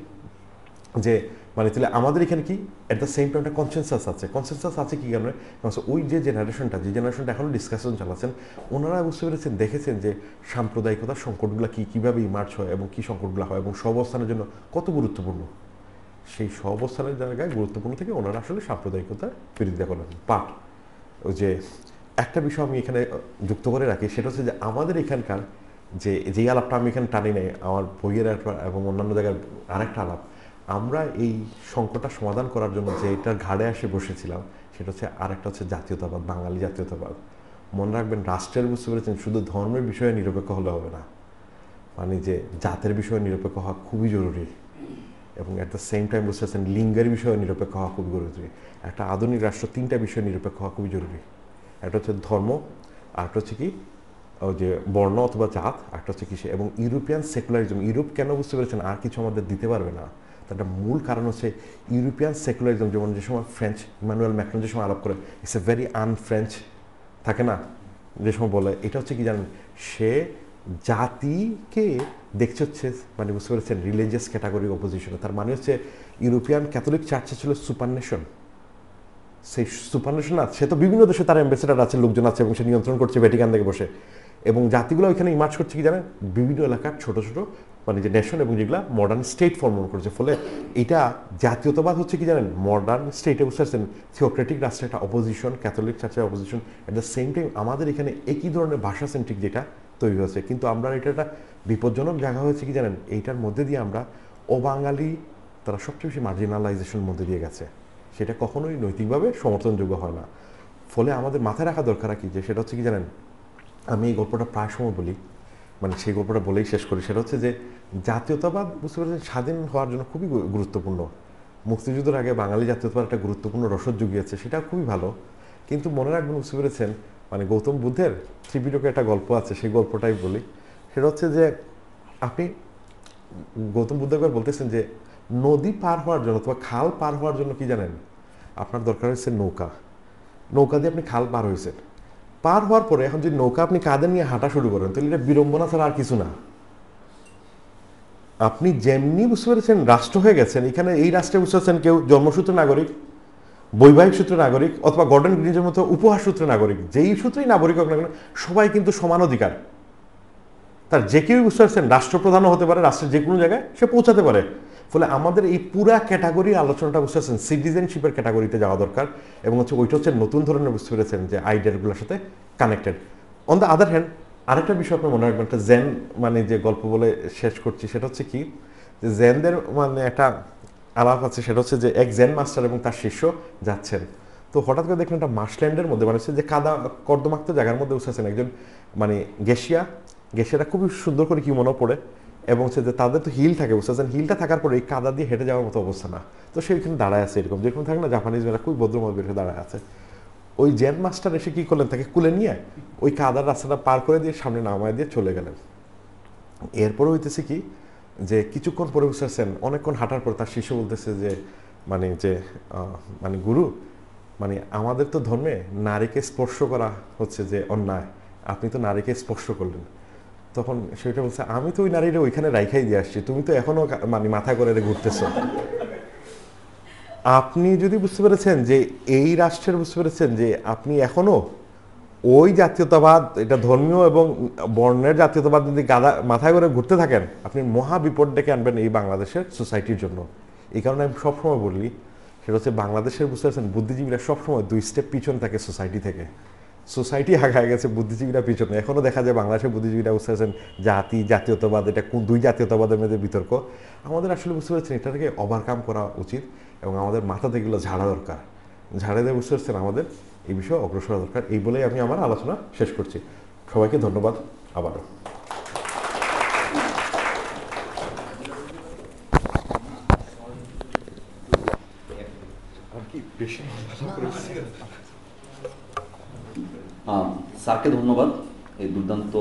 যে মানে তাহলে আমাদের এখানে কি অ্যাট দ্য সেম টাইম একটা কনসেনসাস আছে কি কারণে? কারণ ওই যে জেনারেশনটা এখনও ডিসকাশন চালাচ্ছেন, ওনারা বুঝতে পেরেছেন, দেখেছেন যে সাম্প্রদায়িকতার সংকটগুলো কীভাবে ইমার্জ হয় এবং কী সংকটগুলো হয় এবং সহাবস্থানের জন্য কত গুরুত্বপূর্ণ। সেই সহাবস্থানের জায়গায় গুরুত্বপূর্ণ থেকে ওনারা আসলে সাম্প্রদায়িকতার বিরোধিতা করেন। বাট ওই যে একটা বিষয় আমি এখানে যুক্ত করে রাখি, সেটা হচ্ছে যে আমাদের এখানকার যেই আলাপটা আমি এখানে টানি নেই, আমার বইয়ের এবং অন্যান্য জায়গার আরেকটা আলাপ, আমরা এই সংকটটা সমাধান করার জন্য যে এটার ঘাড়ে এসে বসেছিলাম, সেটা হচ্ছে আরেকটা হচ্ছে জাতীয়তাবাদ, বাঙালি জাতীয়তাবাদ। মনে রাখবেন, রাষ্ট্রের, বুঝতে পেরেছেন, শুধু ধর্মের বিষয়ে নিরপেক্ষ হলে হবে না, মানে যে জাতের বিষয়ে নিরপেক্ষ হওয়া খুবই জরুরি, এবং অ্যাট দ্য সেম টাইম বুঝতে পারছেন লিঙ্গের বিষয়ে নিরপেক্ষ হওয়া খুবই জরুরি। একটা আধুনিক রাষ্ট্র 3টা বিষয়ে নিরপেক্ষ হওয়া খুবই জরুরি। একটা হচ্ছে ধর্ম, আরেকটা হচ্ছে কি ওই যে বর্ণ অথবা জাত, একটা হচ্ছে কিসে, এবং ইউরোপিয়ান সেকুলারিজম। ইউরোপ কেন, বুঝতে পেরেছেন, আর কিছু আমাদের দিতে পারবে না, তার একটা মূল কারণ হচ্ছে ইউরোপিয়ান সেকুলারিজম। যেমন যে সময় ফ্রেঞ্চ ইমানুয়েল ম্যাক্রন যে সময় আলাপ করে, ইটস এ ভেরি আনফ্রেঞ্চ থাকে না, যে সময় বলে, এটা হচ্ছে কি জানেন, সে জাতিকে দেখছে হচ্ছে, মানে বুঝতে পেরেছেন, রিলিজিয়াস ক্যাটাগরি অপোজিশনে। তার মানে হচ্ছে ইউরোপিয়ান ক্যাথলিক চার্চে ছিল সুপারনেশন, সেই সুপারনেশন আছে, সে তো বিভিন্ন দেশে তার অ্যাম্বাসেডার আছে, লোকজন আছে, এবং সে নিয়ন্ত্রণ করছে ভ্যাটিকান থেকে বসে। এবং জাতিগুলো ওইখানে ইমার্জ করছে কি জানেন, বিভিন্ন এলাকার ছোট ছোট মানে যে নেশন, এবং যেগুলো মডার্ন স্টেট ফর্ম করেছে। ফলে এটা জাতীয়তাবাদ হচ্ছে কি জানেন, মডার্ন স্টেটে বুঝতে পারছেন, থিওক্রেটিক রাষ্ট্রের একটা অপোজিশন, ক্যাথলিক চার্চের opposition. At the same time আমাদের এখানে একই ধরনের ভাষা সেন্ট্রিক যেটা তৈরি হয়েছে, কিন্তু আমরা এটা একটা বিপজ্জনক জায়গা হয়েছে কি জানেন, এইটার মধ্যে দিয়ে আমরা অবাঙালি তারা সবচেয়ে বেশি মার্জিনালাইজেশনের মধ্যে দিয়ে গেছে, সেটা কখনোই নৈতিকভাবে সমর্থনযোগ্য হয় না। ফলে আমাদের মাথায় রাখা দরকার কি, যে সেটা হচ্ছে কি জানেন, আমি এই গল্পটা প্রায় সময় বলি, মানে সেই গল্পটা বলেই শেষ করি। সেটা হচ্ছে যে জাতীয়তাবাদ, বুঝতে পারছেন, স্বাধীন হওয়ার জন্য খুবই গুরুত্বপূর্ণ। মুক্তিযুদ্ধের আগে বাঙালি জাতীয়তাবাদ একটা গুরুত্বপূর্ণ রসদ জুগিয়েছে, সেটা খুবই ভালো। কিন্তু মনে রাখবেন, বুঝতে পেরেছেন, মানে গৌতম বুদ্ধের ত্রিপিটকে একটা গল্প আছে, সেই গল্পটাই বলি। সেটা হচ্ছে যে আপনি গৌতম বুদ্ধ একবার বলতেছেন যে নদী পার হওয়ার জন্য অথবা খাল পার হওয়ার জন্য কি জানেন, আপনার দরকার হচ্ছে নৌকা। নৌকা দিয়ে আপনি খাল পার হয়েছেন, পার হওয়ার পরে এখন যদি নৌকা আপনি কাঁধে নিয়ে হাঁটা শুরু করেন, তাহলে এটা বিড়ম্বনা ছাড়া আর কিছু না। আপনি যেমনি, বুঝতে পেরেছেন, রাষ্ট্র হয়ে গেছেন, এখানে এই রাষ্ট্রে বুঝতে পারছেন কেউ জন্মসূত্রে নাগরিক, বৈবাহিক সূত্রে নাগরিক, অথবা গর্ডন গ্রিজের মতো উপহার সূত্রে নাগরিক, যেই সূত্রেই নাগরিক হোক না কেন, সবাই কিন্তু সমান অধিকার। তার যে কেউই, বুঝতে পারছেন, রাষ্ট্রপ্রধানও হতে পারে, রাষ্ট্রের যে কোনো জায়গায় সে পৌঁছাতে পারে। ফলে আমাদের এই পুরা ক্যাটাগরির আলোচনাটা, বুঝতে পারছেন, সিটিজেনশিপের ক্যাটাগরিতে যাওয়া দরকার, এবং হচ্ছে ওইটা হচ্ছে নতুন ধরনের, বুঝতে পেরেছেন, যে আইডিয়াগুলোর সাথে connected. On the other hand, আরেকটা বিষয় আপনার মনে রাখবেন, একটা জেন, মানে যে গল্প বলে শেষ করছি, সেটা হচ্ছে কি, যে জেনদের মানে একটা আলাপ আছে, সেটা হচ্ছে যে এক জেন মাস্টার এবং তার শিষ্য যাচ্ছেন, তো হঠাৎ করে দেখলেন একটা মার্শল্যান্ডের মধ্যে, মানে হচ্ছে যে কাদা কর্দমাক্ত জায়গার মধ্যে বসেছেন একজন, মানে গেশিয়াটা খুবই সুন্দর করে কি মনে পড়ে, এবং হচ্ছে যে তাদের তো হিল থাকে, বুঝতেছেন, হিলটা থাকার পরে এই কাদা দিয়ে হেঁটে যাওয়ার মতো অবস্থা না, তো সে ওইখানে দাঁড়ায় আছে, এরকম যেরকম থাকে না জাপানিজ মেয়েরা খুব ভদ্রমত বের দাঁড়ায় আছে। ওই জেন মাস্টার এসে কি করলেন, তাকে কুলে নিয়ে ওই কাদার রাস্তাটা পার করে দিয়ে সামনে নামায় দিয়ে চলে গেলেন। এরপরে হইতেছে কি, যে কিছুক্ষণ পরে বুঝতেছেন, অনেকক্ষণ হাঁটার পর তার শিষ্য বলতেছে যে মানে গুরু, মানে আমাদের তো ধর্মে নারীকে স্পর্শ করা হচ্ছে যে অন্যায়, আপনি তো নারীকে স্পর্শ করলেন। তখন সেটা বলছে, আমি তো ওই নারীরা ওইখানে রাইখাই দিয়ে আসছি, তুমি তো এখনো মানে মাথা করে ঘুরতেছো। আপনি যদি, বুঝতে পেরেছেন, যে এই রাষ্ট্রের, বুঝতে পেরেছেন, যে আপনি এখনো ওই জাতীয়তাবাদ, এটা ধর্মীয় এবং বর্ণের জাতীয়তাবাদ যদি মাথায় করে ঘুরতে থাকেন, আপনি মহা বিপদ ডেকে আনবেন এই বাংলাদেশের সোসাইটির জন্য। এই কারণে আমি সবসময় বলি, সেটা হচ্ছে বাংলাদেশের, বুঝতে পারছেন, বুদ্ধিজীবীরা সবসময় 2 স্টেপ পিছন থাকে সোসাইটি থেকে। সোসাইটি আগায় গেছে, বুদ্ধিজীবীরা পিছনে। এখনও দেখা যায় বাংলাদেশের বুদ্ধিজীবীরা, বুঝতে পারছেন, জাতীয়তাবাদ, এটা কোন 2 জাতীয়তাবাদের মধ্যে বিতর্ক। আমাদের আসলে, বুঝতে পারছেন, এটাকে ওভারকাম করা উচিত, এবং আমাদের মাথা থেকে এগুলো ঝাড়া দরকার। ঝাড়া দিয়ে, বুঝতে পারছেন, আমাদের এই বিষয়ে অগ্রসর দরকার। এই বলেই আমি আমার আলোচনা শেষ করছি। সবাইকে ধন্যবাদ আবারও। স্যারকে ধন্যবাদ এই দুর্দান্ত